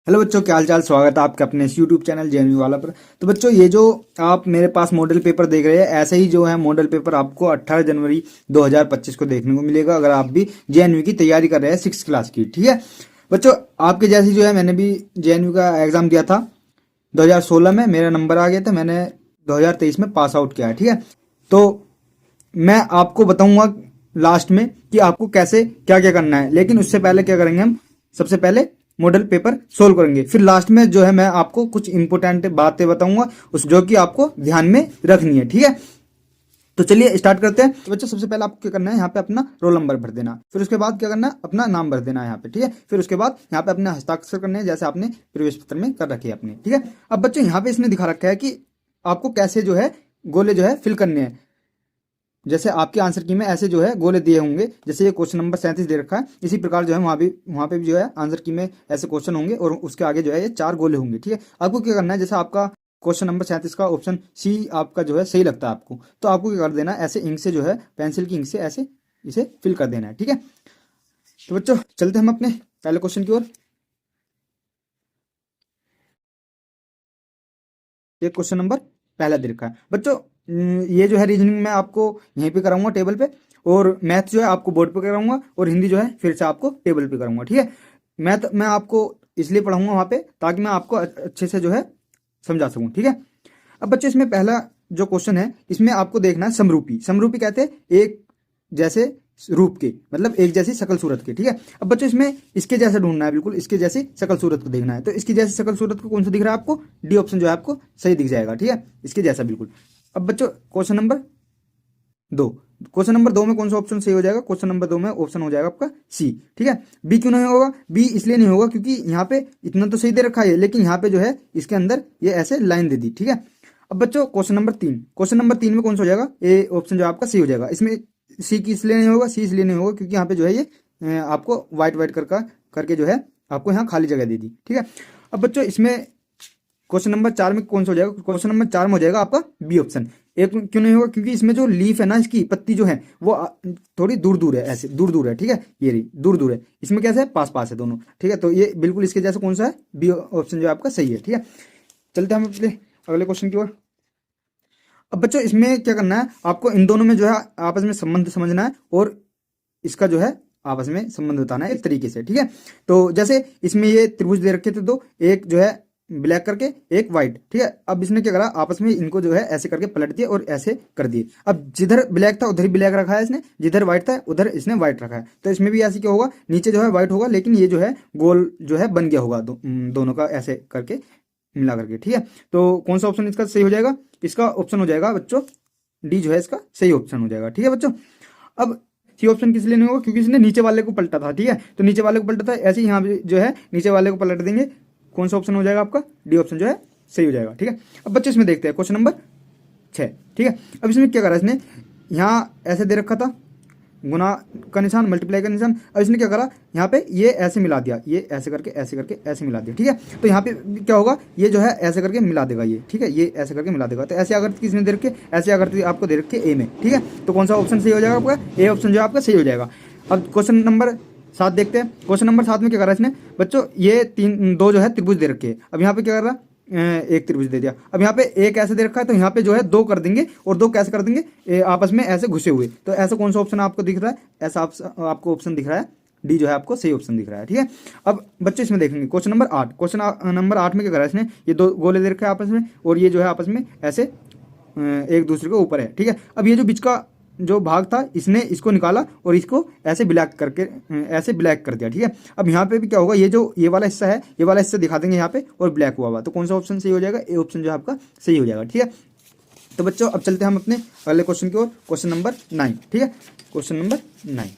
Hello बच्चों, क्या हाल चाल। स्वागत है आपका अपने इस यूट्यूब चैनल जेएनयू वाला पर। तो बच्चों, ये जो आप मेरे पास मॉडल पेपर देख रहे हैं, ऐसे ही जो है मॉडल पेपर आपको 18 जनवरी 2025 को देखने को मिलेगा, अगर आप भी जेएनयू की तैयारी कर रहे हैं 6 क्लास की। ठीक है बच्चों, आपके जैसी जो है मैंने भी जेएनयू का एग्जाम दिया था 2016 में, मेरा नंबर आ गया था, मैंने 2023 में पास आउट किया है। ठीक है, तो मैं आपको बताऊंगा लास्ट में कि आपको कैसे क्या क्या करना है, लेकिन उससे पहले क्या करेंगे हम, सबसे पहले मॉडल पेपर सोल्व करेंगे, फिर लास्ट में जो है मैं आपको कुछ इंपोर्टेंट बातें बताऊंगा उस जो कि आपको ध्यान में रखनी है। ठीक है, तो चलिए स्टार्ट करते हैं। तो बच्चों, सबसे पहले आपको क्या करना है, यहाँ पे अपना रोल नंबर भर देना, फिर उसके बाद क्या करना है, अपना नाम भर देना है यहाँ पे। ठीक है, फिर उसके बाद यहाँ पे अपने हस्ताक्षर करने हैं, जैसे आपने प्रवेश पत्र में कर रखे हैं अपने। ठीक है, अब बच्चों यहाँ पे इसने दिखा रखा है कि आपको कैसे जो है गोले जो है फिल करने हैं। जैसे आपके आंसर की में ऐसे जो है गोले दिए होंगे, जैसे ये क्वेश्चन नंबर 37 दे रखा है, इसी प्रकार जो है वहाँ पे भी जो है आंसर की में ऐसे क्वेश्चन होंगे और उसके आगे जो है ये 4 गोले होंगे। ठीक है, आपको क्या करना है, जैसे आपका क्वेश्चन नंबर 37 का ऑप्शन सी आपका जो है सही लगता है आपको, तो आपको क्या कर देना है, ऐसे इंक से जो है पेंसिल की इंक से ऐसे इसे फिल कर देना है। ठीक है, तो बच्चों चलते हम अपने पहले क्वेश्चन की ओर। ये क्वेश्चन नंबर पहला दे रखा है बच्चों। ये जो है रीजनिंग मैं आपको यहीं पे कराऊंगा टेबल पे, और मैथ जो है आपको बोर्ड पे कराऊंगा, और हिंदी जो है फिर से आपको टेबल पे कराऊंगा। ठीक है, मैथ मैं आपको इसलिए पढ़ाऊंगा वहां पे ताकि मैं आपको अच्छे से जो है समझा सकूं। ठीक है, अब बच्चे इसमें पहला जो क्वेश्चन है, इसमें आपको देखना है समरूपी। समरूपी कहते हैं एक जैसे रूप के, मतलब एक जैसी शकल सूरत के। ठीक है, अब बच्चों इसमें इसके जैसा ढूंढना है, बिल्कुल इसके जैसी शकल सूरत को देखना है। तो इसकी जैसी शकल सूरत को कौन सा दिख रहा है आपको, डी ऑप्शन जो है आपको सही दिख जाएगा। ठीक है, इसके जैसा बिल्कुल। अब बच्चों क्वेश्चन नंबर 2, क्वेश्चन नंबर 2 में कौन सा ऑप्शन सही हो जाएगा, क्वेश्चन नंबर 2 में ऑप्शन हो जाएगा आपका सी। ठीक है, बी क्यों नहीं होगा, बी इसलिए नहीं होगा क्योंकि यहाँ पे इतना तो सही दे रखा है, लेकिन यहाँ पे जो है इसके अंदर ये ऐसे लाइन दे दी। ठीक है, अब बच्चों क्वेश्चन नंबर 3, क्वेश्चन नंबर 3 में कौन सा हो जाएगा, ए ऑप्शन जो आपका सी हो जाएगा। इसमें सी की इसलिए नहीं होगा, सी इसलिए नहीं होगा क्योंकि यहाँ पे जो है ये आपको व्हाइट व्हाइट करके जो है आपको यहाँ खाली जगह दे दी। ठीक है, अब बच्चों इसमें क्वेश्चन नंबर 4 में कौन सा हो जाएगा, क्वेश्चन नंबर 4 में हो जाएगा आपका बी ऑप्शन। एक क्यों नहीं होगा, क्योंकि इसमें जो लीफ है ना, इसकी पत्ती जो है वो थोड़ी दूर दूर है, ऐसे दूर दूर है। ठीक है, ये रही दूर दूर है, इसमें कैसे है, पास पास है दोनों। ठीक है, तो ये बिल्कुल इसके जैसा कौन सा है, बी ऑप्शन जो आपका सही है। ठीक है, चलते हैं हम अपने अगले क्वेश्चन की ओर। अब बच्चों इसमें क्या करना है, आपको इन दोनों में जो है आपस में संबंध समझना है, और इसका जो है आपस में संबंध बताना है इस तरीके से। ठीक है, तो जैसे इसमें ये त्रिभुज दे रखे थे दो, एक जो है ब्लैक करके एक व्हाइट। ठीक है, अब इसने क्या करा, आपस में इनको जो है ऐसे करके पलट दिए और ऐसे कर दिए। अब जिधर ब्लैक था उधर ही ब्लैक रखा है इसने, जिधर व्हाइट था उधर इसने व्हाइट रखा है। तो इसमें भी ऐसे क्या होगा, नीचे जो है व्हाइट होगा, लेकिन ये जो है गोल जो है बन गया होगा दोनों का ऐसे करके मिला करके। ठीक है, तो कौन सा ऑप्शन इसका सही हो जाएगा, इसका ऑप्शन हो जाएगा बच्चों डी जो है इसका सही ऑप्शन हो जाएगा। ठीक है बच्चों, अब सी ऑप्शन किस लिए नहीं होगा, क्योंकि इसने नीचे वाले को पलटा था। ठीक है, तो नीचे वाले को पलटा था, ऐसे ही यहाँ पे जो है नीचे वाले को पलट देंगे। कौन सा ऑप्शन हो जाएगा आपका, डी ऑप्शन जो है सही हो जाएगा। ठीक है, अब बच्चे इसमें देखते हैं क्वेश्चन नंबर 6। ठीक है, अब इसमें क्या करा इसने, यहाँ ऐसे दे रखा था गुना का निशान, मल्टीप्लाई का निशान। अब इसने क्या करा, यहाँ पे ये ऐसे मिला दिया, ये ऐसे करके ऐसे मिला दिया। ठीक है, तो यहाँ पे क्या होगा, ये जो है ऐसे करके मिला देगा ये। ठीक है, ये ऐसे करके मिला देगा। तो ऐसे आकृति किसने दे रखे, ऐसे आकृति आपको दे रखे ए में। ठीक है, तो कौन सा ऑप्शन सही हो जाएगा आपका, ए ऑप्शन जो है आपका सही हो जाएगा। अब क्वेश्चन नंबर 7 देखते हैं। क्वेश्चन नंबर 7 में क्या करा इसने बच्चों, ये दो जो है त्रिभुज दे रखे हैं। अब यहाँ पे क्या कर रहा, एक त्रिभुज दे दिया। अब यहाँ पे एक ऐसे दे रखा है, तो यहाँ पे जो है दो कर देंगे, और दो कैसे कर देंगे, आपस में ऐसे घुसे हुए। तो ऐसा कौन सा ऑप्शन आपको दिख रहा है, ऐसा आपको ऑप्शन दिख रहा है, डी जो है आपको सही ऑप्शन दिख रहा है। ठीक है, अब बच्चे इसमें देखेंगे क्वेश्चन नंबर 8। क्वेश्चन नंबर 8 में क्या करा इसने, ये दो गोले दे रखे हैं आपस में, और ये जो है आपस में ऐसे एक दूसरे के ऊपर है। ठीक है, अब ये जो बीच का जो भाग था, इसने इसको निकाला और इसको ऐसे ब्लैक करके ऐसे ब्लैक कर दिया। ठीक है, अब यहाँ पे भी क्या होगा, ये जो ये वाला हिस्सा है, ये वाला हिस्सा दिखा देंगे यहाँ पे और ब्लैक हुआ हुआ। तो कौन सा ऑप्शन सही हो जाएगा, ए ऑप्शन जो है आपका सही हो जाएगा। ठीक है, तो बच्चों अब चलते हैं हम अपने अगले क्वेश्चन की ओर, क्वेश्चन नंबर 9। ठीक है, क्वेश्चन नंबर 9,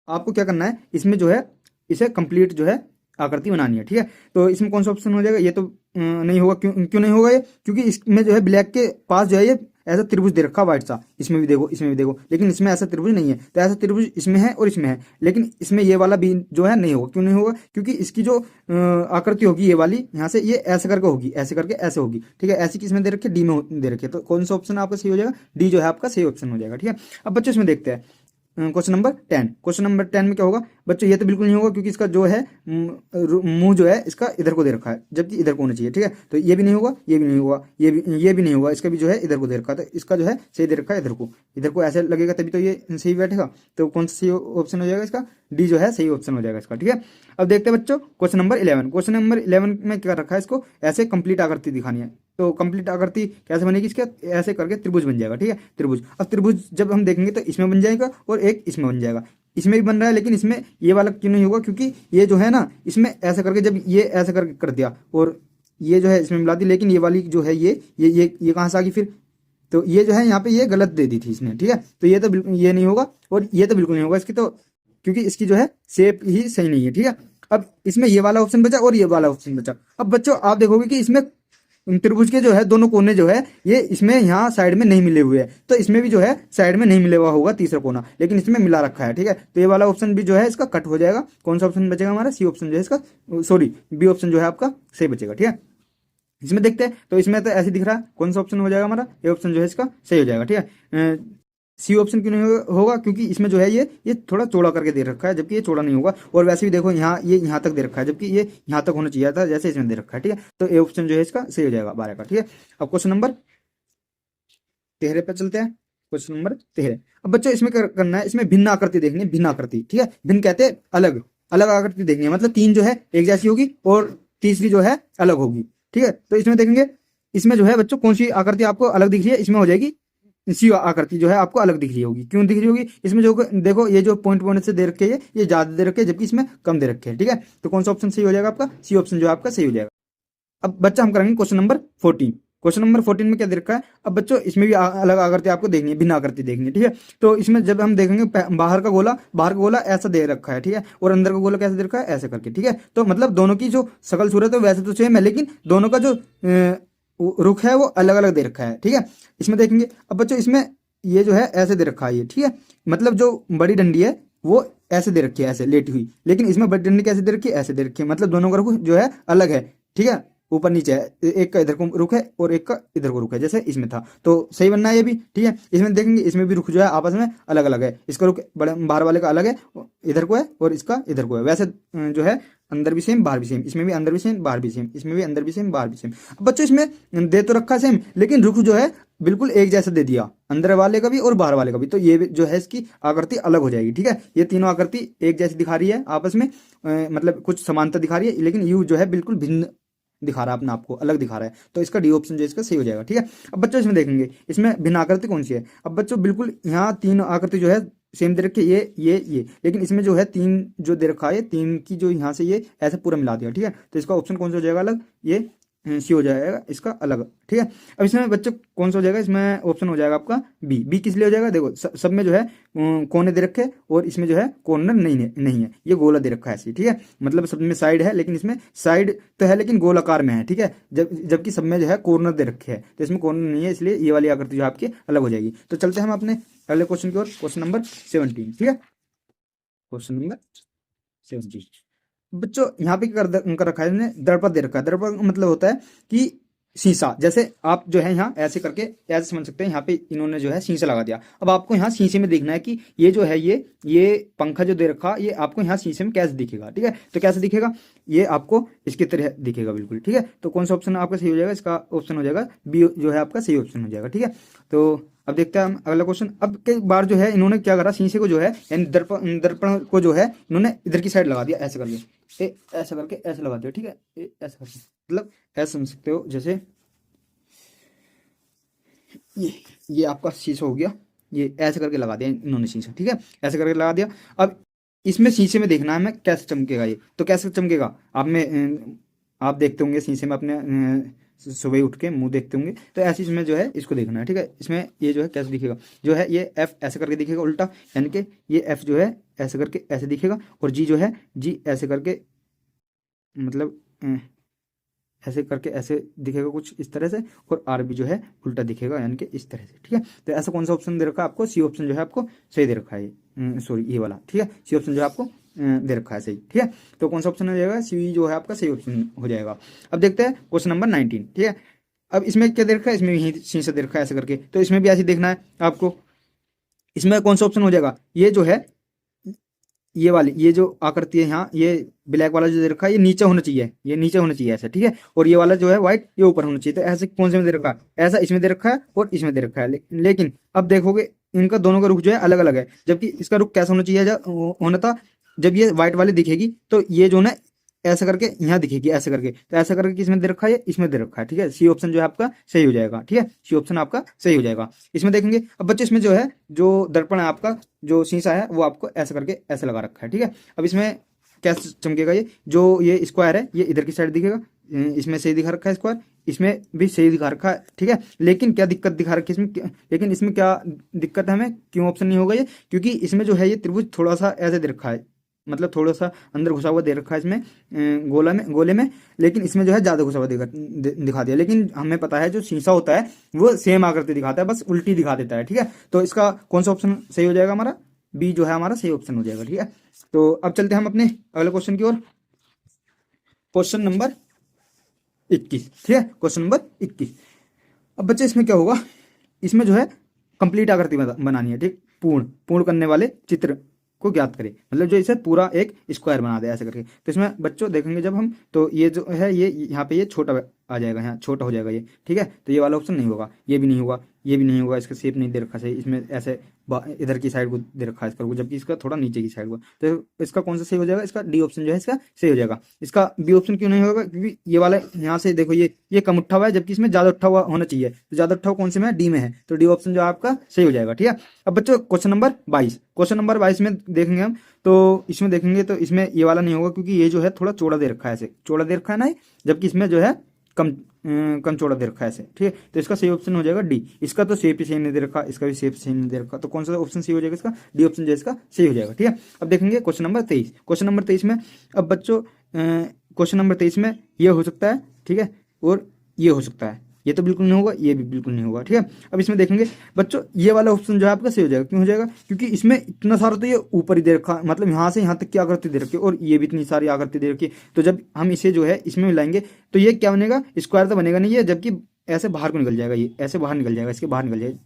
आपको क्या करना है, इसमें जो है इसे कंप्लीट जो है आकृति बनानी है। ठीक है, तो इसमें कौन सा ऑप्शन हो जाएगा, ये तो नहीं होगा। क्यों नहीं होगा ये, क्योंकि इसमें जो है ब्लैक के पास जो है ये ऐसा त्रिभुज दे रखा व्हाइट सा, इसमें भी देखो इसमें भी देखो, लेकिन इसमें ऐसा त्रिभुज नहीं है। तो ऐसा त्रिभुज इसमें है और इसमें है, लेकिन इसमें ये वाला भी जो है नहीं होगा। क्यों नहीं होगा, क्योंकि इसकी जो आकृति होगी ये वाली, यहाँ से ये ऐसे करके होगी, ऐसे करके ऐसे होगी। ठीक है, ऐसी किसमें दे रखी है, डी में दे रखी है। तो कौन सा ऑप्शन आपका सही हो जाएगा, डी जो है आपका सही ऑप्शन हो जाएगा। ठीक है, अब बच्चों इसमें देखते हैं क्वेश्चन नंबर 10। क्वेश्चन नंबर 10 में क्या होगा, बच्चों ये तो बिल्कुल नहीं होगा क्योंकि इसका जो है मुंह जो है इसका इधर को दे रखा है, जबकि इधर को होना चाहिए। ठीक है, तो ये भी नहीं होगा, ये भी नहीं होगा, ये भी नहीं होगा, इसका भी जो है इधर को दे रखा है, तो इसका जो है सही दे रखा है इधर को ऐसे लगेगा तभी तो ये सही बैठेगा। तो कौन सा सही ऑप्शन हो जाएगा इसका? डी जो है सही ऑप्शन हो जाएगा इसका। ठीक है, अब देखते हैं बच्चों क्वेश्चन नंबर 11। क्वेश्चन नंबर 11 में क्या रखा है, इसको ऐसे कंप्लीट आकृति दिखानी है। तो कंप्लीट आकृति कैसे बनेगी इसके? ऐसे करके त्रिभुज बन जाएगा। ठीक है, त्रिभुज। अब त्रिभुज जब हम देखेंगे तो इसमें बन जाएगा और एक इसमें बन जाएगा। इसमें भी बन रहा है लेकिन इसमें ये वाला क्यों नहीं होगा? क्योंकि ये जो है ना, इसमें ऐसा करके जब ये ऐसा करके कर दिया और ये जो है इसमें मिला दी, लेकिन ये वाली जो है ये कहाँ से आ गई फिर? तो ये जो है यहाँ पे ये गलत दे दी थी इसने। ठीक है, तो ये तो बिल्कुल ये नहीं होगा और ये तो बिल्कुल नहीं होगा इसकी, तो क्योंकि इसकी जो है शेप ही सही नहीं है। ठीक है, अब इसमें ये वाला ऑप्शन बचा और ये वाला ऑप्शन बचा। अब बच्चों आप देखोगे कि इसमें त्रिभुज के जो है दोनों कोने जो है ये इसमें यहाँ साइड में नहीं मिले हुए हैं, तो इसमें भी जो है साइड में नहीं मिले हुआ होगा तीसरा कोना, लेकिन इसमें मिला रखा है। ठीक है, तो ये वाला ऑप्शन भी जो है इसका कट हो जाएगा। कौन सा ऑप्शन बचेगा हमारा? सी ऑप्शन जो है इसका, सॉरी बी ऑप्शन जो है आपका सही बचेगा। ठीक है, इसमें देखते हैं, तो इसमें तो ऐसे दिख रहा है, कौन सा ऑप्शन हो जाएगा हमारा? ये ऑप्शन जो है इसका सही हो जाएगा। ठीक है, सी ऑप्शन क्यों नहीं होगा? क्योंकि इसमें जो है ये थोड़ा चौड़ा करके दे रखा है, जबकि ये चौड़ा नहीं होगा। और वैसे भी देखो यहाँ ये यहाँ तक दे रखा है, जबकि ये यहाँ तक होना चाहिए था जैसे इसमें दे रखा है। ठीक है, तो ये ऑप्शन जो है इसका सही हो जाएगा 12 का। ठीक है, अब क्वेश्चन नंबर 13 पे चलते हैं। Question number 13। अब बच्चों इसमें करना है, इसमें भिन्न आकृति देखनी है, भिन्न आकृति। ठीक है, भिन्न कहते हैं अलग अलग आकृति देखनी है, मतलब 3 जो है एक जैसी होगी और तीसरी जो है अलग होगी। ठीक है, तो इसमें देखेंगे, इसमें जो है बच्चों कौन सी आकृति आपको अलग दिख रही है? इसमें हो जाएगी सी आकृति जो है आपको अलग दिख रही होगी। क्यों दिख रही होगी? इसमें जो देखो ये जो पॉइंट पॉइंट से दे रखे हैं ये ज्यादा दे रखे हैं, जबकि इसमें कम दे रखे हैं। ठीक है, तो कौन सा ऑप्शन सही हो जाएगा आपका? सी ऑप्शन जो है आपका सही हो जाएगा। अब बच्चा हम करेंगे क्वेश्चन नंबर 14। क्वेश्चन नंबर 14 में क्या दे रखा है? अब बच्चों इसमें भी अलग आकृति आपको देखनी है, भिन्न आकृति देखनी है। ठीक है, तो इसमें जब हम देखेंगे बाहर का गोला ऐसा दे रखा है। ठीक है, और अंदर का गोला कैसे दे रखा है? ऐसे करके। ठीक है, तो मतलब दोनों की जो शकल सूरत है वैसे तो सेम है, लेकिन दोनों का जो रुख है वो अलग अलग दे रखा है। ठीक है, इसमें देखेंगे, अब बच्चों इसमें ये जो है ऐसे दे रखा है ये। ठीक है, मतलब जो बड़ी डंडी है वो ऐसे दे रखी है, ऐसे लेटी हुई, लेकिन इसमें बड़ी डंडी कैसे दे रखी है? ऐसे दे रखी है, मतलब दोनों का रुख जो है अलग है। ठीक है, ऊपर नीचे है, एक का इधर को रुख है और एक का इधर को रुख है, जैसे इसमें था। तो सही बनना है ये भी। ठीक है, इसमें देखेंगे इसमें भी रुख जो है आपस में अलग अलग है। इसका रुख बड़े बाहर वाले का अलग है, इधर को है, और इसका इधर को है। वैसे जो है अंदर भी सेम बाहर भी सेम, इसमें भी अंदर भी सेम बाहर भी सेम, इसमें भी अंदर भी सेम बाहर भी सेम। अब बच्चों इसमें दे तो रखा सेम, लेकिन रुख जो है बिल्कुल एक जैसा दे दिया, अंदर वाले का भी और बाहर वाले का भी, तो ये जो है इसकी आकृति अलग हो जाएगी। ठीक है, ये तीनों आकृति एक जैसी दिखा रही है आपस में, मतलब कुछ समानता दिखा रही है, लेकिन यू जो है बिल्कुल भिन्न दिखा रहा है, अपना आपको अलग दिखा रहा है। तो इसका डी ऑप्शन जो है इसका सही हो जाएगा। ठीक है, अब बच्चों इसमें देखेंगे इसमें भिन्न आकृति कौन सी है। अब बच्चों बिल्कुल यहाँ 3 आकृति जो है सेम दे रखी है, ये, लेकिन इसमें जो है 3 जो दे रखा है, 3 की जो यहाँ से ये ऐसे पूरा मिला दिया। ठीक है, तो इसका ऑप्शन कौन सा हो जाएगा? अलग। ये सी हो जाएगा इसका अलग। ठीक है, अब इसमें बच्चों कौन सा हो जाएगा? इसमें ऑप्शन हो जाएगा आपका बी। बी किस लिए हो जाएगा? देखो सब में जो है कोने दे रखे, और इसमें जो है कॉर्नर नहीं है, ये गोला दे रखा है ऐसे। ठीक है, मतलब सब में साइड है, लेकिन इसमें साइड तो है लेकिन गोलाकार में है। ठीक है, जबकि सब में जो है कॉर्नर दे रखे हैं, तो इसमें कॉर्नर नहीं है, इसलिए ये वाली आकृति जो आपकी अलग हो जाएगी। तो चलते हैं हम अपने अगले क्वेश्चन की ओर, क्वेश्चन नंबर 17। ठीक है, क्वेश्चन नंबर 17 बच्चों यहाँ पे कर रखा है इसने, दर्पण दे रखा है। दर्पण मतलब होता है कि शीशा, जैसे आप जो है यहाँ ऐसे करके ऐसे समझ सकते हैं, यहाँ पे इन्होंने जो है शीशा लगा दिया। अब आपको यहाँ शीशे में देखना है कि ये जो है ये पंखा जो दे रखा, ये आपको यहाँ शीशे में कैसे दिखेगा। ठीक है, तो कैसे दिखेगा? ये आपको इसकी तरह दिखेगा बिल्कुल। ठीक है, तो कौन सा ऑप्शन आपका सही हो जाएगा? इसका ऑप्शन हो जाएगा बी जो है आपका सही ऑप्शन हो जाएगा। ठीक है, तो अब देखते हैं हम अगला क्वेश्चन। अब कई बार जो है इन्होंने क्या करा, शीशे को जो है यानी दर्पण को जो है इन्होंने इधर की साइड लगा दिया, ऐसे करके ऐसा करके ऐसे लगा दिया। ठीक है, ऐसा करके मतलब ऐसे समझ सकते हो, जैसे ये आपका शीशा हो गया, ये ऐसे करके लगा दिया इन्होंने शीशा। ठीक है, ऐसे करके लगा दिया। अब इसमें शीशे में देखना है हमें कैसे चमकेगा ये, तो कैसे चमकेगा? आप देखते होंगे शीशे में अपने सुबह उठ के मुंह देखते होंगे, तो ऐसे इसमें जो है इसको देखना है। ठीक है, इसमें ये जो है कैसे दिखेगा, जो है ये एफ ऐसे करके दिखेगा उल्टा, यानी कि ये एफ जो है ऐसे करके ऐसे दिखेगा, और जी जो है जी ऐसे करके मतलब ऐसे करके ऐसे दिखेगा कुछ इस तरह से, और आर भी जो है उल्टा दिखेगा यानी कि इस तरह से। ठीक है, तो ऐसा कौन सा ऑप्शन दे रखा है आपको? सी ऑप्शन जो है आपको सही दे रखा है, सॉरी ये वाला। ठीक है, सी ऑप्शन जो है आपको दे रखा है सही। ठीक है, तो कौन सा ऑप्शन हो जाएगा? सी जो है आपका सही ऑप्शन हो जाएगा। अब देखते हैं क्वेश्चन नंबर 19। ठीक है, अब इसमें क्या दे रखा है? इसमें यही शीशा दे रखा है ऐसे करके, तो इसमें भी ऐसे देखना है आपको। इसमें कौन सा ऑप्शन हो जाएगा? ये जो है ये वाली ये जो आकृति है यहाँ, ये ब्लैक वाला जो दे रखा है ये नीचे होना चाहिए, ये नीचे होना चाहिए ऐसा, ठीक है। और ये वाला जो है व्हाइट ये ऊपर होना चाहिए। तो ऐसे कौन से में दे रखा है, ऐसा इसमें दे रखा है और इसमें दे रखा है। लेकिन अब देखोगे इनका दोनों का रुख जो है अलग अलग है, जबकि इसका रुख कैसा होना चाहिए, होना था जब ये व्हाइट वाली दिखेगी तो ये जो ना ऐसा करके यहाँ दिखेगी ऐसे करके, तो ऐसा करके किसमें दे रखा है, इसमें दे रखा है, ठीक है। सी ऑप्शन जो है आपका सही हो जाएगा, ठीक है, सी ऑप्शन आपका सही हो जाएगा। इसमें देखेंगे अब बच्चे, इसमें जो है जो दर्पण है आपका, जो शीशा है वो आपको ऐसा करके ऐसे लगा रखा है, ठीक है। अब इसमें कैसे चमकेगा, ये जो ये स्क्वायर है ये इधर की साइड दिखेगा, इसमें सही दिखा रखा है स्क्वायर, इसमें भी सही दिखा रखा है, ठीक है। लेकिन क्या दिक्कत दिखा रखी है इसमें, लेकिन इसमें क्या दिक्कत है हमें, क्यों ऑप्शन नहीं होगा ये, क्योंकि इसमें जो है ये त्रिभुज थोड़ा सा ऐसे दे रखा है, मतलब थोड़ा सा अंदर घुसा हुआ दे रखा है इसमें, गोले में, लेकिन इसमें जो है ज्यादा घुसा हुआ दिखा दिया। लेकिन हमें पता है जो शीशा होता है वो सेम आकृति दिखाता है, बस उल्टी दिखा देता है, ठीक है। तो इसका कौन सा ऑप्शन सही हो जाएगा, हमारा बी जो है हमारा सही ऑप्शन हो जाएगा, ठीक है। तो अब चलते हैं हम अपने अगले क्वेश्चन की ओर, क्वेश्चन नंबर 21, ठीक है, क्वेश्चन नंबर 21। अब बच्चे इसमें क्या होगा, इसमें जो है कंप्लीट आकृति बनानी है, ठीक, पूर्ण करने वाले चित्र को ज्ञात करें, मतलब जो इसे पूरा एक स्क्वायर बना दे ऐसे करके। तो इसमें बच्चों देखेंगे जब हम, तो ये जो है ये यहाँ पे ये छोटा आ जाएगा, यहाँ छोटा हो जाएगा ये, ठीक है। तो ये वाला ऑप्शन नहीं होगा, ये भी नहीं होगा, ये भी नहीं होगा, इसका शेप नहीं दे रखा सही, इसमें ऐसे इधर की साइड को दे रखा है इसका, जबकि इसका थोड़ा नीचे की साइड को। तो इसका कौन सा सही हो जाएगा, इसका डी ऑप्शन जो है इसका सही हो जाएगा। इसका बी ऑप्शन क्यों नहीं होगा, क्योंकि ये वाला यहाँ से देखो ये कम उठा हुआ है, जबकि इसमें ज्यादा उठा हुआ होना चाहिए। तो ज्यादा उठा हुआ कौन से में, डी में है, तो डी ऑप्शन जो आपका सही हो जाएगा, ठीक है। अब बच्चों क्वेश्चन नंबर 22, क्वेश्चन नंबर 22 में देखेंगे हम, तो इसमें देखेंगे तो इसमें ये वाला नहीं होगा, क्योंकि ये जो है थोड़ा चौड़ा दे रखा है, ऐसे चौड़ा दे रखा है ना, जबकि इसमें जो है कम चौड़ा दे रखा है ऐसे, ठीक है। तो इसका सही ऑप्शन हो जाएगा डी। इसका तो शेप ही सही नहीं दे रखा, इसका भी शेप सही नहीं दे रखा, तो कौन सा ऑप्शन सही हो जाएगा, इसका डी ऑप्शन जो है इसका सही हो जाएगा, ठीक है। अब देखेंगे क्वेश्चन नंबर 23, क्वेश्चन नंबर 23 में, अब बच्चों क्वेश्चन नंबर 23 में ये हो सकता है, ठीक है, और ये हो सकता है, ये तो बिल्कुल नहीं होगा, ये भी बिल्कुल नहीं होगा, ठीक है। अब इसमें देखेंगे बच्चों ये वाला ऑप्शन जो है आपका सही हो जाएगा, क्यों हो जाएगा, क्योंकि इसमें इतना सारा तो ये ऊपर ही दे रखा, मतलब यहाँ से यहाँ तक की आकृति दे रखी है, और ये भी इतनी सारी आकृति दे रखी है। तो जब हम इसे जो है इसमें मिलाएंगे तो ये क्या बनेगा, स्क्वायर तो बनेगा नहीं है, जबकि ऐसे बाहर को निकल जाएगा, ये ऐसे बाहर निकल जाएगा, इसके बाहर निकल जाएगा।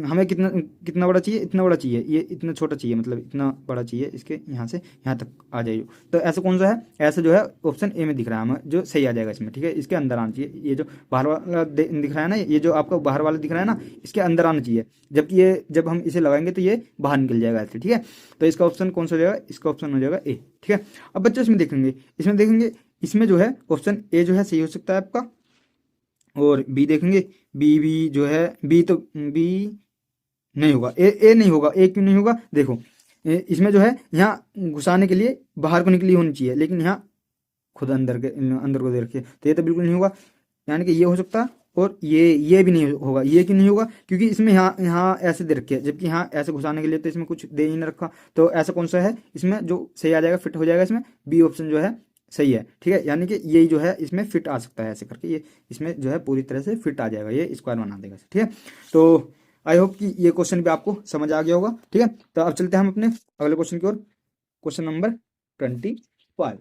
हमें कितना कितना बड़ा चाहिए, इतना बड़ा चाहिए, ये इतना छोटा चाहिए, मतलब इतना बड़ा चाहिए, इसके यहाँ से यहाँ तक आ जाइए। तो ऐसा कौन सा है, ऐसा जो है ऑप्शन ए में दिख रहा है हमें, जो सही आ जाएगा इसमें, ठीक है। इसके अंदर आना चाहिए, ये जो बाहर वाला दिख रहा है ना, ये जो आपका बाहर वाला दिख रहा है ना, इसके अंदर आना चाहिए, जबकि ये जब हम इसे लगाएंगे तो ये बाहर निकल जाएगा ऐसे, ठीक है। तो इसका ऑप्शन कौन सा हो जाएगा, इसका ऑप्शन हो जाएगा ए, ठीक है। अब बच्चों इसमें देखेंगे इसमें जो है ऑप्शन ए जो है सही हो सकता है आपका, और बी देखेंगे, बी भी जो है, बी तो बी नहीं होगा, ए नहीं होगा, ए क्यों नहीं होगा, देखो इसमें जो है यहाँ घुसाने के लिए बाहर को निकली होनी चाहिए, लेकिन यहाँ खुद अंदर को दे रखिए, तो ये तो बिल्कुल नहीं होगा। यानी कि ये हो सकता है, और ये भी नहीं होगा, ये क्यों नहीं होगा, क्योंकि इसमें यहाँ यहाँ ऐसे दे रखे है, जबकि यहाँ ऐसे घुसाने के लिए तो इसमें कुछ दे ही नहीं रखा। तो ऐसा कौन सा है इसमें जो सही आ जाएगा, फिट हो जाएगा इसमें, बी ऑप्शन जो है सही है, ठीक है। यानी कि यही जो है इसमें फिट आ सकता है, ऐसे करके ये इसमें जो है पूरी तरह से फिट आ जाएगा, ये स्क्वायर बना देगा, ठीक है। तो आई होप कि ये क्वेश्चन भी आपको समझ आ गया होगा, ठीक है। तो अब चलते हैं हम अपने अगले क्वेश्चन की ओर, क्वेश्चन नंबर 25,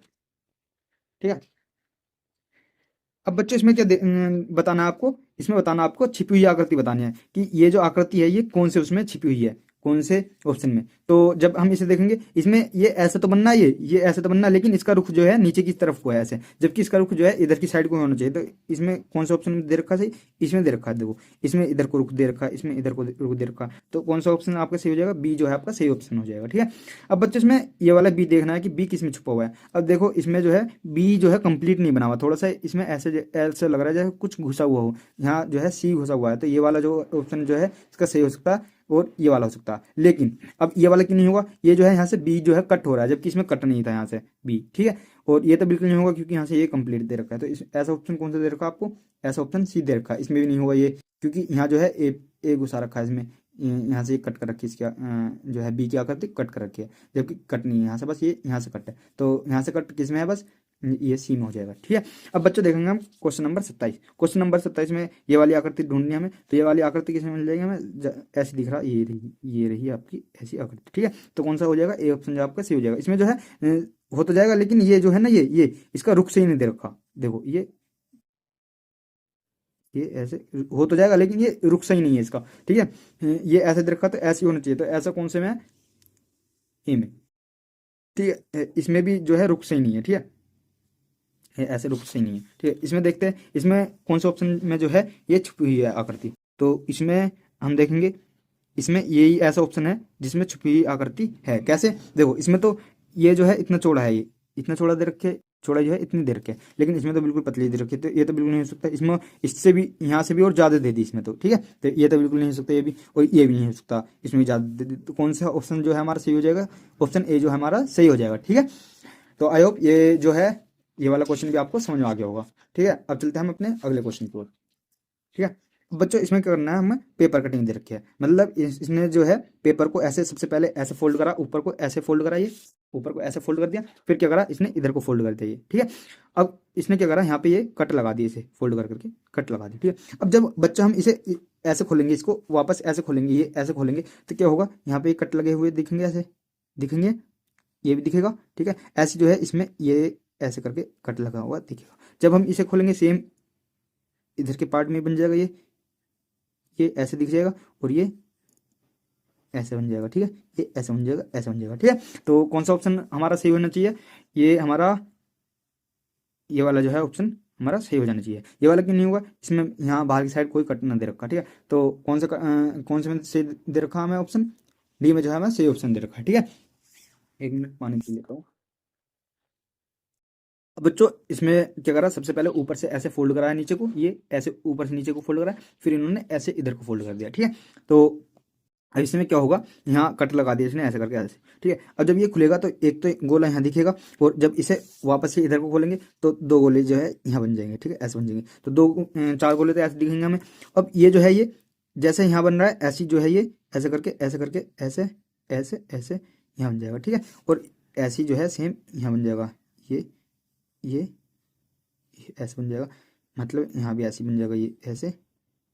ठीक है। अब बच्चों इसमें क्या बताना है आपको, इसमें बताना आपको छिपी हुई आकृति बतानी है, कि ये जो आकृति है ये कौन से उसमें छिपी हुई है, कौन से ऑप्शन में। तो जब हम इसे देखेंगे, इसमें ये ऐसा तो बनना है, ये ऐसा तो बनना है, लेकिन इसका रुख जो है नीचे की तरफ को है ऐसे, जबकि इसका रुख जो है इधर की साइड को होना चाहिए। तो इसमें कौन सा ऑप्शन दे रखा है सही, इसमें दे रखा है, देखो इसमें इधर को रुख दे रखा है, इसमें इधर को रुख दे रखा है। तो कौन सा ऑप्शन आपका सही हो जाएगा, बी जो है आपका सही ऑप्शन हो जाएगा, ठीक है। अब बच्चों इसमें ये वाला बी देखना है कि बी किस में छुपा हुआ है। अब देखो इसमें जो है बी जो है कंप्लीट नहीं बना हुआ, थोड़ा सा इसमें ऐसे ऐसे लग रहा है जैसे कुछ घुसा हुआ हो, यहाँ जो है सी घुसा हुआ है। तो ये वाला जो ऑप्शन जो है इसका सही हो सकता है, और ये वाला हो सकता है। लेकिन अब ये वाला क्यों नहीं होगा, ये जो है यहाँ से बी जो है कट हो रहा है, जबकि इसमें कट नहीं था यहाँ से बी, ठीक है। और ये तो बिल्कुल नहीं होगा, क्योंकि यहाँ से ये कंप्लीट दे रखा है। तो ऐसा ऑप्शन कौन सा दे रखा है आपको, ऐसा ऑप्शन सी दे रखा है, इसमें भी नहीं होगा ये, क्योंकि यहाँ जो है ए घुसा रखा है इसमें, यहाँ से कट कर रखी है, इसका जो है बी की आकृति कट कर रखी है, जबकि कट नहीं है यहाँ से, बस ये यहाँ से कट है। तो यहाँ से कट किस में है, बस ये सी में हो जाएगा, ठीक है। अब बच्चों देखेंगे हम क्वेश्चन नंबर 27, क्वेश्चन नंबर 27 में ये वाली आकृति ढूंढनी है हमें। तो ये वाली आकृति किसमें मिल जाएगी हमें, ऐसी दिख रहा है, ये रही आपकी ऐसी आकृति, ठीक है। तो कौन सा हो जाएगा, ए ऑप्शन जो आपका सही हो जाएगा। इसमें जो है हो तो जाएगा, लेकिन ये जो है ना, ये इसका रुख सही नहीं दे रखा, देखो ये ऐसे हो तो जाएगा, लेकिन ये रुख सही नहीं है इसका, ठीक है। ये ऐसे दे रखा, तो ऐसे होना चाहिए। तो ऐसा कौन से में है, ए में, ठीक है, इसमें भी जो है रुख सही नहीं है, ठीक है, ये ऐसे रुख सही नहीं है, ठीक है। इसमें देखते हैं इसमें कौन से ऑप्शन में जो है ये छुपी हुई है आकृति। तो इसमें हम देखेंगे, इसमें यही ऐसा ऑप्शन है जिसमें छुपी हुई आकृति है। कैसे, देखो इसमें तो ये जो है इतना चौड़ा है, ये इतना चौड़ा दे रखे, चौड़ा जो है इतनी दे रखे, लेकिन इसमें तो बिल्कुल पतली दे रखी है, तो ये तो बिल्कुल नहीं हो सकता। इसमें इससे भी, यहाँ से भी और ज़्यादा दे दी इसमें, तो ठीक है, तो ये तो बिल्कुल नहीं हो सकता, ये भी, और ये भी नहीं हो सकता, इसमें भी ज़्यादा दे दी। तो कौन सा ऑप्शन जो है हमारा सही हो जाएगा, ऑप्शन ए जो है हमारा सही हो जाएगा, ठीक है। तो आई होप ये जो है ये वाला क्वेश्चन भी आपको समझ में आ गया होगा, ठीक है। अब चलते हैं हम अपने अगले क्वेश्चन की ओर, ठीक है। अब बच्चों इसमें क्या करना है, हमें पेपर कटिंग दे रखी है, मतलब इसने जो है पेपर को ऐसे सबसे पहले ऐसे फोल्ड करा, ऊपर को ऐसे फोल्ड करा, ये ऊपर को ऐसे फोल्ड कर दिया, फिर क्या करा इसने इधर को फोल्ड कर दिया, ये ठीक है। अब इसने क्या करा, यहाँ पे ये कट लगा दी, इसे फोल्ड कर करके कट लगा दी, ठीक है। अब जब बच्चा हम इसे ऐसे खोलेंगे, इसको वापस ऐसे खोलेंगे, ये ऐसे खोलेंगे, तो क्या होगा, यहाँ पे कट लगे हुए दिखेंगे, ऐसे दिखेंगे, ये भी दिखेगा, ठीक है। ऐसे जो है इसमें ये ऐसे करके कट लगा हुआ दिखेगा। जब हम इसे खोलेंगे सेम इधर के पार्ट में बन जाएगा, ये ऐसे दिख जाएगा, और ये ऐसे बन जाएगा, ठीक है, ये ऐसे बन जाएगा, ऐसे बन जाएगा, ठीक है। तो कौन सा ऑप्शन हमारा सही होना चाहिए, ये हमारा ये वाला जो है ऑप्शन हमारा सही हो जाना चाहिए। ये वाला क्यों नहीं हुआ, इसमें यहाँ बाहर की साइड कोई कट ना दे रखा, ठीक है। तो कौन से में सही दे रखा हमें ऑप्शन डी में जो है हमें सही ऑप्शन दे रखा है, ठीक है। 1 मिनट पानी पी लेता हूँ। अब बच्चों इसमें क्या करा, सबसे पहले ऊपर से ऐसे फोल्ड कराया नीचे को, ये ऐसे ऊपर से नीचे को फोल्ड कराया, फिर इन्होंने ऐसे इधर को फोल्ड कर दिया, ठीक है। तो अब इसमें क्या होगा, यहाँ कट लगा दिया इसने ऐसे करके, ऐसे, ठीक है। अब जब ये खुलेगा तो एक तो गोला यहाँ दिखेगा, और जब इसे वापस से इधर को खोलेंगे तो 2 गोले जो है यहाँ बन जाएंगे, ठीक है, ऐसे बन जाएंगे। तो 4 गोले तो ऐसे दिखेंगे हमें। अब ये जो है ये जैसे यहाँ बन रहा है, ऐसी जो है ये ऐसे करके ऐसे करके ऐसे ऐसे ऐसे यहाँ बन जाएगा, ठीक है। और ऐसी जो है सेम यहाँ बन जाएगा, ये ये ऐसे बन जाएगा, मतलब यहाँ भी ऐसे बन जाएगा, ये ऐसे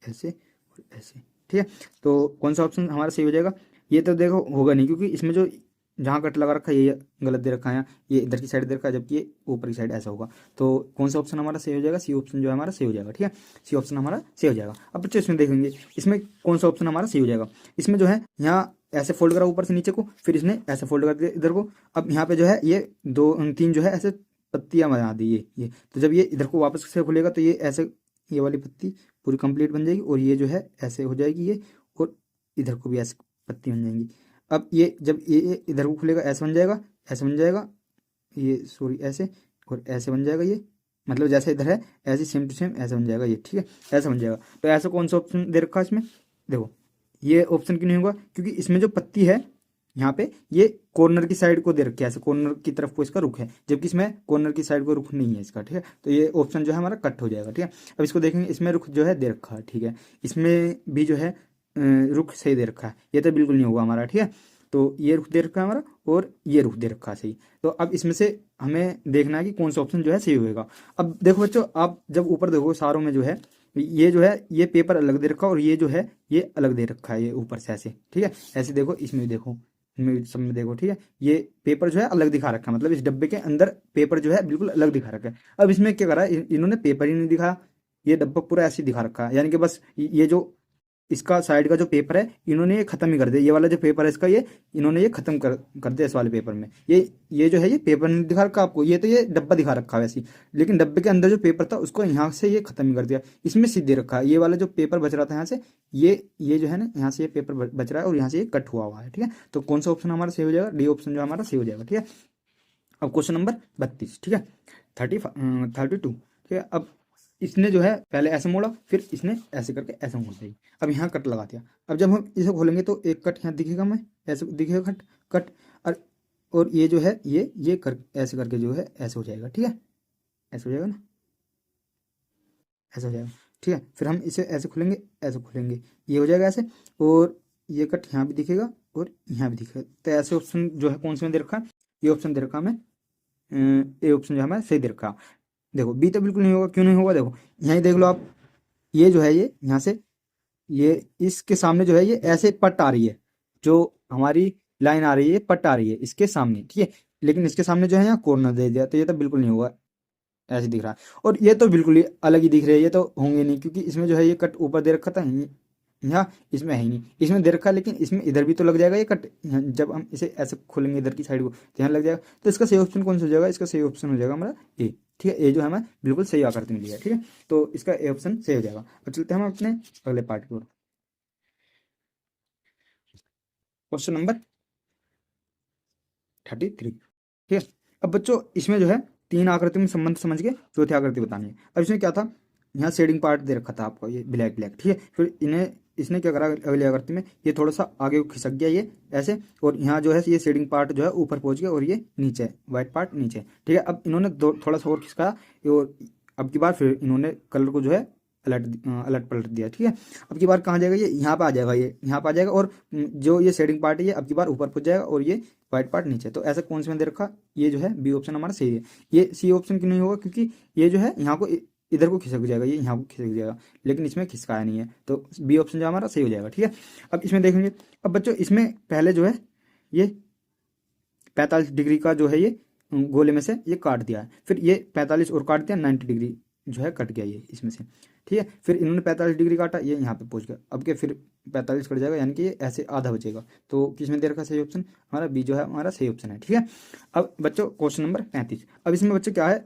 ऐसे और ऐसे, ठीक है। तो कौन सा ऑप्शन हमारा सही हो जाएगा, ये तो देखो होगा नहीं, क्योंकि इसमें जो जहाँ कट लगा रखा है ये गलत दे रखा है, ये इधर की साइड दे रखा है, जबकि ये ऊपर की साइड ऐसा होगा। तो कौन सा ऑप्शन हमारा सही हो जाएगा, सी ऑप्शन जो है हमारा सही हो जाएगा, ठीक है, सी ऑप्शन हमारा सही हो जाएगा। अब बच्चों इसमें देखेंगे इसमें कौन सा ऑप्शन हमारा सही हो जाएगा। इसमें जो है यहाँ ऐसे फोल्ड करा ऊपर से नीचे को, फिर इसने ऐसे फोल्ड कर दिया इधर को। अब यहाँ पे जो है ये 2 3 जो है ऐसे पत्तियां बना दी, ये तो जब ये इधर को वापस से खुलेगा तो ये ऐसे ये वाली पत्ती पूरी कंप्लीट बन जाएगी, और ये जो है ऐसे हो जाएगी ये, और इधर को भी ऐसे पत्ती बन जाएंगी। अब ये जब ये इधर को खुलेगा ऐसे बन जाएगा, ऐसे बन जाएगा, ये सॉरी ऐसे, और ऐसे बन जाएगा ये, मतलब जैसे इधर है ऐसे सेम टू सेम ऐसे बन जाएगा ये, ठीक है, ऐसे बन जाएगा। तो ऐसा कौन सा ऑप्शन दे रखा है इसमें, देखो ये ऑप्शन क्यों नहीं होगा, क्योंकि इसमें जो पत्ती है यहाँ पे ये कॉर्नर की साइड को दे रखा है, ऐसे कॉर्नर की तरफ को इसका रुख है, जबकि इसमें कॉर्नर की साइड को रुख नहीं है इसका, ठीक है। तो ये ऑप्शन जो है हमारा कट हो जाएगा, ठीक है। अब इसको देखेंगे, इसमें रुख जो है दे रखा है, ठीक है, इसमें भी जो है रुख सही दे रखा है, ये तो बिल्कुल नहीं होगा हमारा, ठीक है। तो ये रुख दे रखा है हमारा, और ये रुख दे रखा है सही। तो अब इसमें से हमें देखना है कि कौन सा ऑप्शन जो है सही होगा। अब देखो बच्चों, आप जब ऊपर देखो सारों में जो है ये जो है ये पेपर अलग दे रखा है, और ये जो है ये अलग दे रखा है, ये ऊपर से ऐसे, ठीक है, ऐसे देखो, इसमें भी देखो, इनमें सब में देखो, ठीक है, ये पेपर जो है अलग दिखा रखा है, मतलब इस डब्बे के अंदर पेपर जो है बिल्कुल अलग दिखा रखा है। अब इसमें क्या करा, इन्होंने पेपर ही नहीं दिखाया, ये डब्बा पूरा ऐसे ही दिखा रखा है, यानी कि बस ये जो इसका साइड का जो पेपर है इन्होंने ये खत्म ही कर दिया, ये वाला जो पेपर है इसका ये इन्होंने ये खत्म कर दिया इस वाले पेपर में। ये जो है ये पेपर नहीं दिखा रखा आपको, ये तो ये डब्बा दिखा रखा है वैसे ही, लेकिन डब्बे के अंदर जो पेपर था उसको यहाँ से ये खत्म ही कर दिया, इसमें सीधे रखा है। ये वाला जो पेपर बच रहा था यहाँ से, ये जो है ना यहाँ से ये पेपर बच रहा है, और यहाँ से ये कट हुआ हुआ है, ठीक है। तो कौन सा ऑप्शन हमारा सही हो जाएगा, डी ऑप्शन जो हमारा सही हो जाएगा, ठीक है। अब क्वेश्चन नंबर 32, ठीक है, 32, ठीक है। अब इसने जो है पहले ऐसे मोड़ा, फिर इसने ऐसे करके ऐसे मोड़ दिया, अब यहाँ कट लगा दिया। अब जब हम इसे खोलेंगे तो एक कट यहाँ दिखेगा, हमें ऐसे दिखेगा कट कट, और ये जो है ये कर ऐसे करके जो है ऐसे हो जाएगा, ठीक है, ऐसे हो जाएगा ना, ऐसे हो जाएगा, ठीक है। फिर हम इसे ऐसे खोलेंगे, ऐसे खोलेंगे, ये हो जाएगा ऐसे, और ये कट यहाँ भी दिखेगा और यहाँ भी दिखेगा। तो ऐसे ऑप्शन जो है कौन से में दे रखा है, ये ऑप्शन दे रखा हमें, ये ऑप्शन जो हमें सही दे रखा। देखो बी तो बिल्कुल नहीं होगा, क्यों नहीं होगा, देखो यहीं देख लो आप, ये जो है ये यहाँ से ये इसके सामने जो है ये ऐसे पट्ट आ रही है, जो हमारी लाइन आ रही है पट्ट आ रही है इसके सामने, ठीक है, लेकिन इसके सामने जो है यहाँ कॉर्नर दे दिया, तो ये तो बिल्कुल नहीं होगा, ऐसे दिख रहा है। और ये तो बिल्कुल ही अलग ही दिख रहे हैं, ये तो होंगे नहीं, क्योंकि इसमें जो है ये कट ऊपर दे रखा था, यहाँ इसमें है ही नहीं, इसमें दे रखा है, लेकिन इसमें इधर भी तो लग जाएगा ये कट। जब हम इसे ऐसे खोलेंगे इधर की साइड को तो यहाँ लग जाएगा। तो इसका सही ऑप्शन कौन सा हो जाएगा? इसका सही ऑप्शन हो जाएगा हमारा ए। ठीक है, ए जो है हमें बिल्कुल सही आकृति मिली है। ठीक है, तो इसका ए ऑप्शन सही हो जाएगा। अब चलते हैं हम अपने अगले पार्ट की ओर। Question number 33। ठीक है, अब बच्चों इसमें जो है तीन आकृति में संबंध समझ के चौथी आकृति बतानी है। अब इसमें क्या था, यहाँ शेडिंग पार्ट दे रखा था आपको ये ब्लैक ब्लैक। ठीक है, फिर इन्हें इसने क्या करा अगली आकृति में, ये थोड़ा सा आगे खिसक गया ये ऐसे, और यहाँ जो है ये शेडिंग पार्ट जो है ऊपर पहुंच गया और ये नीचे व्हाइट पार्ट नीचे। ठीक है, अब इन्होंने थोड़ा सा और खिसकाया और अब की बार फिर इन्होंने कलर को जो है अलट पलट दिया। ठीक है, अब की बार कहाँ जाएगा, ये यहाँ पे आ जाएगा, ये यहाँ पे आ जाएगा, और जो ये शेडिंग पार्ट है ये अब की बार ऊपर पहुंच जाएगा और ये व्हाइट पार्ट नीचे। तो ऐसा कौन से में दे रखा, ये जो है बी ऑप्शन हमारा सही है। ये सी ऑप्शन क्यों नहीं होगा, क्योंकि ये जो है यहाँ को इधर को खिसक जाएगा, ये यहाँ को खिसक जाएगा, लेकिन इसमें खिसकाया नहीं है, तो बी ऑप्शन जो हमारा सही हो जाएगा। ठीक है, अब इसमें देखेंगे, अब बच्चों इसमें पहले जो है ये 45 डिग्री का जो है ये गोले में से ये काट दिया है, फिर ये 45 और काट दिया, 90 डिग्री जो है कट गया ये इसमें से। ठीक है, फिर इन्होंने 45 डिग्री काटा, ये यहाँ पे पहुंच गया, अब क्या फिर 45 कट जाएगा, यानी कि ये ऐसे आधा बचेगा। तो किसमें दे रखा सही ऑप्शन, हमारा बी जो है हमारा सही ऑप्शन है। ठीक है, अब बच्चों क्वेश्चन नंबर 35। अब इसमें बच्चों क्या है,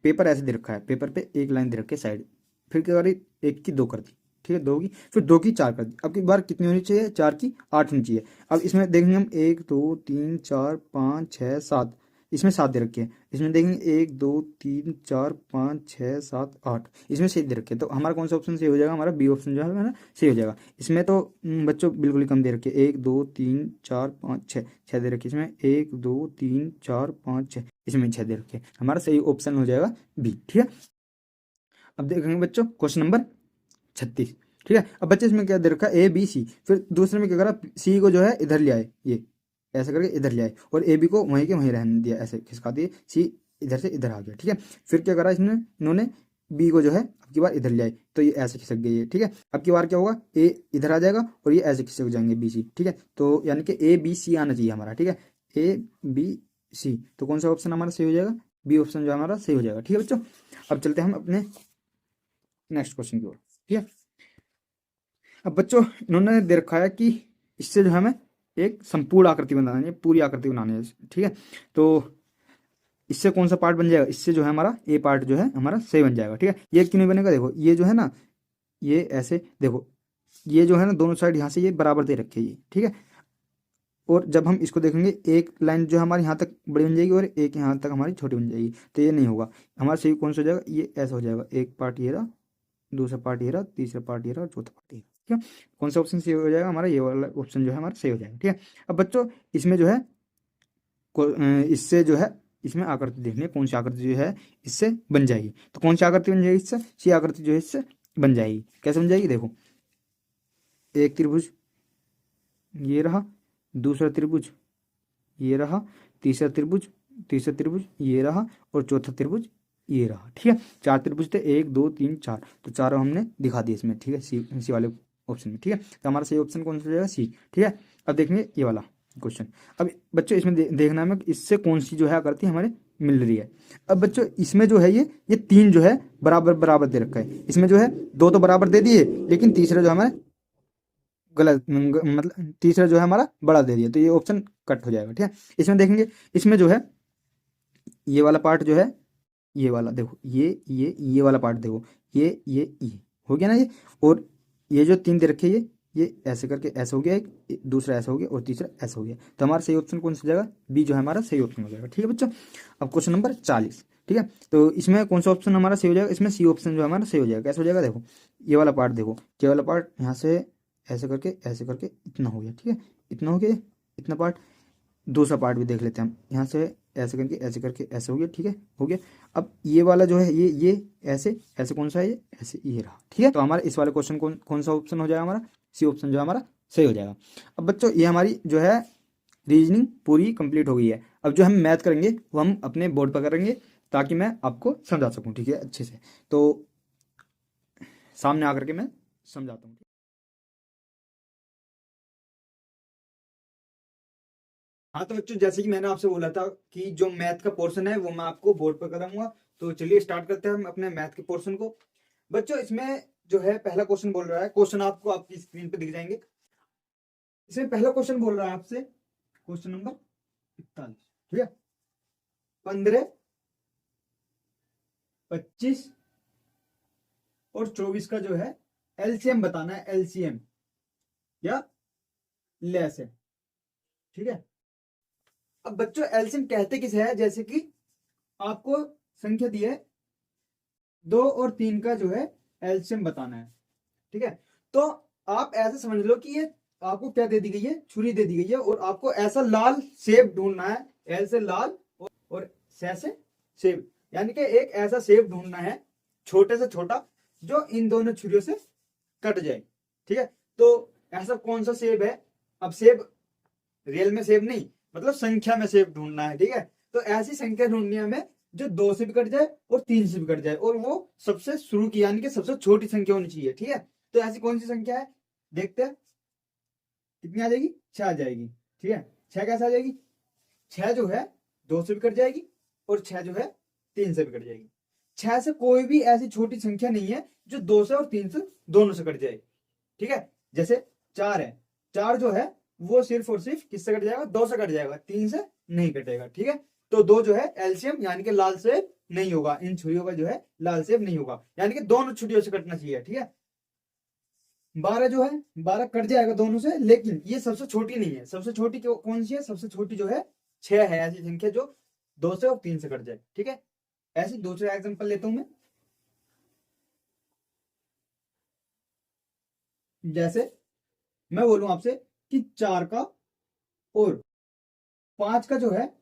पेपर ऐसे दे रखा है, पेपर पे एक लाइन दे रखी है साइड, फिर क्या करी, एक की दो कर दी। ठीक है, दो की, फिर दो की चार कर दी। अब की बार कितनी होनी चाहिए, चार की 8 होनी चाहिए। अब इसमें देखेंगे हम 1 2 3 4 5 6 7, इसमें 7 दे रखे हैं। इसमें देखेंगे 1 2 3 4 5 6 7 8, इसमें 6 दे रखे हैं। तो हमारा कौन सा ऑप्शन सही हो जाएगा, हमारा बी ऑप्शन जो है ना सही हो जाएगा। इसमें तो बच्चों बिल्कुल ही कम दे रखे, 1 2 3 4 5 6, 6 दे रखे। इसमें 1 2 3 4 5 6, इसमें 6 दे रखे, हमारा सही ऑप्शन हो जाएगा बी। ठीक है, अब देखेंगे बच्चों क्वेश्चन नंबर 36। ठीक है, अब बच्चे इसमें क्या दे रखा है, ए बी सी, फिर दूसरे में क्या करा, सी को जो है इधर ले आए, ये ऐसे करके इधर ले आए, और ए बी को वहीं के वहीं रहने दिया, ऐसे खिसका दिए, सी इधर से इधर आ गया। ठीक है, फिर क्या करा इसने, इन्होंने बी को जो है अब की बार इधर ले आए, तो ये ऐसे खिसक गई है। ठीक है, अब की बार क्या होगा, ए इधर आ जाएगा और ये ऐसे खिसक जाएंगे बी सी। ठीक है, तो यानी कि ए बी सी आना चाहिए हमारा। ठीक है, ए बी सी, तो कौन सा ऑप्शन हमारा सही हो जाएगा, बी ऑप्शन जो हमारा सही हो जाएगा। ठीक है बच्चों, अब चलते हैं हम अपने नेक्स्ट क्वेश्चन की ओर। ठीक है, अब बच्चों इन्होंने दे रखा है कि इससे जो है हमें एक संपूर्ण आकृति बनानी है, पूरी आकृति बनानी है। ठीक है, तो इससे कौन सा पार्ट बन जाएगा, इससे जो है हमारा ए पार्ट जो है हमारा सही बन जाएगा। ठीक है, ये क्यों नहीं बनेगा, देखो ये जो है ना, ये ऐसे देखो, ये जो है ना दोनों साइड यहाँ से ये बराबर दे रखे ये। ठीक है, और जब हम इसको देखेंगे एक लाइन जो हमारी यहाँ तक बड़ी बन जाएगी और एक यहाँ तक हमारी छोटी बन जाएगी, तो ये नहीं होगा। हमारा सही कौन सा हो जाएगा, ये ऐसा हो जाएगा, एक पार्ट ये रहा, दूसरा पार्ट ये रहा, तीसरा पार्ट ये रहा और चौथा पार्ट ये रहा। ठीक है, कौन सा ऑप्शन सही हो जाएगा, हमारा ये वाला ऑप्शन जो है हमारा सही हो जाएगा। ठीक है, अब बच्चों इसमें जो है इससे जो है इसमें आकृति देखनी है, कौन सी आकृति जो है इससे बन जाएगी। तो कौन सी आकृति बन जाएगी इससे, सी आकृति जो है इससे बन जाएगी। कैसे बन जाएगी, देखो एक त्रिभुज ये रहा, दूसरा त्रिभुज ये रहा, तीसरा त्रिभुज ये रहा, और चौथा त्रिभुज ये रहा। ठीक है, 4 त्रिभुज थे, 1 2 3 4, तो चारों हमने दिखा दिए इसमें। ठीक है, सी वाले ऑप्शन में। ठीक है, तो हमारा सही ऑप्शन कौन सा हो जाएगा, सी। ठीक है, अब देखेंगे ये वाला क्वेश्चन। अब बच्चों इसमें देखना है इससे कौन सी जो है आकृति हमारे मिल रही है। अब बच्चों इसमें जो है ये तीन जो है बराबर बराबर दे रखा है, इसमें जो है दो तो बराबर दे दिए, लेकिन तीसरा जो हमारे गलत, मतलब तीसरा जो है हमारा बड़ा दे दिया, तो ये ऑप्शन कट हो जाएगा। ठीक है, इसमें देखेंगे, इसमें जो है ये वाला पार्ट जो है, ये वाला देखो, ये वाला पार्ट देखो, ये हो गया ना ये, और ये जो तीन दे रखे ये ऐसे करके ऐसे हो गया, एक दूसरा ऐसा हो गया और तीसरा ऐसा हो गया, तो हमारा सही ऑप्शन कौन सा हो जाएगा, बी जो है हमारा सही ऑप्शन हो जाएगा। ठीक है बच्चों, अब क्वेश्चन नंबर 40। ठीक है, तो इसमें कौन सा ऑप्शन हमारा सही हो जाएगा, इसमें सी ऑप्शन जो हमारा सही हो जाएगा। कैसे हो जाएगा, देखो ये वाला पार्ट देखो, ये वाला पार्ट यहाँ से ऐसे करके इतना हो गया। ठीक है, इतना हो गया, इतना पार्ट, दूसरा पार्ट भी देख लेते हैं हम, यहाँ से ऐसे करके ऐसे हो गया। ठीक है, हो गया। अब ये वाला जो है ये ऐसे कौन सा है, ये ऐसे ये रहा। ठीक है, तो हमारा इस वाले क्वेश्चन कौन सा ऑप्शन हो जाएगा, हमारा सी ऑप्शन जो हमारा सही हो जाएगा। अब बच्चों ये हमारी जो है रीजनिंग पूरी कंप्लीट हो गई है। अब जो हम मैथ करेंगे वो हम अपने बोर्ड पर करेंगे, ताकि मैं आपको समझा सकूं। ठीक है, अच्छे से, तो सामने आकर के मैं समझाता हूँ। हाँ तो बच्चों, जैसे कि मैंने आपसे बोला था कि जो मैथ का पोर्शन है वो मैं आपको बोर्ड पर कराऊंगा, तो चलिए स्टार्ट करते हैं हम अपने मैथ के पोर्शन को। बच्चों इसमें जो है पहला क्वेश्चन बोल रहा है, क्वेश्चन आपको आपकी स्क्रीन पे दिख जाएंगे। इसमें पहला क्वेश्चन बोल रहा है आपसे, क्वेश्चन नंबर 41, ठीक है। 15, 25 और 24 का जो है एलसीएम बताना है, एलसीएम या लेस है, ठीक है। अब बच्चों एलसीएम कहते किसे है, जैसे कि आपको संख्या दी है 2 और 3 का जो है एलसीएम बताना है, ठीक है। तो आप ऐसे समझ लो कि ये आपको क्या दे दी गई है, छुरी दे दी गई है, और आपको ऐसा लाल सेब ढूंढना है, एल से लाल और से सेब, यानी कि एक ऐसा सेब ढूंढना है छोटे से छोटा जो इन दोनों छुरियों से कट जाए, ठीक है। तो ऐसा कौन सा सेब है, अब सेब रियल में सेब नहीं, मतलब संख्या में सेब ढूंढना है, ठीक है। तो ऐसी संख्या ढूंढनी है हमें जो 2 से भी कट जाए और 3 से भी कट जाए, और वो सबसे शुरू की यानी कि सबसे छोटी संख्या होनी चाहिए, ठीक है। तो ऐसी कौन सी संख्या है, देखते हैं कितनी आ जाएगी, 6 आ जाएगी, ठीक है। 6 कैसे आ जाएगी, 6 जो है 2 से भी कट जाएगी और 6 जो है 3 से भी कट जाएगी। 6 से कोई भी ऐसी छोटी संख्या नहीं है जो 2 से और 3 से दोनों से कट जाए, ठीक है। जैसे 4 है, 4 जो है वो सिर्फ और सिर्फ किससे कट जाएगा, 2 से कट जाएगा, 3 से नहीं कटेगा, ठीक है। तो 2 जो है एलसीएम यानी कि लाल सेब नहीं होगा, इन छुरियों का जो है लाल सेब नहीं होगा, यानी कि दोनों छुरियों से कटना चाहिए, ठीक है। 12 जो है 12 कट जाएगा दोनों से, लेकिन ये सबसे छोटी नहीं है, सबसे छोटी कौन सी है, सबसे छोटी जो है 6 है, ऐसी संख्या जो 2 से और 3 से कट जाए, ठीक है। ऐसे दूसरा एग्जांपल लेता हूं मैं, जैसे मैं बोलूं आपसे कि 4 का और 5 का जो है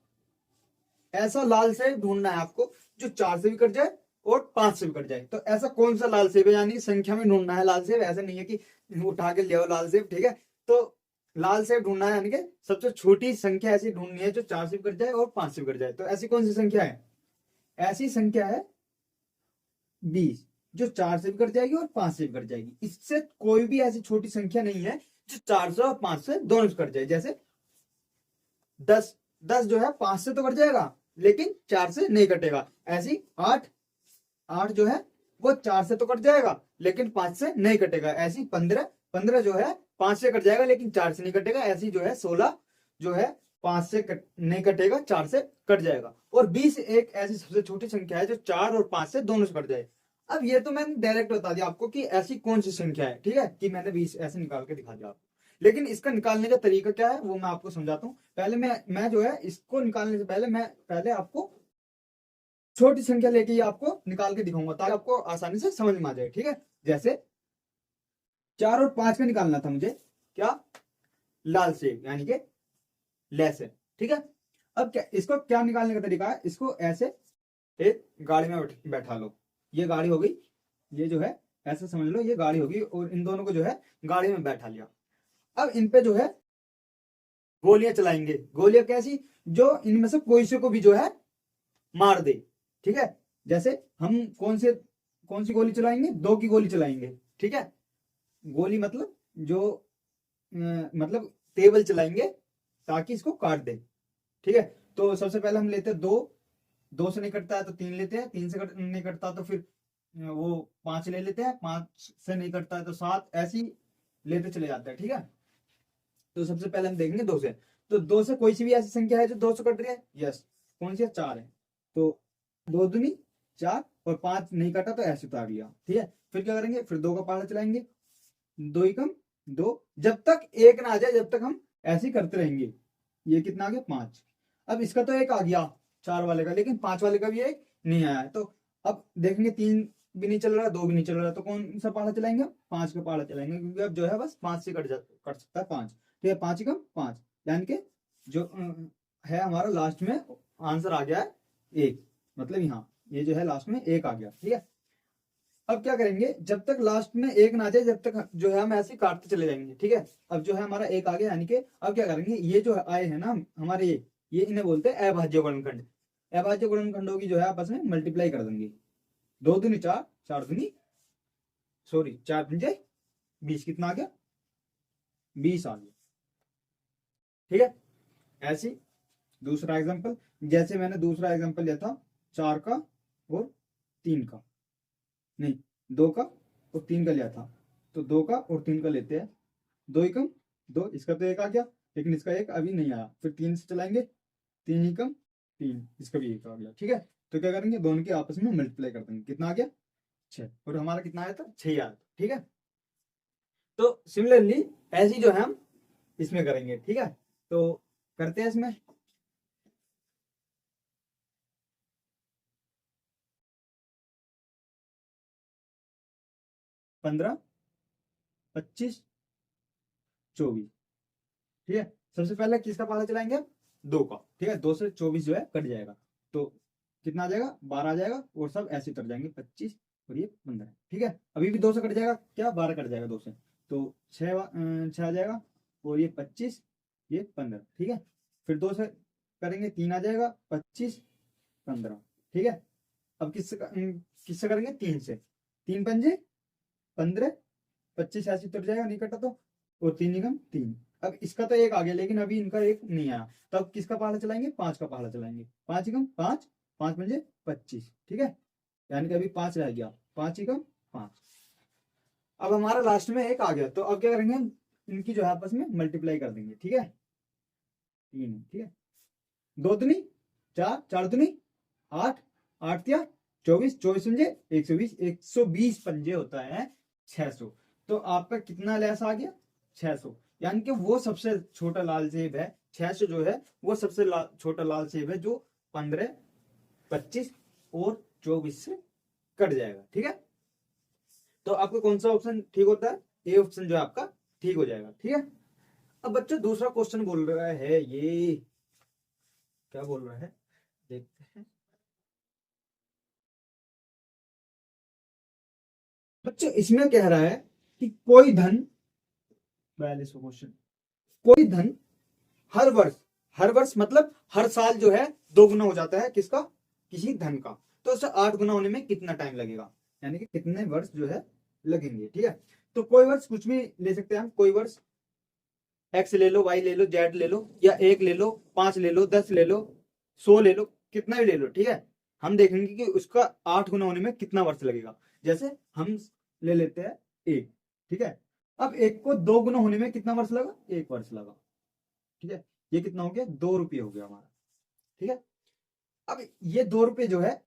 ऐसा लाल सेब ढूंढना है आपको जो 4 से भी कट जाए और 5 से भी कट जाए। तो ऐसा कौन सा लाल सेब है, यानी संख्या में ढूंढना है लाल सेब, ऐसा नहीं है कि उठा के ले आओ लाल सेब, ठीक है। तो लाल सेब ढूंढना है, यानी कि सबसे छोटी संख्या ऐसी ढूंढनी है जो 4 से भी कट जाए और 5 से भी कट जाए। तो ऐसी कौन सी संख्या है, ऐसी संख्या है 20, जो 4 से भी कट जाएगी और 5 से भी कट जाएगी। इससे कोई भी ऐसी छोटी संख्या नहीं है जो 4 से और 5 से दोनों से कट जाए। जैसे 10, 10 जो है 5 से तो कट जाएगा लेकिन 4 से नहीं कटेगा। ऐसी 8, 8 जो है वो 4 से तो कट जाएगा लेकिन 5 से नहीं कटेगा। ऐसी 15, 15 जो है 5 से कट जाएगा लेकिन 4 से नहीं कटेगा। ऐसी जो है 16 जो है 5 से नहीं कटेगा, 4 से कट जाएगा। और 20 एक ऐसी सबसे छोटी संख्या है जो 4 और 5 से दोनों से कट जाए। अब ये तो मैंने डायरेक्ट बता दिया आपको कि ऐसी कौन सी संख्या है, ठीक है, कि मैंने 20 ऐसे निकाल के दिखा दिया आपको। लेकिन इसका निकालने का तरीका क्या है वो मैं आपको समझाता हूँ। पहले मैं जो है इसको निकालने से पहले मैं पहले आपको छोटी संख्या लेके ही आपको निकाल के दिखाऊंगा ताकि आपको आसानी से समझ में आ जाए, ठीक है। जैसे 4 और 5 का निकालना था मुझे, क्या, लाल सेब यानी कि लेस है, ठीक है। अब क्या इसको क्या निकालने का तरीका है, इसको ऐसे एक गाड़ी में बैठा लो, ये गाड़ी हो गई, ये जो है ऐसे समझ लो ये गाड़ी होगी, और इन दोनों को जो है गाड़ी में बैठा लिया। अब इन पे जो है गोलियां चलाएंगे। गोलियां कैसी, जो इनमें से कोई से को भी जो है मार दे, ठीक है। जैसे हम कौन सी गोली चलाएंगे, 2 की गोली चलाएंगे, ठीक है। गोली मतलब जो मतलब टेबल चलाएंगे ताकि इसको काट दे, ठीक है। तो सबसे पहले हम लेते हैं 2, 2 से नहीं कटता है तो 3 लेते हैं, 3 से नहीं कटता तो फिर वो 5 ले लेते हैं, 5 से नहीं कटता है तो 7, ऐसी लेते चले जाते हैं, ठीक है। तो सबसे पहले हम देखेंगे 2 से। तो 2 से कोई सी भी ऐसी संख्या है जो 2 से कट रही है, यस, कौन सी है, 4 है। तो 2 दूनी 4 और 5 नहीं कटा तो ऐसे उतार लिया, ठीक है। फिर क्या करेंगे, फिर 2 का पहाड़ा चलाएंगे, 2 एकम 2, जब तक 1 ना आ जाए जब तक हम ऐसे ही करते रहेंगे। ये कितना आ गया, 5। अब इसका तो 1 आ गया 4 वाले का, लेकिन 5 वाले का भी 1 नहीं आया है। तो अब देखेंगे 3 भी नहीं चल रहा, 2 भी नहीं चल रहा, तो कौन सा पहाड़ा चलाएंगे, 5 का पहाड़ा चलाएंगे, क्योंकि अब जो है बस 5 से कट सकता है 5। ठीक है, 5 एकम 5, यानी कि जो है हमारा लास्ट में आंसर आ गया है 1, मतलब यहाँ ये जो है लास्ट में 1 आ गया, ठीक है। अब क्या करेंगे, जब तक लास्ट में 1 ना आ जाए जब तक जो है हम ऐसे काटते चले जाएंगे, ठीक है। अब जो है हमारा 1 आ गया, यानी कि अब क्या करेंगे, ये जो आए हैं ना हमारे, ये इन्हें बोलते हैं अभाज्य गुणनखंड। अभाज्य गुणनखंडों की जो है आपस में मल्टीप्लाई कर देंगे। 2 दूनी 4, 4 दूनी सॉरी 4 पंजे 20, कितना आ गया, 20 आ गया, ठीक है। ऐसी दूसरा एग्जांपल, जैसे मैंने दूसरा एग्जांपल लिया था 4 का और 3 का, नहीं 2 का और 3 का लिया था, तो 2 का और 3 का लेते हैं। 2 एकम 2, इसका तो 1 आ गया, लेकिन इसका 1 अभी नहीं आया, फिर 3 से चलाएंगे, 3 एकम 3, इसका भी 1 आ गया। ठीक है, तो क्या करेंगे, दोनों के आपस में मल्टीप्लाई कर देंगे, कितना आ गया 6, और हमारा कितना आया था 6 आया था। ठीक है, तो सिमिलरली ऐसी जो है हम इसमें करेंगे। ठीक है, तो करते हैं इसमें। 15, 25, 24। ठीक है, सबसे पहले किसका पता चलाएंगे, 2 का। ठीक है, 2 से 24 जो है कट जाएगा, तो कितना आ जाएगा, 12 आ जाएगा, और सब ऐसे उतर जाएंगे, 25 और ये 15। ठीक है, अभी भी 2 से कट जाएगा, क्या 12 कट जाएगा 2 से, तो 6 आ जाएगा, और ये 25, ये 15। ठीक है, फिर 2 से करेंगे, 3 आ जाएगा, 25, 15। ठीक है, अब किससे करेंगे, 3 से, 3 पंजे 15, 25 ऐसे उतर जाएगा, नहीं कटा तो, और 3 निगम 3। अब इसका तो 1 आ गया, लेकिन अभी इनका 1 नहीं आया, तो अब किसका पहाड़ा चलाएंगे, 5 का पहाड़ा चलाएंगे। 5 एकम 5, 5 पंजे 25। ठीक है, यानी कि अभी 5 रह गया, 5 एकम 5। अब हमारा लास्ट में 1 आ गया, तो अब क्या करेंगे हम, इनकी जो है आपस में मल्टीप्लाई कर देंगे। ठीक है, 3, ठीक है, 2 दूनी 4, 4 दूनी 8, 8 तिया 24, 24 पंजे 120, 120 पंजे होता है 600। तो आपका कितना लेस आ गया, 600। यानी कि वो सबसे छोटा लाल सेब है, 600 जो है वो सबसे छोटा लाल सेब है, जो 15, 25 और 24 से कट जाएगा। ठीक है, तो आपका कौन सा ऑप्शन ठीक होता है, ए ऑप्शन जो है आपका ठीक हो जाएगा। ठीक है, अब बच्चों दूसरा क्वेश्चन बोल रहा है, ये क्या बोल रहा है, देखते हैं। बच्चों इसमें कह रहा है कि कोई धन, 42वां क्वेश्चन, कोई धन हर वर्ष मतलब हर साल जो है 2 गुना हो जाता है, किसका, किसी धन का, तो उसे 8 गुना होने में कितना टाइम लगेगा, यानी कि कितने वर्ष जो है लगेंगे। ठीक है, तो कोई वर्ष कुछ भी ले सकते हैं हम, कोई वर्ष एक्स ले लो, वाई ले लो, जेड ले लो, या 1 ले लो, 5 ले लो, 10 ले लो, 100 ले लो, कितना भी ले लो। ठीक है, हम देखेंगे कि उसका 8 गुना होने में कितना वर्ष लगेगा। जैसे हम ले लेते हैं 1। ठीक है, अब 1 को 2 गुना होने में कितना वर्ष लगा, 1 वर्ष लगा। ठीक है, ये कितना हो गया, 2 रुपये हो गया हमारा। ठीक है, अब ये 2 रुपये जो है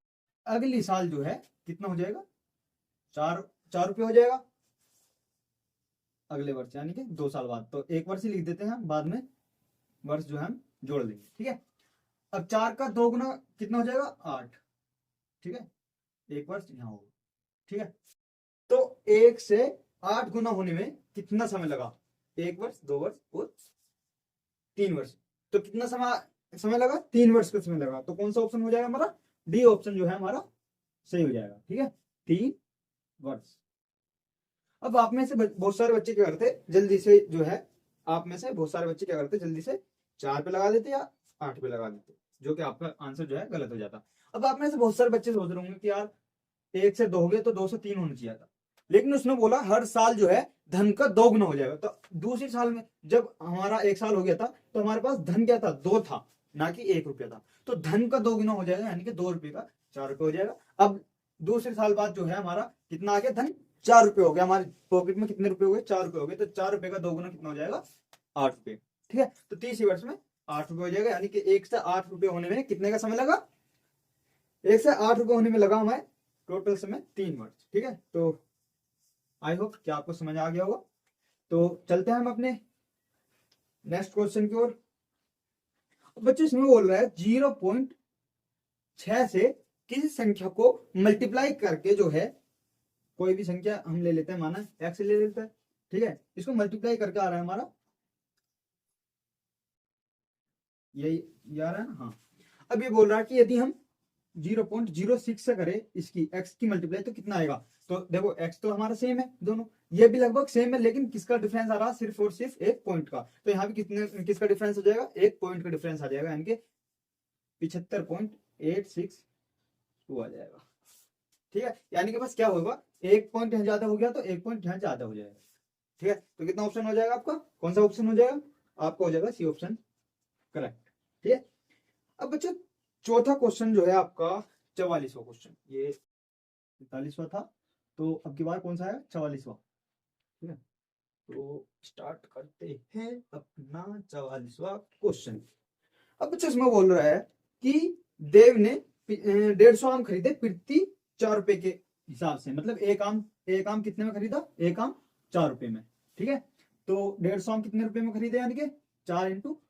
अगली साल जो है कितना हो जाएगा, 4 रुपये हो जाएगा अगले वर्ष, यानी कि 2 साल बाद। तो 1 वर्ष ही लिख देते हैं हम, बाद में वर्ष जो है हम जोड़ देंगे। ठीक है, अब 4 का 2 गुना कितना हो जाएगा, 8। ठीक है, 1 वर्ष यहाँ होगा। ठीक है, तो 1 से 8 गुना होने में कितना समय लगा, 1 वर्ष, 2 वर्ष और 3 वर्ष। तो कितना समय लगा, 3 वर्ष का समय लगा। तो कौन सा ऑप्शन हो जाएगा हमारा, डी ऑप्शन जो है हमारा सही हो जाएगा। ठीक है, 3 वर्ष। अब आप में से बहुत सारे बच्चे क्या करते, जल्दी से जो है, आप में से बहुत सारे बच्चे क्या करते, जल्दी से 4 पे लगा देते या 8 पे लगा देते, जो कि आपका आंसर जो है गलत हो जाता। अब आप में से बहुत सारे बच्चे सोच रहे होंगे कि यार 1 से 2 हो गए, तो 2 से 3 होना चाहिए था, लेकिन उसने बोला हर साल जो है धन का 2 गुना हो जाएगा। तो दूसरी साल में जब हमारा 1 साल हो गया था, तो हमारे पास धन क्या था, 2 था, ना कि 1 रुपया था। तो धन का 2 गुना हो जाएगा, यानी कि 2 रुपये का 4 रुपये हो जाएगा। अब दूसरे साल बाद जो है हमारा कितना आ गया, धन 4 रुपये हो गया, हमारे पॉकेट में कितने रुपए हो गए, 4 रुपये हो गए। तो 4 रुपये का 2 गुना कितना हो जाएगा, 8 रुपये। ठीक है, तो 30 वर्ष में 8 रुपये हो जाएगा, यानी कि 1 से 8 रुपये होने में कितने का समय लगा, 1 से 8 रुपये होने में लगा हमारे टोटल समय 3 वर्ष। ठीक है, तो आई होप कि आपको समझ आ गया होगा। तो चलते हैं हम अपने नेक्स्ट क्वेश्चन की ओर। बच्चों इसमें बोल रहा है 0.6 से किसी संख्या को मल्टीप्लाई करके जो है, कोई भी संख्या हम ले लेते हैं, माना x ले लेते हैं। ठीक है, इसको मल्टीप्लाई करके आ रहा है हमारा, यही आ रहा है ना, हाँ। अब ये बोल रहा है कि यदि हम 0.06 से करें इसकी x की मल्टीप्लाई, तो कितना आएगा। तो देखो x तो हमारा सेम है, दोनों ये भी लगभग सेम है, लेकिन किसका डिफरेंस आ रहा है, सिर्फ और सिर्फ 1 पॉइंट का। तो यहाँ भी किसका डिफरेंस हो जाएगा, 1 पॉइंट का डिफरेंस आ जाएगा, यानी कि 75.862 आ जाएगा। ठीक है, यानी कि बस क्या होगा, 1 पॉइंट यहाँ ज्यादा हो गया तो 1 पॉइंट यहाँ ज्यादा हो जाएगा। ठीक है, तो कितना ऑप्शन हो जाएगा आपका, कौन सा ऑप्शन हो जाएगा आपका, हो जाएगा सी ऑप्शन करेक्ट। ठीक है, अब बच्चों चौथा क्वेश्चन जो है आपका 44वां क्वेश्चन, ये 45वां था, तो अब की बार कौन सा है, 44वां। ठीक है, तो स्टार्ट करते हैं अपना 44वां क्वेश्चन। अब बच्चे इसमें बोल रहा है कि देव ने 150 आम खरीदे प्रति 4 रुपए के हिसाब से, मतलब एक आम कितने में खरीदा, एक आम 4 रुपए में। ठीक है, तो 150 आम कितने रुपए में खरीदे, यानी कि 4 इंटू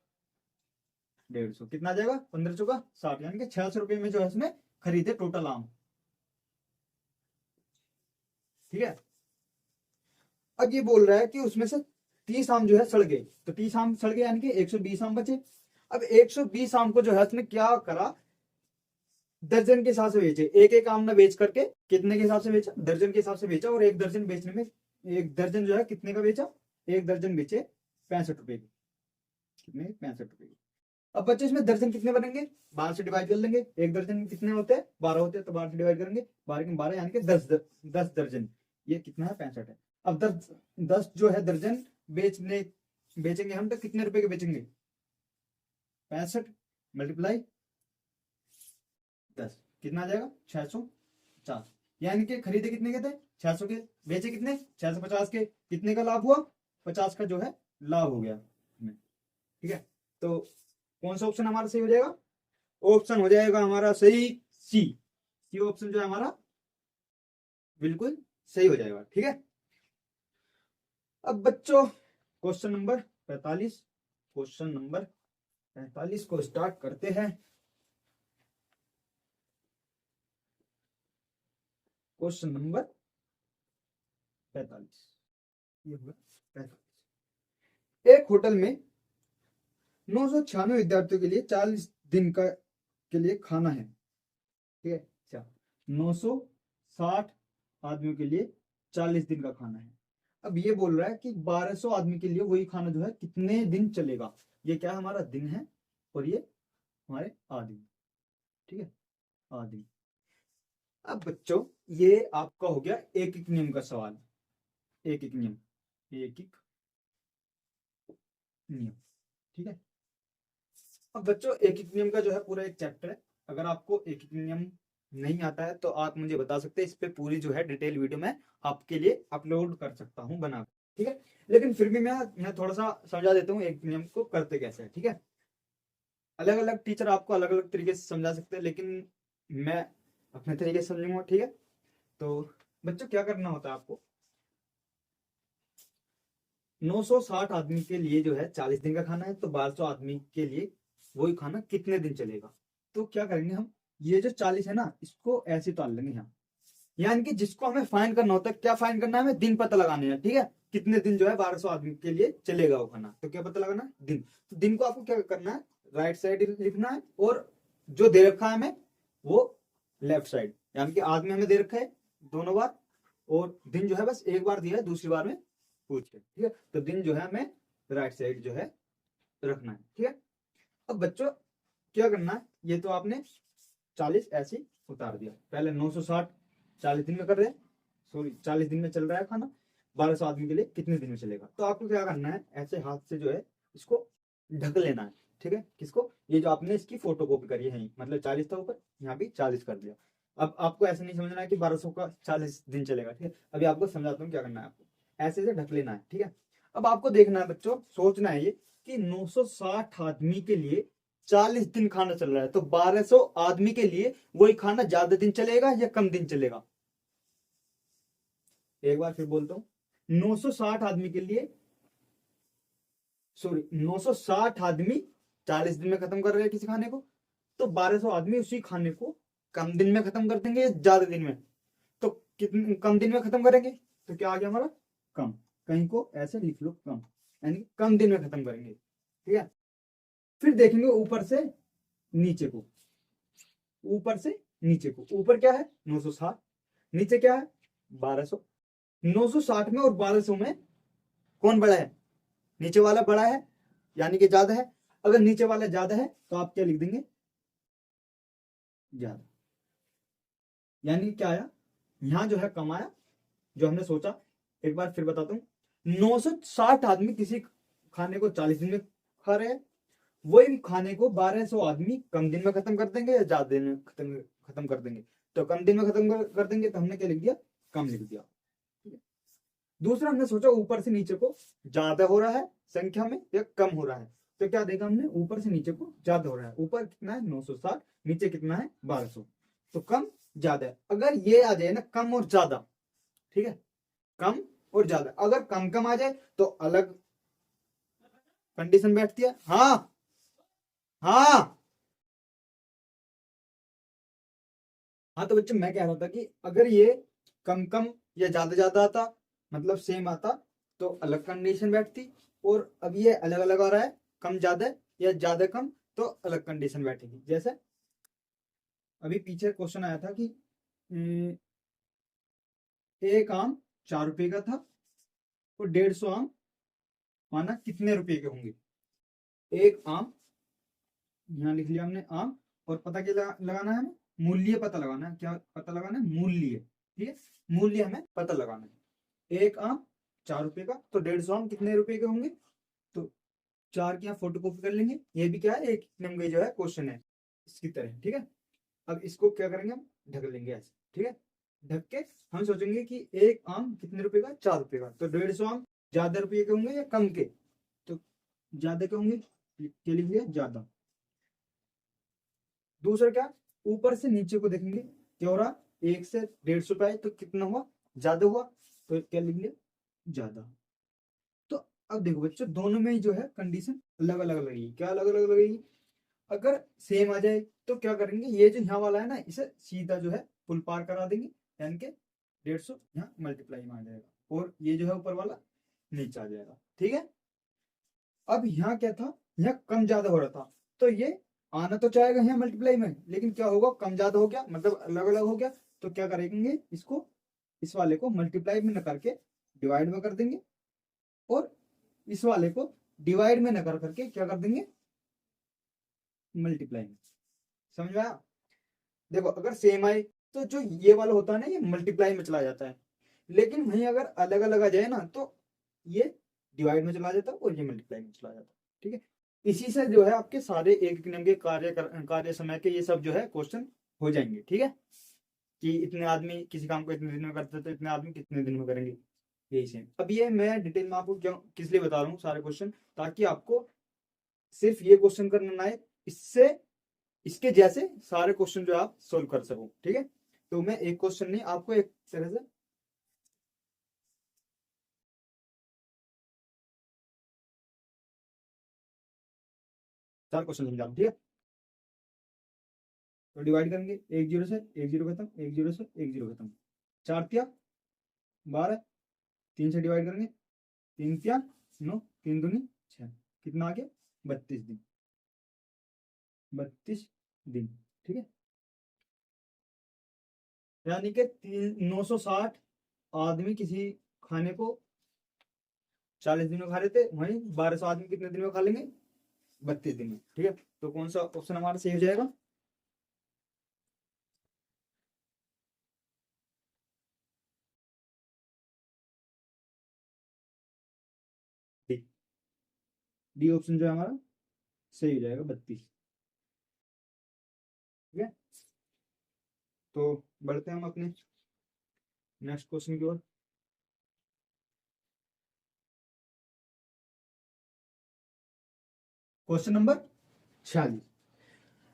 150 कितना आ जाएगा, 15 चौका 60, यानी कि 600 रुपए में जो है इसमें खरीदे टोटल आम। ठीक है, अब ये बोल रहा है कि उसमें से 30 आम जो है सड़ गए, तो 30 आम सड़ गए यानी कि 120 आम बचे। अब 120 आम को जो है उसने क्या करा, दर्जन के हिसाब से बेचे, एक एक आम ना बेच करके कितने के हिसाब से बेचा, दर्जन के हिसाब से बेचा। और एक दर्जन बेचने में, एक दर्जन जो है कितने का बेचा, एक दर्जन बेचे 65 रुपए की, कितने, 65 रुपए की। अब बच्चे इसमें दर्जन कितने बनेंगे, 12 से डिवाइड कर लेंगे, एक दर्जन में कितने होते हैं, 12 होते हैं, तो 12 से डिवाइड करेंगे, 12 के 12 यानी कि 10 दर्जन, ये कितना है, 65 है। अब 10 जो है दर्जन बेचेंगे हम, तो कितने रुपए के बेचेंगे, 65 मल्टीप्लाई 10 कितना आ जाएगा, 650, यानी कि खरीदे कितने के थे, 600 के, बेचे कितने, 650 के, कितने का लाभ हुआ, 50 का जो है लाभ हो गया। ठीक है, तो कौन सा ऑप्शन हमारा सही हो जाएगा, ऑप्शन हो जाएगा हमारा सही सी ऑप्शन जो है हमारा बिल्कुल सही हो जाएगा। ठीक है, अब बच्चों क्वेश्चन नंबर 45, क्वेश्चन नंबर 45 को स्टार्ट करते हैं। क्वेश्चन नंबर 45, ये होगा 45। एक होटल में 996 विद्यार्थियों के लिए 40 दिन का के लिए खाना है। ठीक है, अच्छा, 960 आदमियों के लिए 40 दिन का खाना है। अब ये बोल रहा है कि 1200 आदमी के लिए वही खाना जो है कितने दिन चलेगा। ये क्या है, हमारा दिन है, और ये हमारे आदमी। ठीक है, आदमी। अब बच्चों ये आपका हो गया एक एक नियम का सवाल, एक एक नियम, एक एक नियम। ठीक है, अब बच्चों एक एक नियम का जो है पूरा एक चैप्टर है। अगर आपको एक एक नियम नहीं आता है तो आप मुझे बता सकते हैं, इस पे पूरी जो है डिटेल वीडियो मैं आपके लिए अपलोड कर सकता हूँ बना। ठीक है, लेकिन फिर भी मैं थोड़ा सा समझा देता हूँ एक नियम को करते कैसे है। ठीक है, अलग अलग टीचर आपको अलग अलग तरीके से समझा सकते हैं, लेकिन मैं अपने तरीके से समझूंगा। ठीक है, तो बच्चों क्या करना होता है आपको, 960 आदमी के लिए जो है 40 दिन का खाना है, तो 1200 आदमी के लिए वही खाना कितने दिन चलेगा। तो क्या करेंगे हम, ये जो 40 है ना, इसको ऐसे डाल लेंगे यहाँ, यानी कि जिसको हमें फाइन करना होता है, क्या फाइन करना है, हमें दिन पता लगाने हैं। ठीक है, कितने दिन जो है 1200 आदमी के लिए चलेगा वो खाना, तो क्या पता लगाना है, दिन। तो दिन को आपको क्या करना है, राइट साइड लिखना है, और जो दे रखा है हमें वो लेफ्ट साइड, यानी कि आदमी हमें दे रखा है दोनों बार, और दिन जो है बस एक बार दिया है, दूसरी बार में पूछ के। ठीक है, तो दिन जो है हमें राइट साइड जो है रखना है। ठीक है, अब बच्चों क्या करना है, ये तो आपने 40 ऐसे उतार दिया, पहले 960 40 दिन में कर रहे हैं, सॉरी 40 दिन में चल रहा है खाना, 1200 आदमी के लिए कितने दिन में चलेगा। तो आपको क्या करना है, ऐसे हाथ से जो है इसको ढक लेना है। ठीक है, किसको, ये जो आपने इसकी फोटो कॉपी करी है, मतलब 40 था ऊपर, यहाँ भी 40 कर दिया। अब आपको ऐसे नहीं समझना है कि 1200 का 40 दिन चलेगा। ठीक है, अभी आपको समझाता हूँ क्या करना है, आपको ऐसे से ढक लेना है। ठीक है, अब आपको देखना है बच्चों, सोचना है ये कि 960 आदमी के लिए 40 दिन खाना चल रहा है, तो 1200 आदमी के लिए वही खाना ज्यादा दिन चलेगा या कम दिन चलेगा। एक बार फिर बोलता हूं, 960 आदमी के लिए, सॉरी 960 आदमी 40 दिन में खत्म कर रहे हैं किसी खाने को, तो 1200 आदमी उसी खाने को कम दिन में खत्म कर देंगे या ज्यादा दिन में। तो कितने कम दिन में खत्म करेंगे, तो क्या आ गया हमारा, कम। कहीं को ऐसे लिख लो, कम, यानी कम दिन में खत्म करेंगे। ठीक है, फिर देखेंगे ऊपर से नीचे को, ऊपर से नीचे को, ऊपर क्या है 960, नीचे क्या है 1200। 960 में और 1200 में कौन बड़ा है, नीचे वाला बड़ा है, यानी कि ज्यादा है। अगर नीचे वाला ज्यादा है तो आप क्या लिख देंगे, ज्यादा, यानी क्या आया, यहां जो है कम आया जो हमने सोचा। एक बार फिर बताता हूं, 960 आदमी किसी खाने को 40 दिन में खा रहे हैं, वही खाने को 1200 आदमी कम दिन में खत्म कर देंगे या ज्यादा दिन में खत्म कर देंगे। तो कम दिन में खत्म कर देंगे, तो हमने क्या लिख दिया कम लिख दिया। ठीक है। दूसरा हमने सोचा ऊपर से नीचे को ज्यादा हो रहा है संख्या में या कम हो रहा है, तो क्या देखा हमने, ऊपर से नीचे को ज्यादा हो रहा है। ऊपर कितना है 960, नीचे कितना है 1200, तो कम ज्यादा है। अगर ये आ जाए ना कम और ज्यादा, ठीक है, कम और ज्यादा, अगर कम कम आ जाए तो अलग कंडीशन बैठती है। हाँ हाँ हाँ, तो बच्चों मैं कह रहा था कि अगर ये कम कम या ज्यादा ज्यादा आता, मतलब सेम आता, तो अलग कंडीशन बैठती, और अब ये अलग अलग आ रहा है, कम ज्यादा या ज्यादा कम, तो अलग कंडीशन बैठेगी। जैसे अभी पीछे क्वेश्चन आया था कि एक आम 4 रुपए का था और 150 आम माना कितने रुपए के होंगे। एक आम, यहाँ लिख लिया हमने आम, और पता क्या लगाना है हमें, मूल्य पता लगाना है। क्या पता लगाना है, मूल्य। ठीक है, मूल्य हमें पता लगाना है। एक आम 4 रुपए का, तो 150 आम कितने रुपए के होंगे, तो 4 की यहाँ फोटो कॉपी कर लेंगे। ये भी क्या है, एक नंबर जो है क्वेश्चन है इसकी तरह। ठीक है, अब इसको क्या करेंगे, हम ढक लेंगे ऐसे। ठीक है, ढक के हम सोचेंगे कि एक आम कितने रुपए का, 4 रुपए का, तो 150 आम ज्यादा रुपये के होंगे या कम के, तो ज्यादा के होंगे, के लिए ज्यादा। दूसरा क्या, ऊपर से नीचे को देखेंगे, क्या हो रहा, 1 से 150 पे आए तो कितना हुआ, ज्यादा हुआ, तो क्या लिख लिया, ज्यादा। तो अब देखो बच्चों, दोनों में ही जो है कंडीशन अलग अलग लगेगी। क्या अलग अलग लगेगी, अगर सेम आ जाए तो क्या करेंगे, ये जो यहाँ वाला है ना, इसे सीधा जो है पुल पार करा देंगे, यानी कि 150 यहाँ मल्टीप्लाई में आ जाएगा, और ये जो है ऊपर वाला नीचे आ जाएगा। ठीक है, अब यहाँ क्या था, यहाँ कम ज्यादा हो रहा था, तो ये आना तो चाहेगा यहाँ मल्टीप्लाई में, लेकिन क्या होगा, कम ज्यादा हो गया, मतलब अलग अलग हो गया, तो क्या करेंगे, इसको, इस वाले को मल्टीप्लाई में न करके डिवाइड में कर देंगे, और इस वाले को डिवाइड में न कर करके क्या कर देंगे, मल्टीप्लाई में। समझ में आया। देखो अगर सेम आए तो जो ये वाला होता है ना, ये मल्टीप्लाई में चला जाता है, लेकिन वहीं अगर अलग अलग आ जाए ना, तो ये डिवाइड में चला जाता है और ये मल्टीप्लाई में चला जाता है। ठीक है, इसी से जो है आपके सारे एक नंबर के कार्य समय के ये सब जो है क्वेश्चन हो जाएंगे। ठीक है, कि इतने आदमी किसी काम को इतने दिन में करते तो इतने आदमी कितने दिन में करेंगे, यही सेम। अब ये मैं डिटेल में आपको क्यों किस लिए बता रहा हूँ सारे क्वेश्चन, ताकि आपको सिर्फ ये क्वेश्चन करना ना है, इससे इसके जैसे सारे क्वेश्चन जो आप सोल्व कर सको। ठीक है, तो मैं एक क्वेश्चन नहीं, आपको एक तरह से चार क्वेश्चन समझा दूं। ठीक है, तो डिवाइड करेंगे, 1 0 से 1 0 खत्म, 1 0 से 1 0 खत्म, 4 तिया 12, 3 से डिवाइड करेंगे, 3 तिया 9, 3 दूनी 6, कितना आ गया, 32 दिन, 32 दिन। ठीक है, यानी कि 960 आदमी किसी खाने को 40 दिन में खा रहे थे, वहीं 1200 आदमी कितने दिन में खा लेंगे, 32 दिन में। ठीक है, तो कौन सा ऑप्शन हमारा सही हो जाएगा, डी। डी ऑप्शन जो है हमारा सही हो जाएगा, 32। ठीक है, तो बढ़ते हैं हम अपने नेक्स्ट क्वेश्चन की ओर। Question number 46।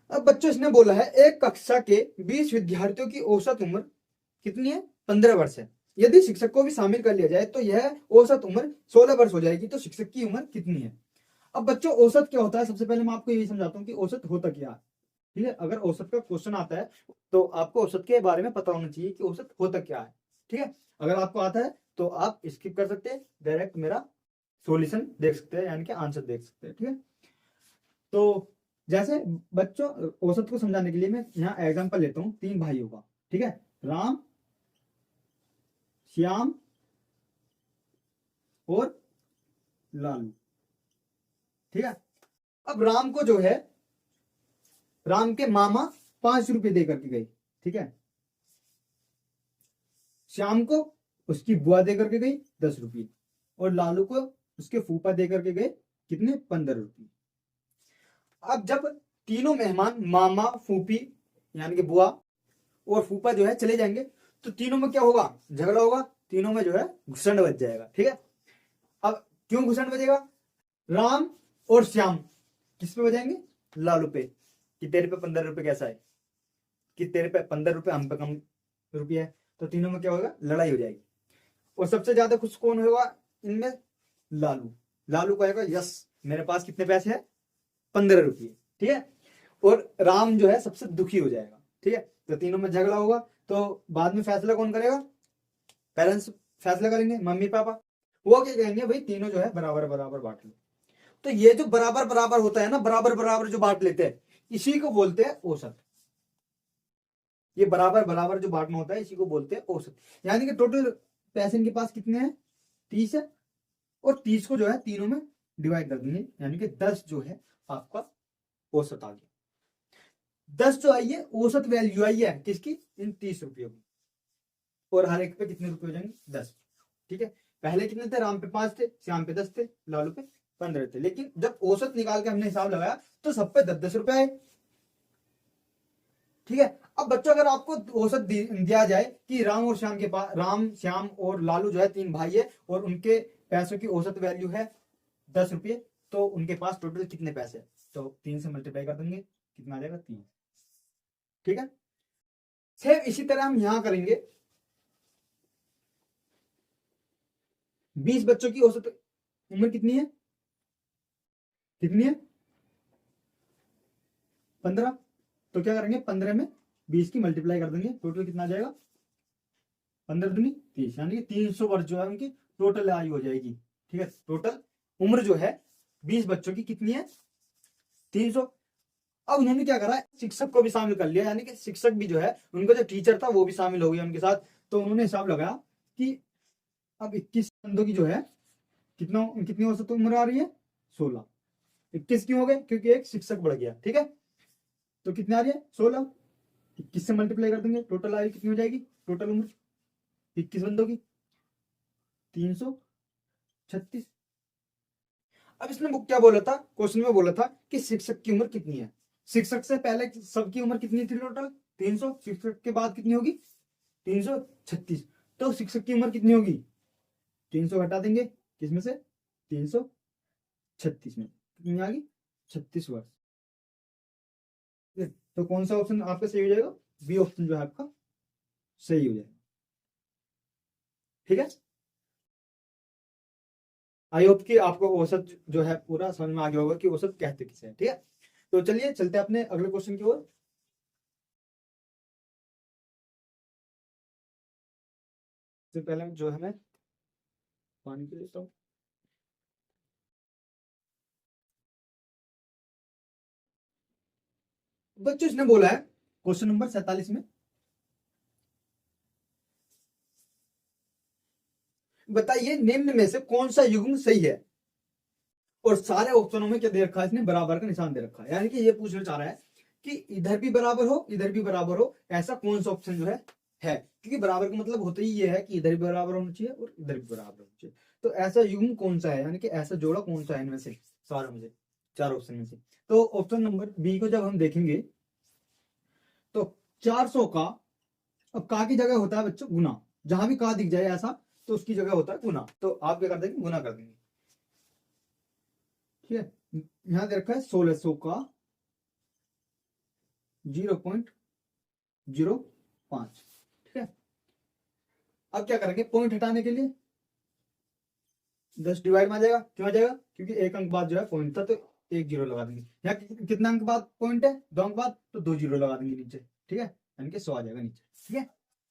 अब बच्चों इसने बोला है, एक कक्षा के 20 विद्यार्थियों की औसत उम्र कितनी है, 15 वर्ष है। यदि शिक्षक को भी शामिल कर लिया जाए तो यह औसत उम्र 16 वर्ष हो जाएगी, तो शिक्षक की उम्र कितनी है। अब बच्चों औसत क्या होता है, सबसे पहले मैं आपको यही समझाता हूँ कि औसत होता क्या है। ठीक है, अगर औसत का क्वेश्चन आता है तो आपको औसत के बारे में पता होना चाहिए कि औसत होता क्या है। ठीक है, अगर आपको आता है तो आप स्किप कर सकते हैं, डायरेक्ट मेरा सॉल्यूशन देख सकते हैं, यानी कि आंसर देख सकते हैं। ठीक है, तो जैसे बच्चों औसत को समझाने के लिए मैं यहाँ एग्जांपल लेता हूँ 3 भाइयों का। ठीक है, राम, श्याम और लालू। ठीक है, अब राम को जो है, राम के मामा 5 रुपए दे करके गए। ठीक है, श्याम को उसकी बुआ दे करके गई 10 रुपये, और लालू को उसके फूफा दे करके गए कितने, 15 रुपये। अब जब तीनों मेहमान मामा, फूफी यानी कि बुआ और फूफा जो है चले जाएंगे, तो तीनों में क्या होगा, झगड़ा होगा, तीनों में जो है घुसंड बच जाएगा। ठीक है, अब क्यों घुसंड बचेगा, राम और श्याम किस पे बजाएंगे, लालू पे, कि तेरे पे 15 रुपए कैसा है, कि तेरे पे 15 रुपए, हम पे कम रुपये है, तो तीनों में क्या होगा, लड़ाई हो जाएगी। और सबसे ज्यादा खुश कौन होगा इनमें, लालू। लालू कहेगा यस मेरे पास कितने पैसे हैं, 15 रुपये। ठीक है, और राम जो है सबसे दुखी हो जाएगा। ठीक है, तो तीनों में झगड़ा होगा, तो बाद में फैसला कौन करेगा, पेरेंट्स फैसला करेंगे, मम्मी पापा। वो क्या कहेंगे, भाई तीनों जो है बराबर बराबर बांट लो। तो ये जो बराबर बराबर होता है ना, बराबर बराबर जो बांट लेते हैं, इसी को बोलते हैं औसत। ये बराबर बराबर जो बांटना होता है इसी को बोलते हैं औसत। यानी कि टोटल पैसे इनके पास कितने हैं, 30 है, और 30 को जो है तीनों में डिवाइड कर देंगे, यानी कि 10 जो है आपका औसत आ गया। 10 जो आई है औसत वैल्यू आई है किसकी, इन 30 रुपयों की, और हर एक पे कितने रुपए हो जाएंगे, 10। ठीक है, पहले कितने थे, राम पे 5 थे, श्याम पे 10 थे, लालू पे 15 थे, लेकिन जब औसत निकाल के हमने हिसाब लगाया तो सब पे 10-10 रुपए आए। ठीक है, अब बच्चों अगर आपको औसत दिया जाए कि राम और श्याम के पास, राम श्याम और लालू जो है 3 भाई है, और उनके पैसों की औसत वैल्यू है 10 रुपये, तो उनके पास टोटल कितने पैसे है, तो 3 से मल्टीप्लाई कर देंगे, कितना आ जाएगा, 3। ठीक है, सेम इसी तरह हम यहां करेंगे। 20 बच्चों की औसत उम्र कितनी है, कितनी है, 15। तो क्या करेंगे, 15 में 20 की मल्टीप्लाई कर देंगे, टोटल कितना आ जाएगा, 15 दूनी 30, यानी कि 300 वर्ष जो है उनकी टोटल आयु हो जाएगी। ठीक है, टोटल उम्र जो है 20 बच्चों की कितनी है, 300। अब उन्होंने क्या करा, शिक्षक को भी शामिल कर लिया, यानी कि शिक्षक भी जो है, उनका जो टीचर था वो भी शामिल हो गया उनके साथ। तो उन्होंने हिसाब लगाया कि अब 21 बंदों की जो है कितना, कितनी औसत उम्र आ रही है, 16। 21 क्यों हो गए, क्योंकि एक शिक्षक बढ़ गया। ठीक है, तो कितने आ रही है, 16। 21 से मल्टीप्लाई कर देंगे, टोटल आयु कितनी हो जाएगी, टोटल उम्र 21 बंदों की 336। अब इसने क्या बोला था, क्वेश्चन में बोला था कि शिक्षक की उम्र कितनी है। शिक्षक से पहले सबकी उम्र कितनी थी, टोटल 300, शिक्षक के बाद कितनी होगी, 336। तो शिक्षक की उम्र कितनी होगी, 300 घटा देंगे किसमें से, 336 में, कितनी आ गई, 36 वर्ष। तो कौन सा ऑप्शन आपका सही हो जाएगा, बी ऑप्शन जो है आपका सही हो जाएगा। ठीक है, आई होप कि आपको औसत जो है पूरा समझ में आ गया होगा कि औसत कहते किसे है। ठीक है, तो चलिए चलते हैं अपने अगले क्वेश्चन की ओर। सबसे पहले जो है मैं पानी पी लेता हूँ। बच्चों इसने बोला है क्वेश्चन नंबर 47 में, बताइए निम्न में से कौन सा युग्म सही है। और सारे ऑप्शनों में क्या दे रखा है इसने, बराबर का निशान दे रखा है, यानी कि ये पूछना चाह रहा है कि इधर भी बराबर हो इधर भी बराबर हो, ऐसा कौन सा ऑप्शन जो है क्योंकि बराबर का मतलब होता ही ये है कि इधर भी बराबर होना चाहिए और इधर भी बराबर होना चाहिए। तो ऐसा युग्म कौन सा है, यानी कि ऐसा जोड़ा कौन सा है इनमें से सारों में से, 4 ऑप्शन में से। तो ऑप्शन नंबर बी को जब हम देखेंगे तो 400 का, अब का की जगह होता है बच्चों गुना, जहां भी का दिख जाए ऐसा तो उसकी जगह होता है गुना, तो आप क्या कर देंगे, गुना कर देंगे। ठीक है, यहां दे रखा है 1600 का 0.05। ठीक है, अब क्या करेंगे, पॉइंट हटाने के लिए 10 डिवाइड में आ जाएगा, क्यों आ जाएगा, क्योंकि एक अंक बाद जो है पॉइंट था तो एक जीरो लगा देंगे। यहाँ कितना अंक बाद पॉइंट है, 2 अंक बाद, तो 2 जीरो लगा देंगे नीचे। ठीक है, यानी कि 100 आ जाएगा नीचे। ठीक है,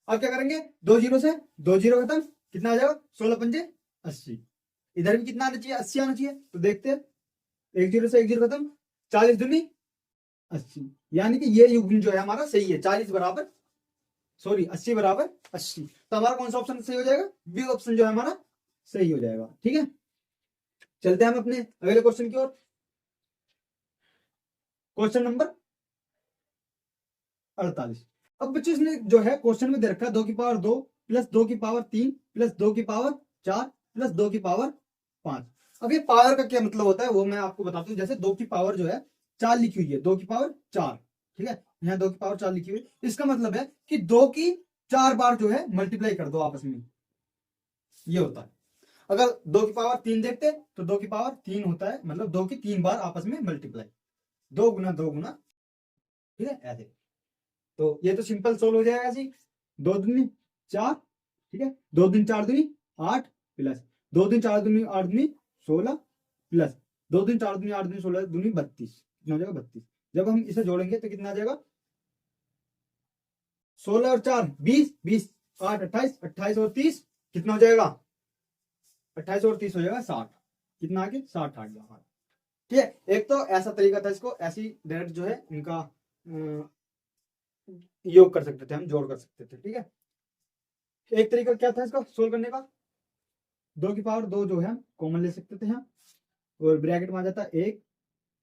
अब क्या करेंगे, 2 जीरो से 2 जीरो खत्म, कितना आ जाएगा, 16 पंजे 80। इधर भी कितना आना चाहिए, 80 आना चाहिए, तो देखते हैं, 1 जीरो से 1 जीरो खत्म, 40 दूनी 80, यानी कि ये युग्म जो है हमारा सही है, 40 बराबर, सॉरी 80 बराबर 80। तो हमारा कौन सा ऑप्शन सही हो जाएगा, बी ऑप्शन जो है हमारा सही हो जाएगा। ठीक है, चलते हैं हम अपने अगले क्वेश्चन की ओर। Question number 48। अब बच्चों इसने जो है क्वेश्चन में दे रखा है 2 की पावर 2 प्लस 2 की पावर 3 प्लस 2 की पावर 4 प्लस 2 की पावर 5। अब ये पावर का क्या मतलब होता है वो मैं आपको बताता हूँ। जैसे 2 की पावर जो है 4 लिखी हुई है, 2 की पावर 4, ठीक है, यहाँ 2 की पावर 4 लिखी हुई है, इसका मतलब है कि 2 की 4 बार जो है मल्टीप्लाई कर दो आपस में, ये होता है। अगर 2 की पावर 3 देखते तो 2 की पावर 3 होता है, मतलब 2 की 3 बार आपस में मल्टीप्लाई, 2 गुना 2 गुना, ठीक है ऐसे। तो ये तो सिंपल सोल्व हो जाएगा जी। 2 दूनी 4, ठीक है, 2 दूनी 4 दूनी 8 प्लस 2 दूनी 4 दूनी 8 दूनी 16 प्लस 2 दूनी 4 दूनी 8 दूनी 16 दूनी 32, कितना हो जाएगा 32। जब हम इसे जोड़ेंगे तो कितना आ जाएगा, 16 और 4 20, 20 8 28, 28 और 30 कितना हो जाएगा, 28 और 30 हो जाएगा 60, कितना आगे 60 आ गया। ठीक है, एक तो ऐसा तरीका था, इसको ऐसी डायरेक्ट जो है इनका योग कर सकते थे हम, जोड़ कर सकते थे। ठीक है, एक तरीका क्या था इसका सोल्व करने का, 2 की पावर 2 जो है हम कॉमन ले सकते थे यहाँ, और ब्रैकेट में आ जाता 1,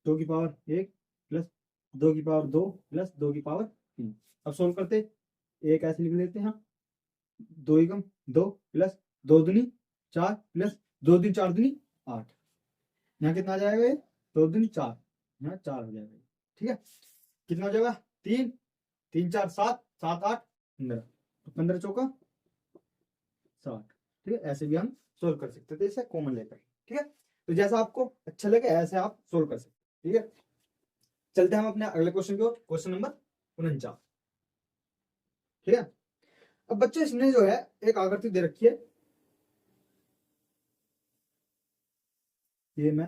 2 की पावर 1 प्लस 2 की पावर 2 प्लस 2 की पावर 3। अब सोल्व करते, एक ऐसे लिख लेते हैं, 2 एकम 2 प्लस 2 दूनी 4 प्लस 2 दूनी 4 दूनी 8, यहाँ कितना आ जाएगा, ये 2 दूनी 4, यहाँ 4 हो जाएगा। ठीक है, कितना हो जाएगा 3 3 4 7 7 8 15, 15 चौका 60। ठीक है, ऐसे भी हम सोल्व कर सकते थे इसे कॉमन लेकर। ठीक है, तो जैसा आपको अच्छा लगे ऐसे आप सोल्व कर सकते। ठीक है, चलते हैं हम अपने अगले क्वेश्चन की ओर, क्वेश्चन नंबर 49। ठीक है, अब बच्चे इसने जो है एक आकृति दे रखी है, ये मैं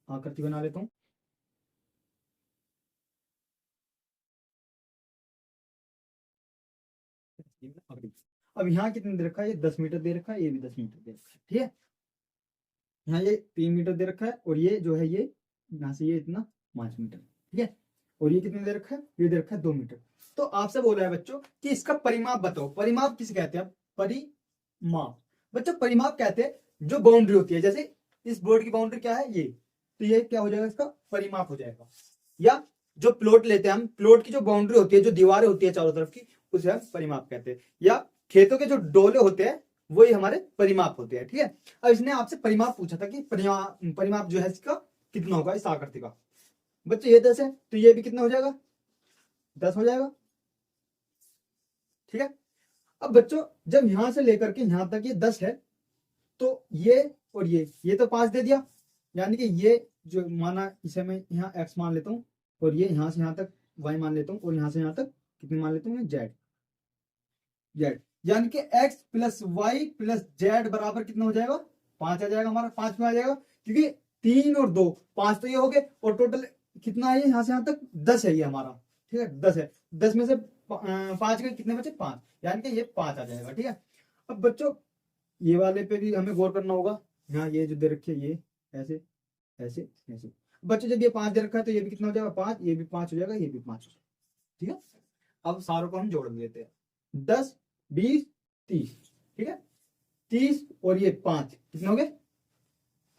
आकृति बना लेता हूं। अब यहाँ कितने दे रखा है, ये 10 मीटर दे रखा है, ये भी 10 मीटर दे रखा है। ठीक है, यहाँ ये 3 मीटर दे रखा है, और ये जो है ये यहाँ से ये इतना 5 मीटर। ठीक है, और ये कितने दे रखा है, ये दे रखा है 2 मीटर। तो आपसे बोला है बच्चों कि इसका परिमाप बताओ। परिमाप किसे कहते हैं, परिमाप बच्चों परिमाप कहते हैं जो बाउंड्री होती है, जैसे इस बोर्ड की बाउंड्री क्या है ये, तो ये क्या हो जाएगा, इसका परिमाप हो जाएगा। या जो प्लॉट लेते हैं हम, प्लॉट की जो बाउंड्री होती है, जो दीवारें होती है चारों तरफ की, उसे हम परिमाप कहते हैं। या खेतों के जो डोले होते हैं वही हमारे परिमाप होते हैं। ठीक है, अब इसने आपसे परिमाप पूछा था कि परिमाप जो है इसका कितना होगा, इस आकृति का। बच्चे ये 10 है तो ये भी कितना हो जाएगा, 10 हो जाएगा। ठीक है, अब बच्चों जब यहां से लेकर के यहां तक ये 10 है, तो ये और ये तो 5 दे दिया, यानी कि ये जो माना इसे मैं यहाँ x मान लेता हूँ, और ये यहां से यहां तक y मान लेता हूँ, और यहां से यहां तक कितने मान लेता हूँ, z, यानी कि x plus y plus z बराबर कितना हो जाएगा, 5 आ जाएगा हमारा। 5 में आ जाएगा क्योंकि 3 और 2 5 तो ये हो गए, और टोटल कितना है यहाँ से यहाँ तक 10 है ये हमारा। ठीक है, 10 है, 10 में से 5 के कितने बचे, 5, यानी कि ये 5 आ जाएगा। ठीक है, अब बच्चों ये वाले पे भी हमें गौर करना होगा, यहाँ ये जो दे रखे ये ऐसे ऐसे ऐसे। बच्चों जब ये 5 दे रखा है तो ये भी कितना हो जाएगा, 5, ये भी 5 हो जाएगा, ये भी 5 हो जाएगा। ठीक है, अब सारों को हम जोड़ देते हैं, 10 20 30। ठीक है, 30 और ये 5 कितने हो गए,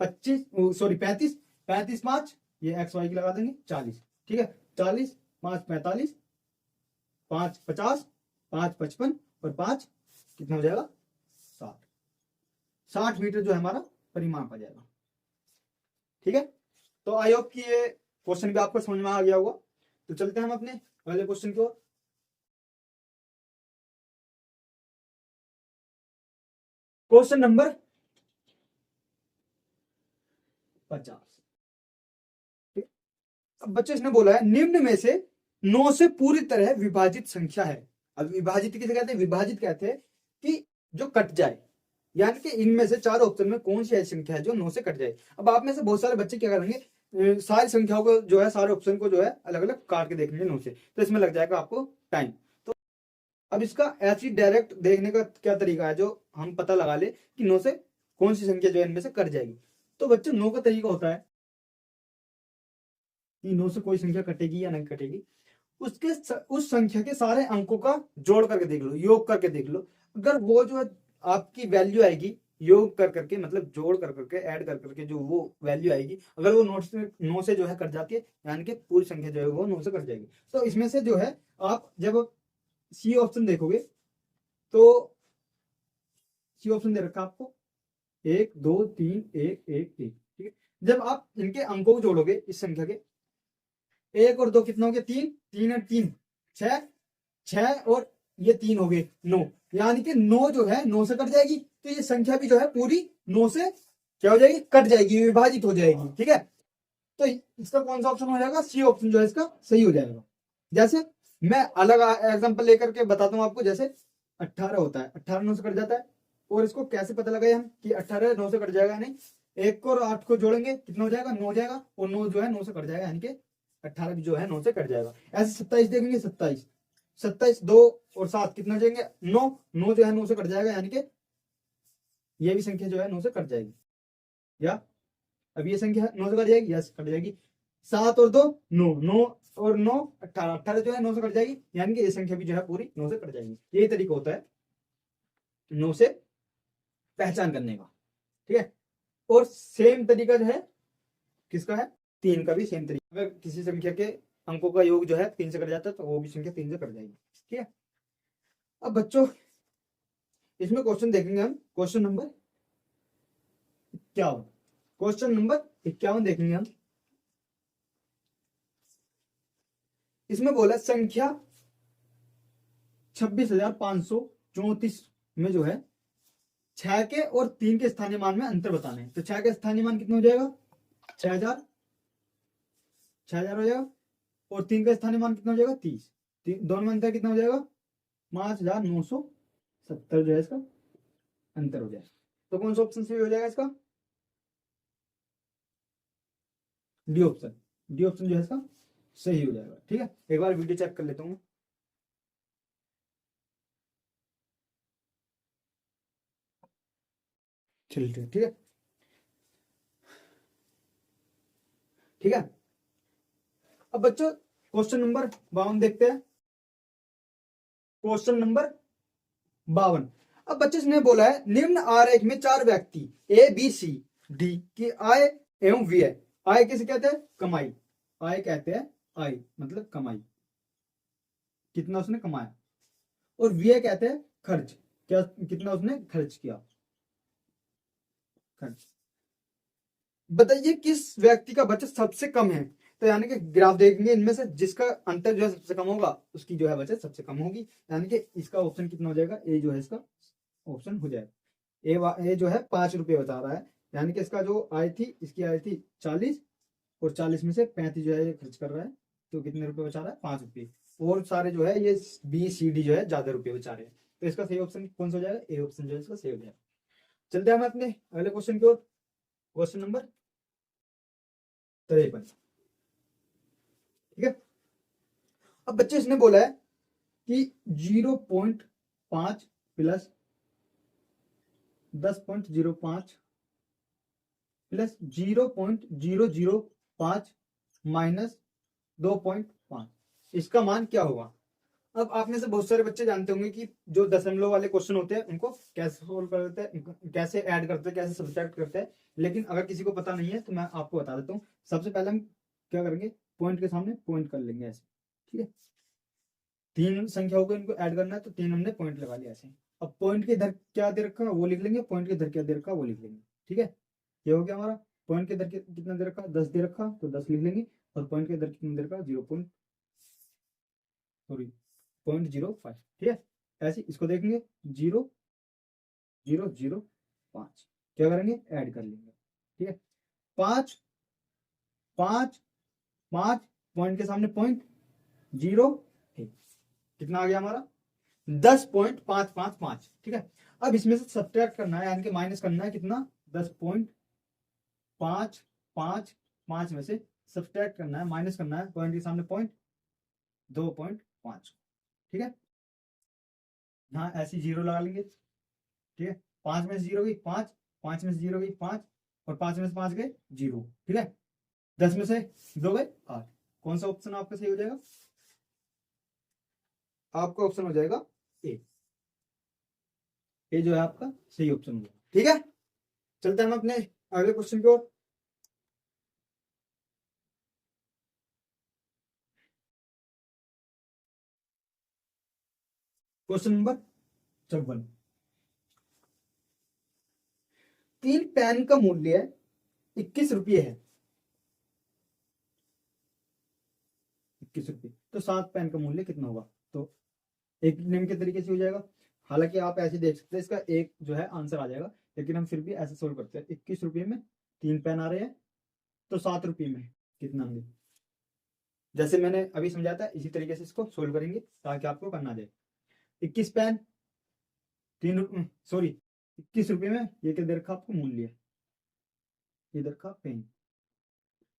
25, सॉरी 35, 35 5 ये एक्स वाई की लगा देंगे 40। ठीक है, 40 5 45, 5 50, 5 55 और 5 कितना हो जाएगा, 60। 60 मीटर जो है हमारा परिमाप आ जाएगा। ठीक है, तो आई होप कि ये क्वेश्चन भी आपको समझ में आ गया होगा। तो चलते हैं हम अपने अगले क्वेश्चन की ओर। Question number 50। अब बच्चे इसने बोला है निम्न में से 9 से पूरी तरह विभाजित संख्या है। अब विभाजित किसे कहते हैं, विभाजित कहते हैं कि जो कट जाए, यानी कि इनमें से 4 ऑप्शन में कौन सी ऐसी संख्या है जो 9 से कट जाए। अब आप में से बहुत सारे बच्चे क्या करेंगे, सारी संख्याओं को जो है, सारे ऑप्शन को जो है अलग अलग काट के देखेंगे 9 से, तो इसमें लग जाएगा आपको टाइम। तो अब इसका ऐसी डायरेक्ट देखने का क्या तरीका है जो हम पता लगा ले कि 9 से कौन सी संख्या जो है इनमें से कट जाएगी। तो बच्चों 9 का तरीका होता है कि 9 से कोई संख्या कटेगी या नहीं कटेगी, उसके उस संख्या के सारे अंकों का जोड़ करके देख लो, योग करके देख लो। अगर वो जो आपकी वैल्यू आएगी योग कर करके, मतलब जोड़ कर करके, ऐड कर करके जो वो वैल्यू आएगी, अगर वो 9 से जो है कट जाती है, यानी कि पूरी संख्या जो है वो 9 से कट जाएगी। तो इसमें से जो है आप जब सी ऑप्शन देखोगे तो सी ऑप्शन दे रखा आपको 1 2 3 1 1 1। ठीक है, जब आप इनके अंकों को जोड़ोगे इस संख्या के, 1 और 2 कितना हो गया, 3, 3 और 3 6, 6 और ये 3 हो गए 9, यानी कि 9 जो है 9 से कट जाएगी, तो ये संख्या भी जो है पूरी 9 से क्या हो जाएगी, कट जाएगी, विभाजित हो जाएगी। ठीक है, तो इसका कौन सा ऑप्शन हो जाएगा, सी ऑप्शन जो है इसका सही हो जाएगा। जैसे मैं अलग एग्जांपल लेकर के बताता हूं आपको, जैसे 18 होता है, 18 9 से कट जाता है, और इसको कैसे पता लगाए हम कि 18 9 से कट जाएगा, नहीं, 1 को और 8 को जोड़ेंगे कितना हो जाएगा, 9 हो जाएगा, और 9 जो है 9 से कट जाएगा, यानी कि 18 भी जो है 9 से कट जाएगा। ऐसे 27 देखेंगे, 27 27 2 और 7 कितना हो जाएंगे, 9 9 जो है 9 से कट जाएगा, यानी कि ये भी संख्या जो है 9 से कट जाएगी। या अब ये संख्या 9 से कट जाएगी, यस कट जाएगी। 7 और 2 9, 9 और 9 18, 18 जो है 9 से कट जाएगी, यानी कि ये संख्या भी जो है पूरी 9 से कट जाएगी। यही तरीका होता है 9 से पहचान करने का। ठीक है, और सेम तरीका जो है किसका है, 3 का भी सेम तरीका। अगर किसी संख्या के अंकों का योग जो है 3 से कट जाता है, तो वो भी संख्या 3 से कट जाएगी। ठीक है, अब बच्चों इसमें क्वेश्चन देखेंगे हम, क्वेश्चन नंबर 51, क्वेश्चन नंबर 51 देखेंगे हम। इसमें बोला संख्या 26,534 में जो है 6 के और 3 के स्थानीय मान में अंतर बताना है। तो 6 के स्थानीय मान कितना हो जाएगा, 6000 हो जाएगा, और 3 का स्थानीय मान कितना हो जाएगा, 30, दोनों में अंतर कितना हो जाएगा, 5970 जो है इसका अंतर हो जाएगा। तो कौन सा ऑप्शन सही हो जाएगा इसका, डी ऑप्शन, डी ऑप्शन जो है इसका सही हो जाएगा। ठीक है, एक बार वीडियो चेक कर लेता हूँ। चलिए ठीक है, ठीक है। अब बच्चों क्वेश्चन नंबर 52 देखते हैं, क्वेश्चन नंबर 52। अब बच्चे ने बोला है निम्न आरेख में 4 व्यक्ति ए बी सी डी की आय एवं व्यय, आय किसे कहते हैं, कमाई, आय कहते हैं, आय मतलब कमाई, कितना उसने कमाया, और व्यय कहते हैं खर्च, क्या कितना उसने खर्च किया, खर्च। बताइए किस व्यक्ति का बचत सबसे कम है। तो यानी कि ग्राफ देखेंगे, इनमें से जिसका अंतर जो है सबसे कम होगा उसकी जो है बचत सबसे कम होगी, यानी कि इसका ऑप्शन कितना हो जाएगा, ए जो है इसका ऑप्शन हो जाएगा। ए जो है 5 रुपये बता रहा है, यानी कि इसका जो आय थी, इसकी आय थी 40, और 40 में से 35 जो है ये खर्च कर रहा है, तो कितने रुपए बचा रहा है, 5 रुपये, और सारे जो है ये बी सी डी जो है ज्यादा रुपये बचा रहे हैं। तो इसका सही ऑप्शन कौन सा हो जाएगा, ए ऑप्शन जो है इसका सही हो जाएगा। चलते हैं हम अपने अगले क्वेश्चन की ओर, क्वेश्चन नंबर 53। ठीक है, अब बच्चे इसने बोला है कि 0.5 प्लस 10.05 प्लस 0.005 माइनस 2.5, इसका मान क्या होगा। अब आप में से बहुत सारे बच्चे जानते होंगे कि जो दशमलव वाले क्वेश्चन होते हैं उनको कैसे सोल्व करते हैं, कैसे ऐड करते हैं, कैसे सब्ट्रैक्ट करते हैं। लेकिन अगर किसी को पता नहीं है तो मैं आपको बता देता हूँ। सबसे पहले हम क्या करेंगे, पॉइंट के सामने पॉइंट कर लेंगे ऐसे। ठीक है, 3 संख्याओं को इनको ऐड करना है, तो 3 हमने पॉइंट लगा लिया ऐसे। अब पॉइंट के इधर क्या दे रखा है वो लिख लेंगे, पॉइंट के इधर क्या दे रखा है वो लिख लेंगे। ठीक है, ये हो गया हमारा। पॉइंट के इधर कितना दे रखा, 10 दे रखा, तो 10 लिख लेंगे, और पॉइंट के इधर कितना दे रखा, 0.05। ठीक है, ऐसे इसको देखेंगे 0.005, क्या करेंगे, ऐड कर लेंगे। ठीक है, 5 5 5, पॉइंट के सामने पॉइंट, 0 कितना आ गया हमारा, 10.555। ठीक है, अब इसमें से सब्ट्रैक्ट करना है, यानी कि माइनस करना है कितना, 10.555 में से सब्ट्रैक्ट करना है, माइनस करना है, पॉइंट के सामने पॉइंट, 2.5। ठीक है, हाँ ऐसी 0 लगा लेंगे। ठीक है, 5 में से 0 गई 5, 5 में से 0 गई 5, और 5 में से 5 गए 0। ठीक है, 10 में से 2 गए 8। कौन सा ऑप्शन आपका सही हो जाएगा, आपका ऑप्शन हो जाएगा ए, ये जो है आपका सही ऑप्शन होगा। ठीक है, चलते हैं हम अपने अगले क्वेश्चन की ओर। क्वेश्चन नंबर 54, 3 पेन का मूल्य 21 रुपये है, 21 रुपये, तो 7 पेन का मूल्य कितना होगा। तो एक नियम के तरीके से हो जाएगा। हालांकि आप ऐसे देख सकते हैं इसका एक जो है आंसर आ जाएगा, लेकिन हम फिर भी ऐसे सोल्व करते हैं। 21 रुपये में 3 पेन आ रहे हैं, तो 7 रुपये में कितना होंगे। जैसे मैंने अभी समझाया था इसी तरीके से इसको सोल्व करेंगे ताकि आपको करना दे। 21 पेन 21 रुपये में ये क्या दे रखा आपको मूल्य, ये दे रखा पेन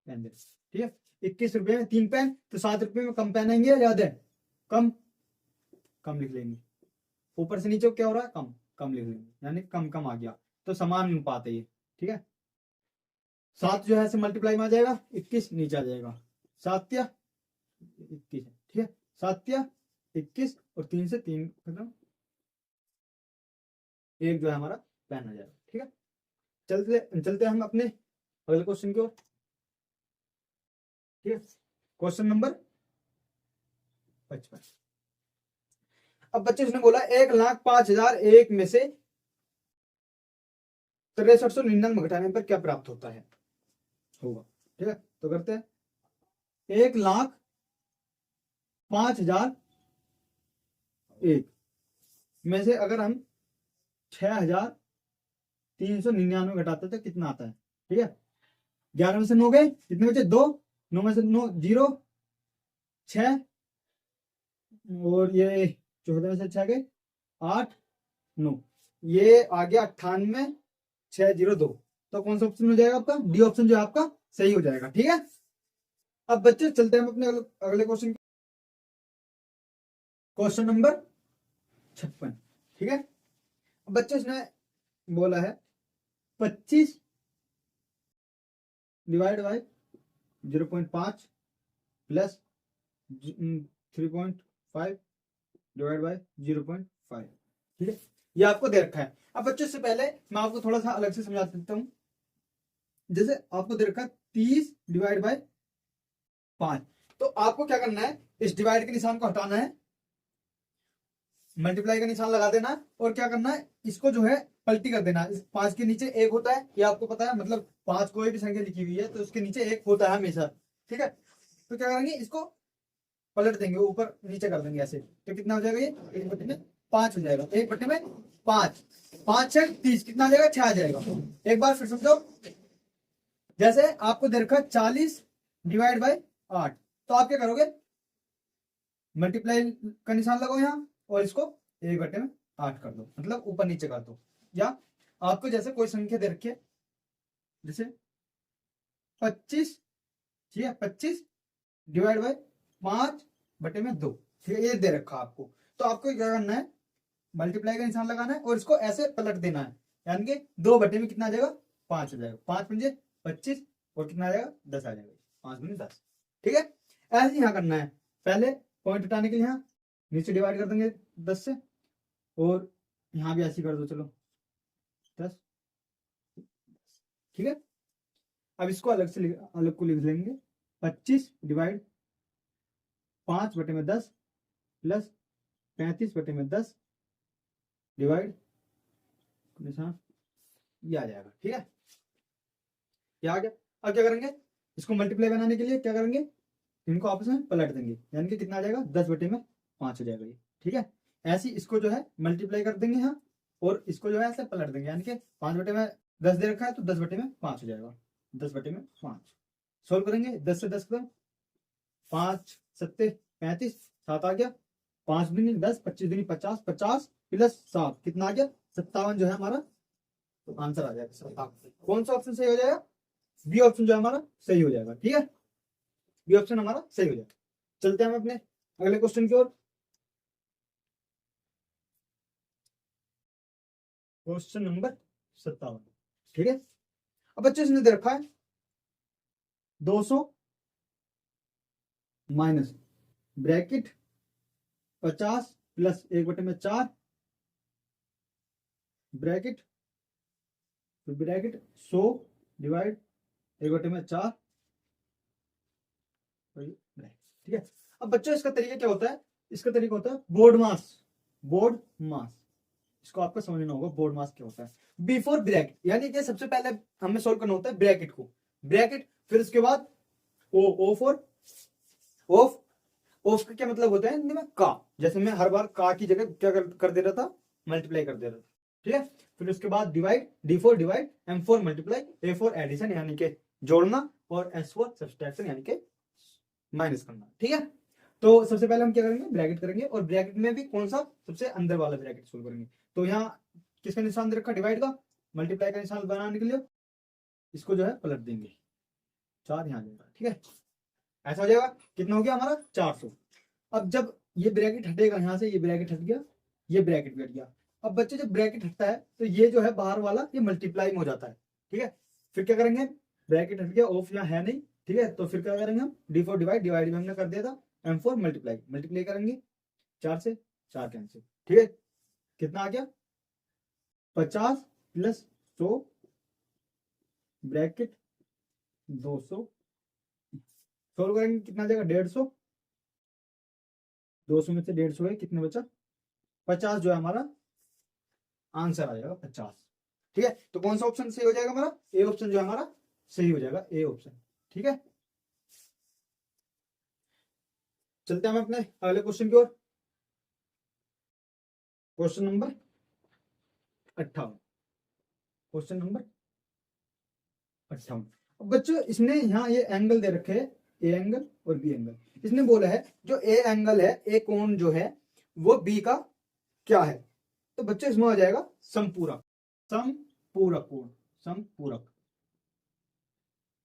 दे, ठीक है। 21 रुपये में 3 पेन, तो 7 रुपये में कम पेन आएंगे या ज्यादा, कम कम लिख लेंगे। ऊपर से नीचे क्या हो रहा है, कम कम लिख लेंगे, यानी कम कम आ गया, तो समान अनुपात है ये, ठीक है। 7 जो है से मल्टीप्लाई में आ जाएगा, 21 नीचे आ जाएगा, 7 या 21, ठीक है। 7 या 21 और 3 से 3 खत्म, एक जो है हमारा पेन आ जाएगा, ठीक है। चलते चलते हम अपने अगले क्वेश्चन की ओर, ठीक है। Question number 55। अब बच्चे उसने बोला 1,05,001 में से 6399 घटाने पर क्या प्राप्त होता है, होगा, ठीक है। तो करते हैं 1,05,001 में से अगर हम 6,399 घटाते तो कितना आता है, ठीक है। 11 में से 9 गए, कितने बचे 2, 9 में से 9 0, 6 और ये 14 में से 6 गए 8 9, ये आ गया 98,602। तो कौन सा ऑप्शन हो जाएगा आपका, डी ऑप्शन जो है आपका सही हो जाएगा, ठीक है। अब बच्चे चलते हैं हम अपने अगले क्वेश्चन, क्वेश्चन नंबर 56, ठीक है। अब बच्चे इसने बोला है 25 divide by 0.5 plus 3.5 divide by 0.5, ठीक है। ये आपको दे रखा है। अब बच्चों से पहले मैं आपको थोड़ा सा अलग से समझा देता हूं। जैसे आपको दे रखा है 30 डिवाइड बाय 5, तो आपको क्या करना है, इस डिवाइड के निशान को हटाना है, मल्टीप्लाई का निशान लगा देना, और क्या करना है, इसको जो है पलटी कर देना। इस 5 के नीचे 1 होता है, ये आपको पता है, मतलब 5 कोई भी संख्या लिखी हुई है तो उसके नीचे 1 होता है हमेशा, ठीक है। तो क्या करेंगे, इसको पलट देंगे, ऊपर नीचे कर देंगे ऐसे, तो कितना हो जाएगा, ये 1/5 हो जाएगा। 1/5, 5 से 30 कितना आ जाएगा, 6 आ जाएगा। एक बार फिर समझो, जैसे आपको दे रखा 40 डिवाइड बाय 8, तो आप क्या करोगे, मल्टीप्लाई का निशान लगाओ यहाँ और इसको 1/8 कर दो, मतलब ऊपर नीचे कर दो। या आपको जैसे कोई संख्या दे रखी है, जैसे 25, ठीक है, 25 डिवाइड बाय 5/2, ठीक है, ये दे रखा आपको। तो आपको क्या करना है, मल्टीप्लाई का निशान लगाना है और इसको ऐसे पलट देना है, यानी कि 2 में कितना आ जाएगा, 5 हो जाएगा। 5 पंजे 25 और कितना आ जाएगा, 10 आ जाएगा। 5 दूनी 10, ठीक है। ऐसे यहाँ करना है, पहले पॉइंट हटाने के लिए यहाँ नीचे डिवाइड कर देंगे 10 से, और यहाँ भी ऐसे कर दो, चलो 10, ठीक है। अब इसको अलग से अलग को लिख लेंगे, 25 डिवाइड 5/10 प्लस 35/10 डिवाइड निशान, ये आ जाएगा, ठीक है। ये आ गया। अब क्या करेंगे, इसको मल्टीप्लाई बनाने के लिए क्या करेंगे, इनको आपस में पलट देंगे, यानी कि कितना आ जाएगा, 10/5 हो जाएगा ये, ठीक है। ऐसे इसको जो है मल्टीप्लाई कर देंगे यहाँ, और इसको जो है ऐसे पलट देंगे, यानी कि 5/10 दे रखा है तो 10/5 हो जाएगा, 10/5 सोल्व करेंगे। 10 से 10 करो, 5 7 35, 7 आ गया, 5 दूनी 10, 25 दूनी 50, 50 प्लस 7 कितना आ गया, 57 जो है हमारा तो आंसर आ जाएगा 57। कौन सा ऑप्शन सही हो जाएगा, बी ऑप्शन जो हमारा सही हो जाएगा, ठीक है। बी ऑप्शन हमारा सही हो जाएगा। चलते हैं हम अपने अगले क्वेश्चन की ओर, क्वेश्चन नंबर 57, ठीक है। अब बच्चे इसने दे रखा है 200 minus bracket 50 plus 1/4 bracket 100 divide 1/4, ठीक है। अब बच्चों इसका तरीका क्या होता है, इसका तरीका होता है बोर्ड मास, बोर्ड मास, इसको आपको समझना होगा बोर्ड मास क्या होता है। बिफोर ब्रैकेट, यानी कि सबसे पहले हमें सोल्व करना होता है ब्रैकेट को, ब्रैकेट, फिर उसके बाद ओ फॉर ऑफ, ऑफ का क्या मतलब होता है हिंदी में? का। जैसे मैं हर बार का की जगह क्या कर दे रहा था, मल्टीप्लाई कर दे रहा था, ठीक है। फिर उसके बाद divide, D4 divide, M4 multiply, A4 addition यानी कि जोड़ना, और S4 सब्सट्रैक्शन यानी कि माइनस करना, ठीक है। तो सबसे पहले हम क्या करेंगे, ब्रैकेट करेंगे, और ब्रैकेट में भी कौन सा, सबसे अंदर वाला ब्रैकेट सोल्व करेंगे। तो यहाँ किसका निशान दे रखा, डिवाइड का, मल्टीप्लाई का निशान बनाने के लिए इसको जो है पलट देंगे, 4 यहाँ जाएगा, ठीक है। ऐसा हो जाएगा, कितना हो गया हमारा 400। अब जब ये ब्रैकेट हटेगा यहाँ से, ये ब्रैकेट हट गया, ये ब्रैकेट भी हट गया। अब बच्चे जब ब्रैकेट हटता है तो ये जो है बाहर वाला ये मल्टीप्लाई में हो जाता है, ठीक है। फिर क्या करेंगे, ब्रैकेट हट गया, ऑफ यहाँ है नहीं, ठीक है। तो फिर क्या करेंगे हम, D4 डिवाइड, डिवाइड में हमने कर दिया था, M4 मल्टीप्लाई, मल्टीप्लाई करेंगे 4 से, 4 कैंसिल, ठीक है। कितना आ गया, 50 प्लस 100 ब्रैकेट 200, सोल्व करेंगे कितना आ जाएगा, 150, 200 में से 150 है, कितना बचा, 50 जो है हमारा आंसर आ जाएगा 50, ठीक है। तो कौन सा ऑप्शन सही हो जाएगा हमारा, ए ऑप्शन जो है हमारा सही हो जाएगा, ए ऑप्शन, ठीक है। चलते हैं हम अपने अगले क्वेश्चन की ओर, क्वेश्चन नंबर 58, क्वेश्चन नंबर 58। अब बच्चों इसने यहाँ ये एंगल दे रखे हैं, ए एंगल और बी एंगल। इसने बोला है जो ए एंगल है, ए कोण जो है वो बी का क्या है। तो बच्चों इसमें आ जाएगा समपूरक, समपूरक कोण, समपूरक,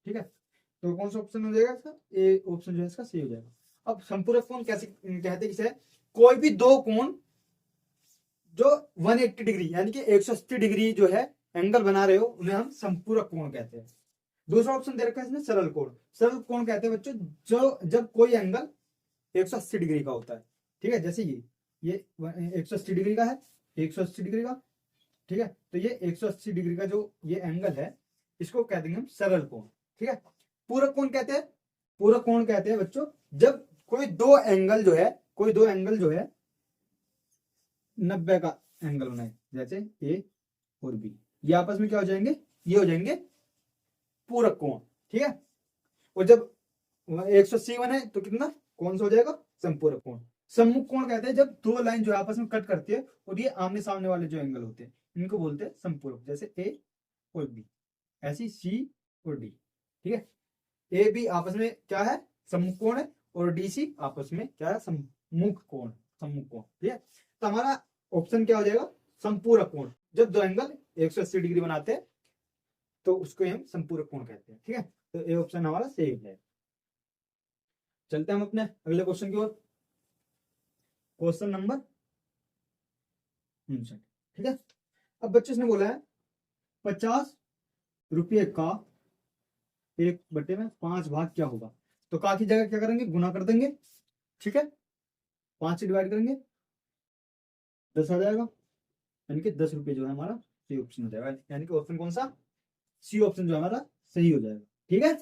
ठीक है। तो कौन सा ऑप्शन हो जाएगा इसका, ए ऑप्शन जो है इसका सही हो जाएगा। अब संपूरक कोण कैसे कहते हैं, किसे, कोई भी दो कोण जो 180 डिग्री यानी कि 180 डिग्री जो है एंगल बना रहे हो उन्हें हम संपूरक कोण कहते हैं। दूसरा ऑप्शन दे रखा है इसमें सरल कोण, सरल कोण कहते हैं बच्चों जो जब कोई एंगल 180 डिग्री का होता है, ठीक है। जैसे ये 180 डिग्री का है, 180 डिग्री का, ठीक है। तो ये 180 डिग्री का जो ये एंगल है इसको कह देंगे हम सरल कोण, ठीक है। पूरक कोण कहते हैं, पूरक कोण कहते हैं बच्चों जब कोई दो एंगल जो है, कोई दो एंगल जो है 90 का एंगल बनाए, जैसे ए और बी, ये आपस में क्या हो जाएंगे, ये हो जाएंगे पूरक कोण, ठीक है। और जब 180 बने तो कितना, कौन सा हो जाएगा, संपूरक कोण। सम्मुख कोण कहते हैं जब दो लाइन जो आपस में कट करती है और ये आमने सामने वाले जो एंगल होते हैं इनको बोलते हैं संपूरक, जैसे ए और बी, ऐसी सी और डी, ठीक है। ए बी आपस में क्या है, सम्मुख कोण है, और डी सी आपस में क्या है, सम्मुख कोण, सम्मुख कोण, ठीक है। तो हमारा ऑप्शन क्या हो जाएगा, संपूरक कोण। जब दो एंगल 180 डिग्री बनाते हैं तो उसको हम संपूरक कोण कहते हैं, ठीक है। तो ए ऑप्शन हमारा सही है। चलते हैं हम अपने अगले क्वेश्चन की ओर, क्वेश्चन नंबर 59, ठीक है। अब बच्चे ने बोला है 50 रुपये का 1/5 भाग क्या होगा। तो का की जगह क्या करेंगे, गुना कर देंगे, ठीक है। 5 से डिवाइड करेंगे 10 आ जाएगा, यानी कि 10 रुपये जो है हमारा सही ऑप्शन हो जाएगा, यानी कि ऑप्शन कौन सा, सी ऑप्शन जो हमारा सही हो जाएगा, ठीक है।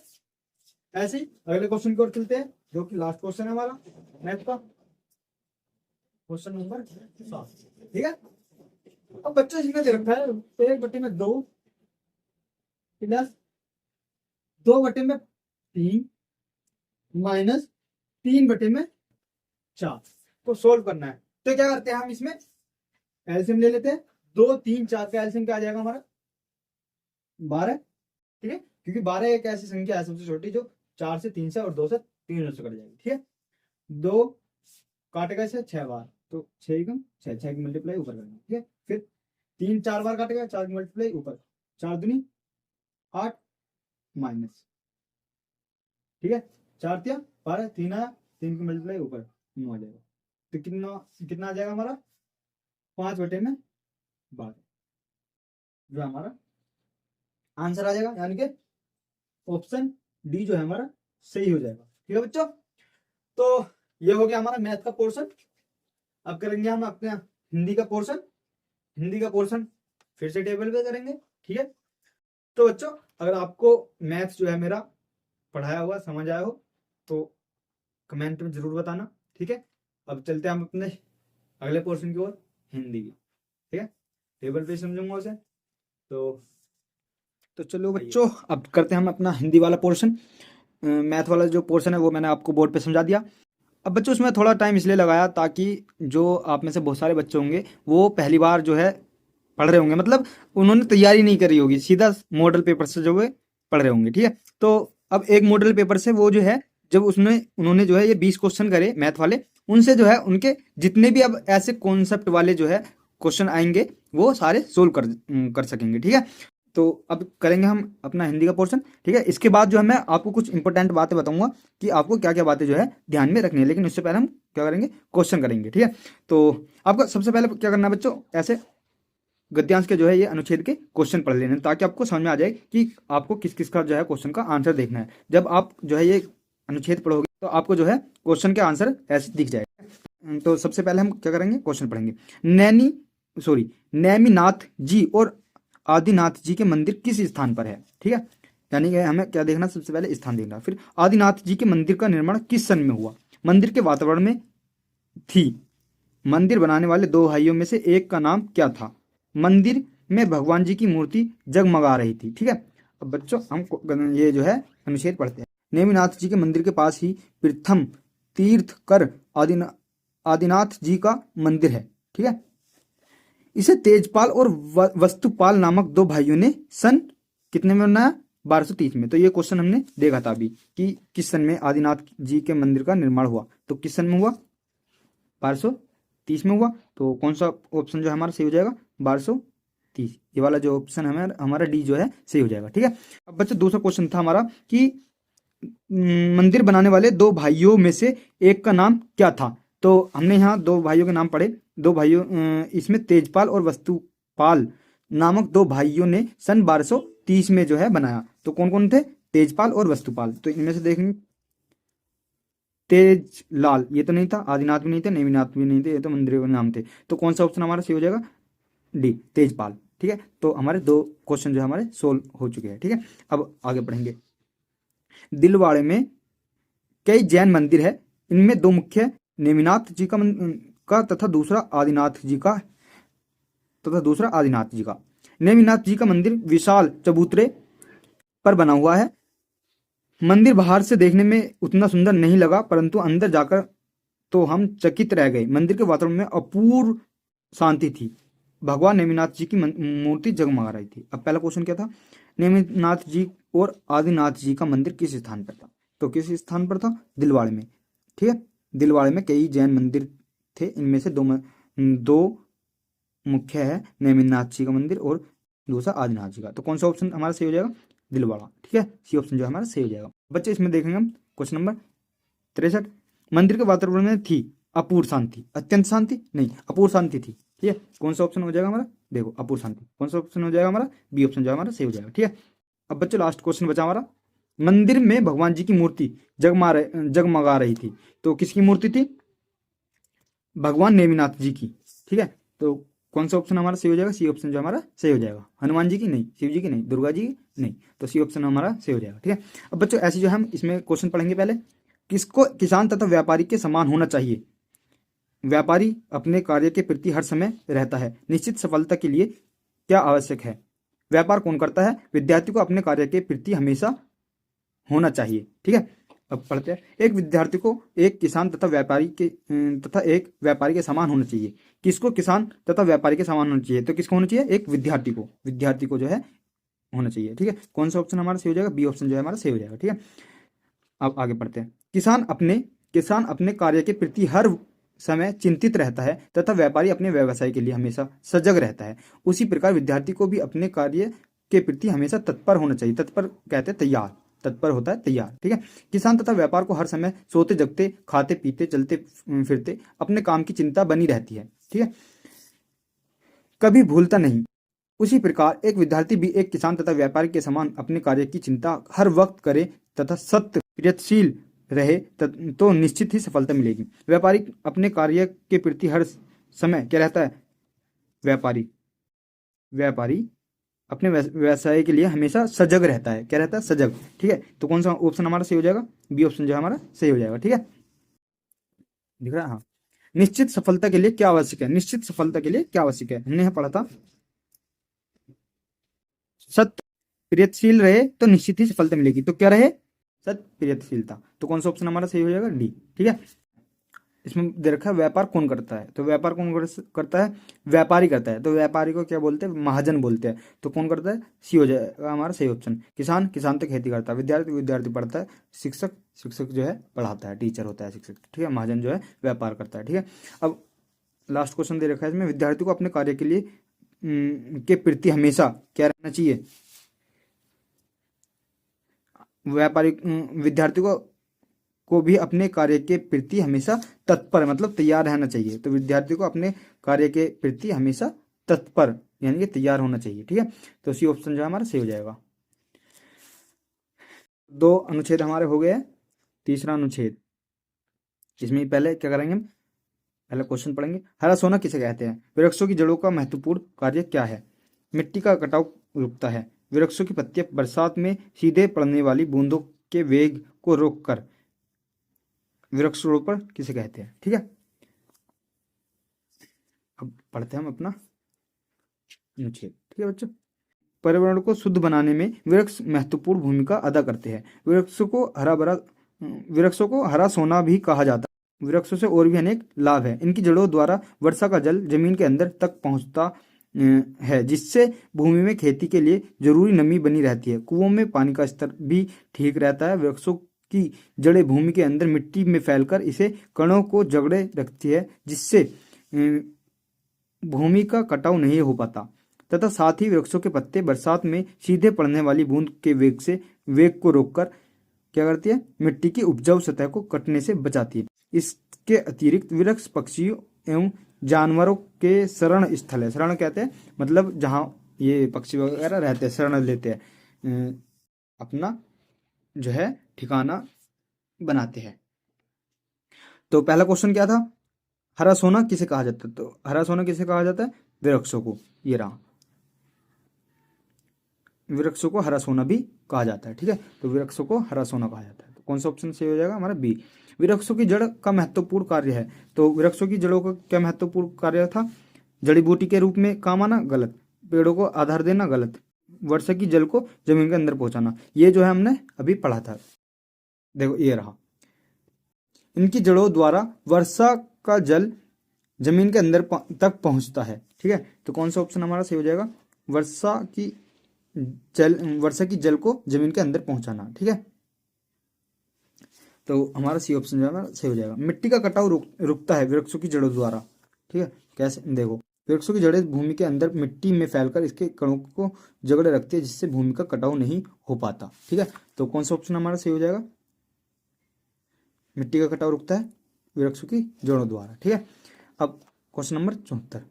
ऐसे ही अगले क्वेश्चन की ओर चलते हैं जो कि लास्ट क्वेश्चन है हमारा मैथ का, क्वेश्चन नंबर 7, ठीक है। अब बच्चे इसमें दे रखा है 1/2 प्लस 2/3 माइनस 3/4 को सोल्व करना है। तो क्या करते हैं हम इसमें एलसीएम ले लेते हैं, 2 3 4 का एलसीएम क्या आ जाएगा हमारा 12, ठीक है। क्योंकि 12 एक ऐसी संख्या है सबसे छोटी जो 4 से 3 से और 2 से 3 से कट जाएगी, ठीक है। 2 काटेगा इसे 6 बार, तो 6 कम 6 की मल्टीप्लाई ऊपर करना, ठीक है। फिर 3 4 बार काटेगा, 4 की मल्टीप्लाई ऊपर, 4 दूनी 8 माइनस, ठीक है। 4 तिया 12, 3 आया, 3 की मल्टीप्लाई ऊपर 9 आ जाएगा। तो कितना कितना आ जाएगा हमारा 5/12 जो हमारा आंसर आ जाएगा, यानी कि ऑप्शन डी जो है हमारा सही हो जाएगा, ठीक है बच्चों। तो ये हो गया हमारा मैथ का पोर्शन। अब करेंगे हम अपने हिंदी का पोर्शन, हिंदी का पोर्शन फिर से टेबल पे करेंगे, ठीक है। तो बच्चों अगर आपको मैथ्स जो है मेरा पढ़ाया हुआ समझ आया हो तो कमेंट में जरूर बताना, ठीक है। अब चलते हैं हम अपने अगले पोर्शन की ओर, हिंदी की, ठीक है। टेबल पे समझूंगा उसे, तो चलो बच्चों अब करते हैं हम अपना हिंदी वाला पोर्शन। मैथ वाला जो पोर्शन है वो मैंने आपको बोर्ड पे समझा दिया। अब बच्चों उसमें थोड़ा टाइम इसलिए लगाया ताकि जो आप में से बहुत सारे बच्चे होंगे वो पहली बार जो है पढ़ रहे होंगे, मतलब उन्होंने तैयारी नहीं करी होगी, सीधा मॉडल पेपर से जो है पढ़ रहे होंगे, ठीक है। तो अब एक मॉडल पेपर से वो जो है, जब उसने उन्होंने जो है ये 20 क्वेश्चन करे मैथ वाले, उनसे जो है उनके जितने भी अब ऐसे कॉन्सेप्ट वाले जो है क्वेश्चन आएंगे वो सारे सोल्व कर सकेंगे, ठीक है। तो अब करेंगे हम अपना हिंदी का पोर्शन, ठीक है। इसके बाद जो है मैं आपको कुछ इंपॉर्टेंट बातें बताऊंगा कि आपको क्या क्या बातें जो है ध्यान में रखनी है, लेकिन उससे पहले हम क्या करेंगे, क्वेश्चन करेंगे, ठीक है। तो आपको सबसे पहले क्या करना है बच्चों, ऐसे गद्यांश के जो है ये अनुच्छेद के क्वेश्चन पढ़ लेने हैं, ताकि आपको समझ में आ जाए कि आपको किस किस का जो है क्वेश्चन का आंसर देखना है। जब आप जो है ये अनुच्छेद पढ़ोगे तो आपको जो है क्वेश्चन के आंसर ऐसे दिख जाएगा। तो सबसे पहले हम क्या करेंगे, क्वेश्चन पढ़ेंगे। नेमिनाथ जी और आदिनाथ जी के मंदिर किस स्थान पर है, ठीक है। यानी कि हमें क्या देखना, सबसे पहले स्थान देखना। फिर आदिनाथ जी के मंदिर का निर्माण किस सन में हुआ, मंदिर के वातावरण में थी, मंदिर बनाने वाले दो भाइयों में से एक का नाम क्या था, मंदिर में भगवान जी की मूर्ति जगमगा रही थी, ठीक है। अब बच्चों हम ये जो है अनुच्छेद पढ़ते हैं। नेमिनाथ जी के मंदिर के पास ही प्रथम तीर्थकर आदिनाथ जी का मंदिर है, ठीक है। इसे तेजपाल और वस्तुपाल नामक दो भाइयों ने सन कितने में बनाया, 1230 में। तो ये क्वेश्चन हमने देखा था अभी कि किस सन में आदिनाथ जी के मंदिर का निर्माण हुआ, तो किस सन में हुआ, 1230 में हुआ। तो कौन सा ऑप्शन जो है हमारा सही हो जाएगा, 1230, ये वाला जो ऑप्शन है हमारा डी जो है सही हो जाएगा, ठीक है। अब बच्चों दूसरा क्वेश्चन था हमारा कि मंदिर बनाने वाले दो भाइयों में से एक का नाम क्या था। तो हमने यहाँ दो भाइयों के नाम पढ़े, दो भाइयों इसमें तेजपाल और वस्तुपाल नामक दो भाइयों ने सन 1230 में जो है बनाया। तो कौन कौन थे, तेजपाल और वस्तुपाल। तो इनमें से देखेंगे, तेजलाल ये तो नहीं था, आदिनाथ भी नहीं थे, नेमिनाथ भी नहीं थे, ये तो मंदिरों के नाम थे। तो कौन सा ऑप्शन हमारा सही हो जाएगा, डी तेजपाल, ठीक है। तो हमारे दो क्वेश्चन जो है हमारे सोल्व हो चुके हैं, ठीक है। अब आगे बढ़ेंगे। दिलवाड़े में कई जैन मंदिर है, इनमें दो मुख्य नेमिनाथ जी का तथा दूसरा आदिनाथ जी का नेमिनाथ जी का मंदिर विशाल चबूतरे पर बना हुआ है। मंदिर बाहर से देखने में उतना सुंदर नहीं लगा, परंतु अंदर जाकर तो हम चकित रह गए। मंदिर के वातावरण में अपूर्व शांति थी, भगवान नेमिनाथ जी की मूर्ति जगमगा रही थी। अब पहला क्वेश्चन क्या था, नेमिनाथ जी और आदिनाथ जी का मंदिर किस स्थान पर था। तो किस स्थान पर था, दिलवाड़े में, ठीक है। दिलवाड़े में कई जैन मंदिर थे, इनमें से दो मुख्य है, नेमिनाथ जी का मंदिर और दूसरा आदिनाथ जी का। तो कौन सा ऑप्शन हमारा सही हो जाएगा, दिलवाड़ा, ठीक है। सी ऑप्शन जो हमारा सही हो जाएगा। बच्चे इसमें देखेंगे हम क्वेश्चन नंबर 63। मंदिर के वातावरण में थी अपूर्व शांति, अत्यंत शांति नहीं, अपूर्व शांति थी, ठीक है। कौन सा ऑप्शन हो जाएगा हमारा, देखो अपूर्व शांति, कौन सा ऑप्शन हो जाएगा हमारा, बी ऑप्शन जो हमारा सही हो जाएगा, ठीक है। अब बच्चों लास्ट क्वेश्चन बचा हमारा, मंदिर में भगवान जी की मूर्ति जगमगा रही थी। तो किसकी मूर्ति थी, भगवान नेमिनाथ जी की, ठीक है। तो कौन सा ऑप्शन हमारा सही हो जाएगा, सी ऑप्शन जो हमारा सही हो जाएगा। हनुमान जी की नहीं, शिव जी की नहीं, दुर्गा जी की नहीं, तो सी ऑप्शन हमारा सही हो जाएगा, ठीक है। अब बच्चों ऐसे जो हम इसमें क्वेश्चन पढ़ेंगे, पहले किसको किसान तथा व्यापारी के समान होना चाहिए, व्यापारी अपने कार्य के प्रति हर समय रहता है, निश्चित सफलता के लिए क्या आवश्यक है, व्यापार कौन करता है, विद्यार्थी को अपने कार्य के प्रति हमेशा होना चाहिए, ठीक है। अब पढ़ते हैं, एक विद्यार्थी को एक किसान तथा एक व्यापारी के समान होना चाहिए। किसको किसान तथा व्यापारी के समान होना चाहिए, तो किसको होना चाहिए, एक विद्यार्थी को जो है होना चाहिए, ठीक है। कौन सा ऑप्शन हमारा सही हो जाएगा, बी ऑप्शन जो है हमारा सही हो जाएगा, ठीक है। अब आगे पढ़ते हैं, किसान अपने कार्य के प्रति हर समय चिंतित रहता है तथा व्यापारी अपने व्यवसाय के लिए हमेशा सजग रहता है। उसी प्रकार विद्यार्थी को भी अपने कार्य के प्रति हमेशा तत्पर होना चाहिए। तत्पर कहते हैं तैयार, तत्पर होता है तैयार, ठीक है। किसान तथा व्यापार को हर समय सोते जगते खाते पीते चलते फिरते अपने काम की चिंता बनी रहती है, ठीक है, कभी भूलता नहीं। उसी प्रकार एक विद्यार्थी भी एक किसान तथा व्यापारी के समान अपने कार्य की चिंता हर वक्त करे तथा सत्य प्रयत्नशील रहे तो निश्चित ही सफलता मिलेगी। व्यापारी अपने कार्य के प्रति हर समय क्या रहता है, व्यापारी अपने व्यवसाय के लिए हमेशा सजग रहता है, क्या रहता है, सजग, ठीक है। तो कौन सा ऑप्शन हमारा सही हो जाएगा, बी ऑप्शन जो हमारा सही हो जाएगा, ठीक है। दिख रहा है, हाँ। निश्चित सफलता के लिए क्या आवश्यक है, निश्चित सफलता के लिए क्या आवश्यक है, हमने यहाँ पढ़ा था, सत्य प्रयत्नशील रहे तो निश्चित ही सफलता मिलेगी। तो क्या रहे, सत्य प्रयत्नशीलता। तो कौन सा ऑप्शन हमारा सही हो जाएगा, डी, ठीक है। इसमें दे रखा है व्यापार कौन करता है, तो व्यापार कौन करता है, व्यापारी करता है। तो व्यापारी को क्या बोलते हैं, महाजन बोलते हैं। तो कौन करता है, सी हो जाएगा हमारा सही ऑप्शन। किसान, किसान तो खेती करता है। विद्यार्थी, विद्यार्थी पढ़ता है। शिक्षक, शिक्षक जो है पढ़ाता है, टीचर होता है शिक्षक, ठीक है। महाजन जो है व्यापार करता है, ठीक है। अब लास्ट क्वेश्चन दे रखा है इसमें, विद्यार्थी को अपने कार्य के लिए के प्रति हमेशा क्या रहना चाहिए, व्यापारी विद्यार्थी को भी अपने कार्य के प्रति हमेशा तत्पर, मतलब तैयार रहना चाहिए। तो विद्यार्थी को अपने कार्य के प्रति हमेशा तत्पर यानी कि तैयार होना चाहिए, ठीक है। तो सी ऑप्शन जो है हमारा सही हो जाएगा। 2 अनुच्छेद हमारे हो गए हैं। तीसरा अनुच्छेद, इसमें पहले क्या करेंगे हम, पहले क्वेश्चन पढ़ेंगे। हरा सोना किसे कहते हैं, वृक्षों की जड़ों का महत्वपूर्ण कार्य क्या है, मिट्टी का कटाव रुकता है, वृक्षों की पत्तियां बरसात में सीधे पड़ने वाली बूंदों के वेग को रोककर वृक्षारोपण किसे कहते हैं, ठीक है। अब पढ़ते हैं हम अपना अनुच्छेद, ठीक है बच्चों। पर्यावरण को शुद्ध बनाने में वृक्ष महत्वपूर्ण भूमिका अदा करते हैं। वृक्षों को हरा सोना भी कहा जाता है। वृक्षों से और भी अनेक लाभ है। इनकी जड़ों द्वारा वर्षा का जल जमीन के अंदर तक पहुंचता है, जिससे भूमि में खेती के लिए जरूरी नमी बनी रहती है। कुओं में पानी का स्तर भी ठीक रहता है। वृक्षों की जड़ें भूमि के अंदर मिट्टी में फैलकर इसे कणों को जकड़े रखती है, जिससे भूमि का कटाव नहीं हो पाता, तथा साथ ही वृक्षों के पत्ते बरसात में सीधे पड़ने वाली बूंद के वेग को रोककर क्या करती है, मिट्टी की उपजाऊ सतह को कटने से बचाती है। इसके अतिरिक्त वृक्ष पक्षियों एवं जानवरों के शरण स्थल है। शरण कहते हैं मतलब जहाँ ये पक्षी वगैरह रहते हैं, शरण लेते हैं, अपना जो है ठिकाना बनाते हैं। तो पहला क्वेश्चन क्या था, हरा सोना किसे कहा जाता है, तो हरा सोना किसे कहा जाता है, वृक्षों को। ये रहा, वृक्षों को हरा सोना भी कहा जाता है, ठीक है। तो वृक्षों को हरा सोना कहा जाता है। तो कौन सा ऑप्शन सही हो जाएगा हमारा बी। वृक्षों की जड़ का महत्वपूर्ण कार्य है। तो वृक्षों की जड़ों का क्या महत्वपूर्ण कार्य था, जड़ी बूटी के रूप में काम आना, गलत। पेड़ों को आधार देना, गलत। वर्षा की जल को जमीन के अंदर पहुंचाना, ये जो है हमने अभी पढ़ा था। देखो ये रहा, इनकी जड़ों द्वारा वर्षा का जल जमीन के अंदर तक पहुंचता है, ठीक है। तो कौन सा ऑप्शन हमारा सही हो जाएगा, वर्षा की जल को जमीन के अंदर पहुंचाना, ठीक है। तो हमारा सी ऑप्शन जो है सही हो जाएगा। मिट्टी का कटाव रुकता है वृक्षों की जड़ों द्वारा, ठीक है। कैसे, देखो वृक्षों की जड़ें भूमि के अंदर मिट्टी में फैलकर इसके कणों को जकड़े रखती है, जिससे भूमि का कटाव नहीं हो पाता, ठीक है। तो कौन सा ऑप्शन हमारा सही हो जाएगा, मिट्टी का कटाव रुकता है वृक्षों की जड़ों द्वारा, ठीक है। अब क्वेश्चन नंबर 74,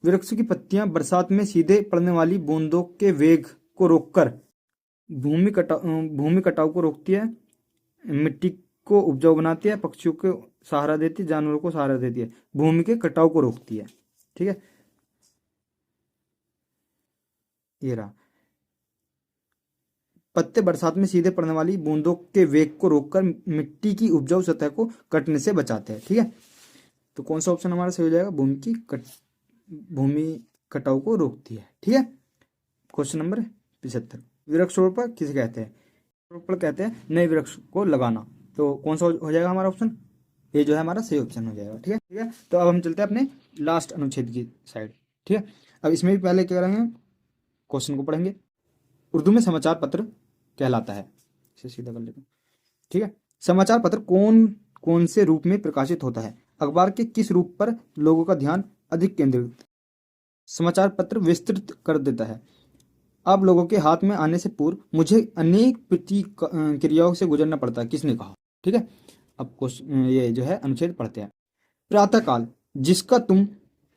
वृक्षों की पत्तियां बरसात में सीधे पड़ने वाली बूंदों के वेग को रोककर भूमि कटाव को रोकती है, मिट्टी को उपजाऊ बनाती है, पक्षियों को सहारा देती है, जानवरों को सहारा देती है, भूमि के कटाव को रोकती है, ठीक है। ये रहा, पत्ते बरसात में सीधे पड़ने वाली बूंदों के वेग को रोककर मिट्टी की उपजाऊ सतह को कटने से बचाते हैं, ठीक है। तो कौन सा ऑप्शन हमारा सही हो जाएगा, भूमि कटाव को रोकती है, ठीक है। क्वेश्चन नंबर 75, वृक्षारोपण किसे कहते हैं, वृक्षारोपण कहते हैं नए वृक्ष को लगाना। तो कौन सा हो जाएगा हमारा ऑप्शन, ये जो है हमारा सही ऑप्शन हो जाएगा, ठीक है, ठीक है। तो अब हम चलते हैं अपने लास्ट अनुच्छेद की साइड, ठीक है। अब इसमें भी पहले क्या करेंगे, क्वेश्चन को पढ़ेंगे। उर्दू में समाचार पत्र कहलाता है, इसे सीधा कर लेते हैं, ठीक है। समाचार पत्र कौन कौन से रूप में प्रकाशित होता है, अखबार के किस रूप पर लोगों का ध्यान अधिक केंद्रित, समाचार पत्र विस्तृत कर देता है। अब लोगों के हाथ में आने से पूर्व मुझे अनेक प्रतिक्रियाओं से गुजरना पड़ता है, किसने कहा, ठीक है। अब क्वेश्चन ये जो है अनुच्छेद पढ़ते हैं। प्रातःकाल जिसका तुम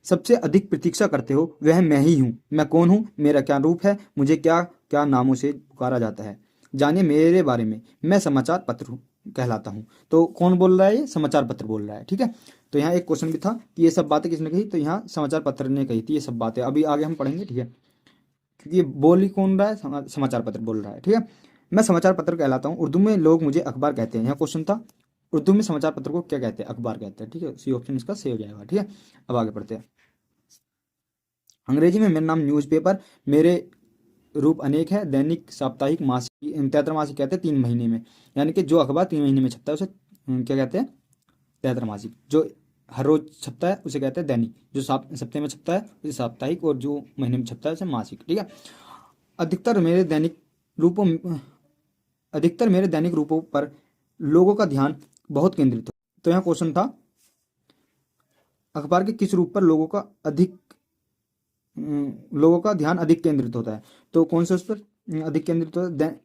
सबसे अधिक प्रतीक्षा करते हो वह मैं ही हूँ। मैं कौन हूँ, मेरा क्या रूप है, मुझे क्या क्या नामों से पुकारा जाता है, जानिए मेरे बारे में। मैं समाचार पत्र कहलाता हूँ। तो कौन बोल रहा है, ये समाचार पत्र बोल रहा है, ठीक है। तो यहाँ एक क्वेश्चन भी था कि ये सब बातें किसने कही, तो यहाँ समाचार पत्र ने कही थी ये सब बातें। अभी आगे हम पढ़ेंगे, ठीक है, क्योंकि ये बोल ही कौन रहा है, समाचार पत्र बोल रहा है, ठीक है। मैं समाचार पत्र कहलाता हूँ, उर्दू में लोग मुझे अखबार कहते हैं। यहाँ क्वेश्चन था उर्दू में समाचार पत्र को क्या कहते हैं, अखबार कहते हैं, ठीक है। सी ऑप्शन इसका सही हो जाएगा, ठीक है। अब आगे पढ़ते हैं। अंग्रेजी में मेरा नाम न्यूज़पेपर, मेरे रूप अनेक है, दैनिक, साप्ताहिक, मासिक, त्रैमासिक कहते हैं 3 महीने में, यानी कि जो अखबार 3 महीने में छपता है उसे क्या कहते हैं, तेहतर मासिक। जो हर रोज छपता है उसे कहते हैं दैनिक, जो सप्ताह में छपता है उसे साप्ताहिक, और जो महीने में छपता है उसे मासिक। ठीक है। अधिकतर मेरे दैनिक रूपों अधिकतर मेरे दैनिक रूपों पर लोगों का ध्यान बहुत केंद्रित हो। तो यहाँ क्वेश्चन था, अखबार के किस रूप पर लोगों का ध्यान अधिक केंद्रित होता है? तो कौन से उस पर अधिक केंद्रित होता है?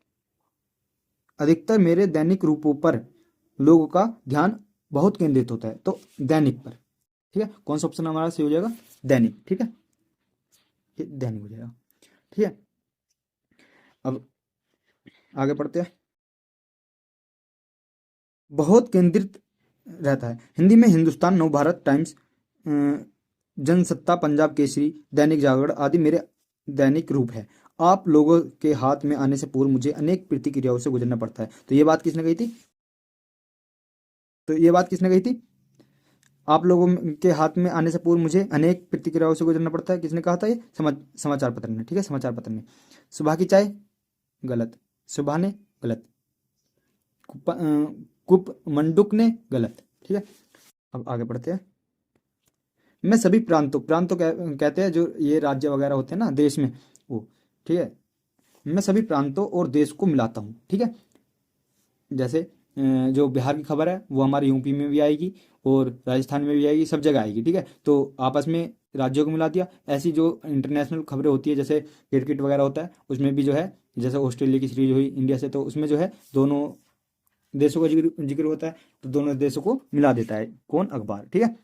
अधिकतर मेरे दैनिक रूपों पर लोगों का ध्यान बहुत केंद्रित होता है, तो दैनिक पर। ठीक है, कौन सा ऑप्शन हमारा सही हो जाएगा? दैनिक। ठीक है, ये दैनिक हो जाएगा। ठीक है, अब आगे पढ़ते हैं। बहुत केंद्रित रहता है। हिंदी में हिंदुस्तान, नवभारत टाइम्स, जनसत्ता, पंजाब केसरी, दैनिक जागरण आदि मेरे दैनिक रूप है। आप लोगों के हाथ में आने से पूर्व मुझे अनेक प्रतिक्रियाओं से गुजरना पड़ता है। तो ये बात किसने कही थी? आप लोगों के हाथ में आने से पूर्व मुझे अनेक प्रतिक्रियाओं से गुजरना पड़ता है। किसने कहा था? ये समाचार पत्र ने। ठीक है, समाचार पत्र ने। सुबह की चाय, गलत। सुबह ने, गलत। कुप मंडुक ने, गलत। ठीक है, अब आगे बढ़ते हैं। मैं सभी प्रांतों कहते हैं जो ये राज्य वगैरह होते हैं ना देश में, वो। ठीक है, मैं सभी प्रांतों और देश को मिलाता हूँ। ठीक है, जैसे जो बिहार की खबर है वो हमारे यूपी में भी आएगी और राजस्थान में भी आएगी, सब जगह आएगी। ठीक है, तो आपस में राज्यों को मिला दिया। ऐसी जो इंटरनेशनल खबरें होती है, जैसे क्रिकेट वगैरह होता है, उसमें भी जो है, जैसे ऑस्ट्रेलिया की सीरीज हुई इंडिया से, तो उसमें जो है दोनों देशों का जिक्र होता है, तो दोनों देशों को मिला देता है कौन? अखबार। ठीक है,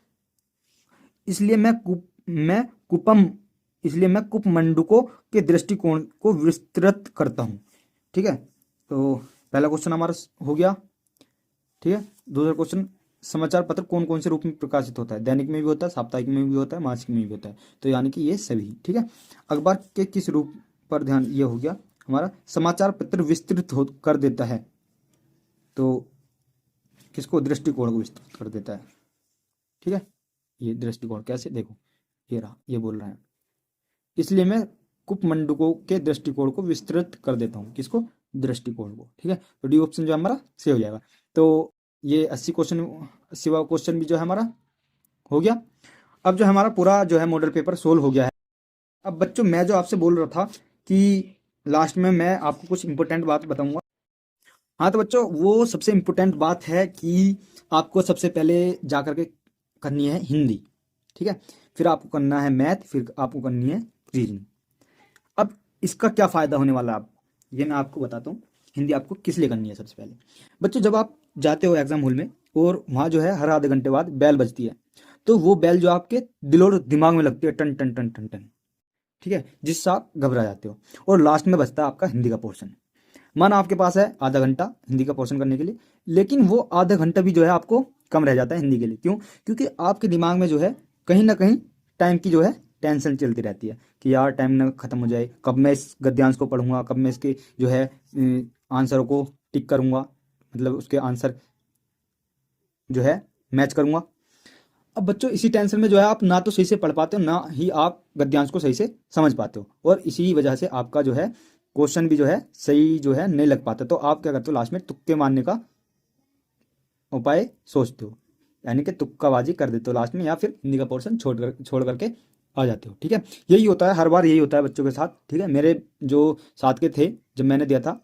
इसलिए मैं कुपम इसलिए मैं कुपमंडुकों के दृष्टिकोण को विस्तृत करता हूँ। ठीक है, तो पहला क्वेश्चन हमारा हो गया। ठीक है, दूसरा क्वेश्चन, समाचार पत्र कौन कौन से रूप में प्रकाशित होता है? दैनिक में भी होता है, साप्ताहिक में भी होता है, मासिक में भी होता है, तो यानी कि ये सभी। ठीक है, अखबार के किस रूप पर ध्यान? ये हो गया हमारा, समाचार पत्र विस्तृत कर देता है। तो किसको? दृष्टिकोण को विस्तृत कर देता है। ठीक है, ये दृष्टिकोण कैसे? देखो, ये रहा, ये बोल रहे हैं, इसलिए मैं कुपमंडुकों के दृष्टिकोण को विस्तृत कर देता हूँ। किसको? दृष्टिकोण को। ठीक है, तो डी ऑप्शन जो हमारा सही हो जाएगा। तो ये 80वां क्वेश्चन भी जो है हमारा हो गया। अब जो हमारा पूरा जो है मॉडल पेपर सोल्व हो गया है। अब बच्चों, मैं जो आपसे बोल रहा था कि लास्ट में मैं आपको कुछ इंपॉर्टेंट बात बताऊंगा। हाँ, तो बच्चों, वो सबसे इम्पोर्टेंट बात है कि आपको सबसे पहले जा करके करनी है हिंदी। ठीक है, फिर आपको करना है मैथ, फिर आपको करनी है रीजनिंग। अब इसका क्या फ़ायदा होने वाला है, आप ये मैं आपको बताता हूँ। हिंदी आपको किस लिए करनी है? सबसे पहले बच्चों, जब आप जाते हो एग्जाम हॉल में और वहाँ जो है हर आधे घंटे बाद बेल बजती है, तो वो बेल जो आपके दिल और दिमाग में लगती है, टन टन टन टन टन। ठीक है, जिससे आप घबरा जाते हो, और लास्ट में बचता है आपका हिंदी का पोर्शन। माना आपके पास है आधा घंटा हिंदी का पोर्शन करने के लिए, लेकिन वो आधा घंटा भी जो है आपको कम रह जाता है हिंदी के लिए। क्यों? क्योंकि आपके दिमाग में जो है कहीं ना कहीं टाइम की जो है टेंशन चलती रहती है कि यार टाइम ना खत्म हो जाए, कब मैं इस गद्यांश को पढ़ूंगा, कब मैं इसके जो है आंसरों को टिक करूंगा, मतलब उसके आंसर जो है मैच करूंगा। अब बच्चों, इसी टेंशन में जो है आप ना तो सही से पढ़ पाते हो, ना ही आप गद्यांश को सही से समझ पाते हो, और इसी वजह से आपका जो है क्वेश्चन भी जो है सही जो है नहीं लग पाता। तो आप क्या करते हो? लास्ट में तुक्के मारने का उपाय सोचते हो, यानी कि तुक्काबाजी कर देते हो लास्ट में, या फिर हिंदी का पोर्शन छोड़ करके आ जाते हो। ठीक है, यही होता है, हर बार यही होता है बच्चों के साथ। ठीक है, मेरे जो साथ के थे जब मैंने दिया था,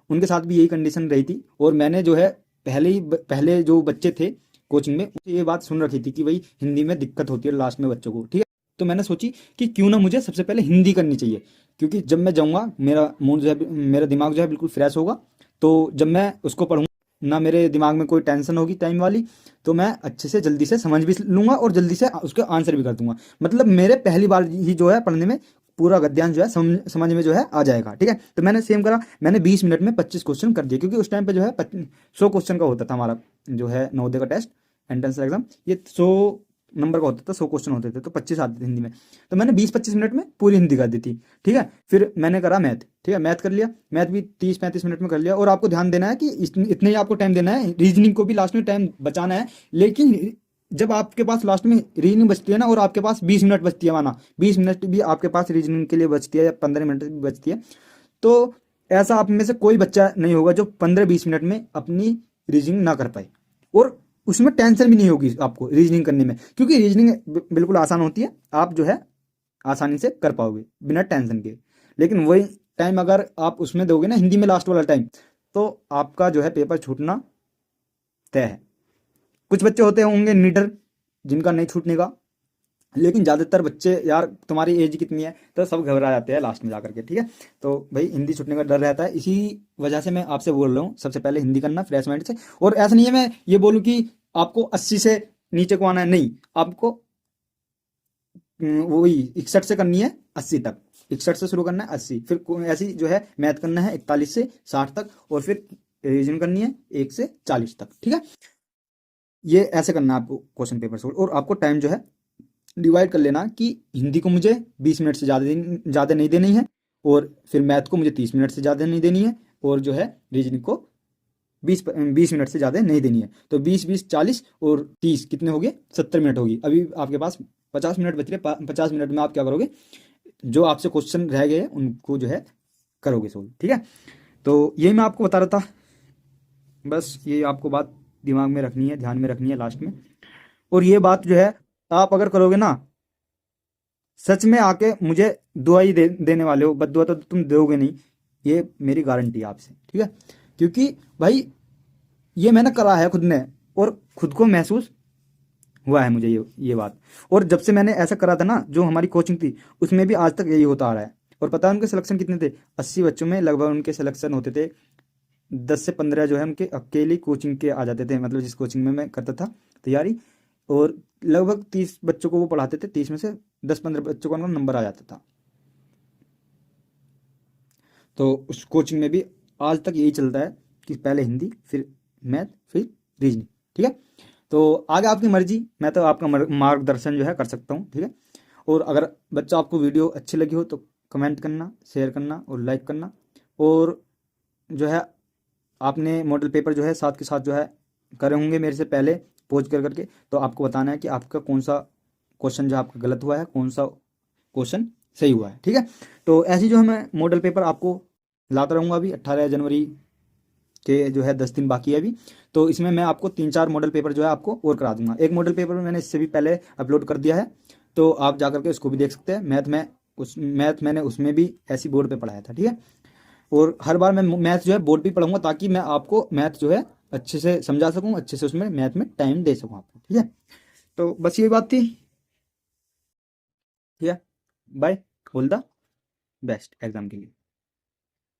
उनके साथ भी यही कंडीशन रही थी, और मैंने जो है पहले जो बच्चे थे कोचिंग में, उनसे ये बात सुन रखी थी कि भाई हिंदी में दिक्कत होती है लास्ट में बच्चों को। ठीक है, तो मैंने सोची कि क्यों ना मुझे सबसे पहले हिंदी करनी चाहिए, क्योंकि जब मैं जाऊँगा मेरा मूड जो है, मेरा दिमाग जो है बिल्कुल फ्रेश होगा। तो जब मैं उसको पढ़ूंगा, ना मेरे दिमाग में कोई टेंशन होगी टाइम वाली, तो मैं अच्छे से जल्दी से समझ भी लूंगा और जल्दी से उसके आंसर भी कर दूंगा। मतलब मेरे पहली बार ही जो है पढ़ने में पूरा गद्यांश जो है समझ में जो है आ जाएगा। ठीक है, तो मैंने सेम करा, मैंने 20 मिनट में 25 क्वेश्चन कर दिए, क्योंकि उस टाइम पे जो है 100 क्वेश्चन का होता था हमारा जो है नवोदय का टेस्ट, एंट्रेंस एग्जाम। ये 100 नंबर का होता था, 100 क्वेश्चन होते थे, तो 25 आते थे हिंदी में। तो मैंने 20-25 मिनट में पूरी हिंदी कर दी थी। ठीक है, फिर मैंने करा मैथ। ठीक है, मैथ कर लिया, मैथ भी 30-35 मिनट में कर लिया। और आपको ध्यान देना है कि इतने ही आपको टाइम देना है, रीजनिंग को भी लास्ट में टाइम बचाना है। लेकिन जब आपके पास लास्ट में रीजनिंग बचती है ना, और आपके पास 20 मिनट बचती है, माना 20 मिनट भी आपके पास रीजनिंग के लिए बचती है, या 15 मिनट भी बचती है, तो ऐसा आप में से कोई बच्चा नहीं होगा जो 15-20 मिनट में अपनी रीजनिंग ना कर पाए। और उसमें टेंशन भी नहीं होगी आपको रीजनिंग करने में, क्योंकि रीजनिंग बिल्कुल आसान होती है, आप जो है आसानी से कर पाओगे बिना टेंशन के। लेकिन वही टाइम अगर आप उसमें दोगे ना, हिंदी में लास्ट वाला टाइम, तो आपका जो है पेपर छूटना तय है। कुछ बच्चे होते होंगे निडर, जिनका नहीं छूटने का, लेकिन ज़्यादातर बच्चे, यार तुम्हारी एज कितनी है, तो सब घबरा जाते हैं लास्ट में जाकर के, ठीक है। तो भाई हिंदी छूटने का डर रहता है, इसी वजह से मैं आपसे बोल रहा हूँ सबसे पहले हिंदी करना फ्रेश माइंड से। और ऐसा नहीं है मैं ये बोलूँ कि आपको 80 से नीचे को आना है, नहीं, आपको वही 61 से करनी है 80 तक, 61 से शुरू करना है 80, फिर ऐसी जो है मैथ करना है 41 से 60 तक, और फिर रिवीजन करनी है 1 से 40 तक, ठीक है। ये ऐसे करना है आपको क्वेश्चन पेपर सोल्व। और आपको टाइम जो है डिवाइड कर लेना कि हिंदी को मुझे 20 मिनट से ज़्यादा नहीं देनी है, और फिर मैथ को मुझे 30 मिनट से ज़्यादा नहीं देनी है, और जो है रीजनिंग को 20 मिनट से ज़्यादा नहीं देनी है। तो 20 20 40 और 30 कितने हो गए, 70 मिनट होगी। अभी आपके पास 50 मिनट बच रहे, 50 मिनट में आप क्या करोगे, जो आपसे क्वेश्चन रह गए उनको जो है करोगे सोल्व, ठीक है। तो यही मैं आपको बता रहा था, बस ये आपको बात दिमाग में रखनी है, ध्यान में रखनी है लास्ट में। और ये बात जो है आप अगर करोगे ना, सच में आके मुझे दुआ ही देने वाले हो, बद दुआ तो तुम दोगे नहीं, ये मेरी गारंटी है आपसे, ठीक है। क्योंकि भाई ये मैंने करा है खुद ने, और खुद को महसूस हुआ है मुझे ये बात। और जब से मैंने ऐसा करा था ना, जो हमारी कोचिंग थी उसमें भी आज तक यही होता आ रहा है। और पता है उनके सिलेक्शन कितने थे, 80 बच्चों में लगभग उनके सिलेक्शन होते थे 10 से 15 जो है उनके अकेली कोचिंग के आ जाते थे, मतलब जिस कोचिंग में मैं करता था तैयारी। और लगभग 30 बच्चों को वो पढ़ाते थे, 30 में से 10 15 बच्चों का उनका नंबर आ जाता था। तो उस कोचिंग में भी आज तक यही चलता है कि पहले हिंदी, फिर मैथ, फिर रीजनिंग, ठीक है। तो आगे आपकी मर्जी, मैं तो आपका मार्गदर्शन जो है कर सकता हूँ, ठीक है। और अगर बच्चा आपको वीडियो अच्छी लगी हो तो कमेंट करना, शेयर करना और लाइक करना। और जो है आपने मॉडल पेपर जो है साथ के साथ जो है करे होंगे मेरे से पहले पोज कर करके, तो आपको बताना है कि आपका कौन सा क्वेश्चन जो आपका गलत हुआ है, कौन सा क्वेश्चन सही हुआ है, ठीक है। तो ऐसी जो है मैं मॉडल पेपर आपको लाता रहूँगा। अभी 18 जनवरी के जो है 10 दिन बाकी है अभी, तो इसमें मैं आपको 3 4 मॉडल पेपर जो है आपको और करा दूंगा। एक मॉडल पेपर मैंने इससे भी पहले अपलोड कर दिया है, तो आप जा करके उसको भी देख सकते हैं। मैथ मैंने उसमें भी ऐसी बोर्ड पे पढ़ाया था, ठीक है। और हर बार मैं मैथ जो है बोर्ड पे पढ़ाऊंगा, ताकि मैं आपको मैथ जो है अच्छे से समझा सकूं, अच्छे से उसमें मैथ में टाइम दे सकूं आपको, ठीक है। तो बस ये बात थी, ठीक है। Bye, all the best exam के लिए।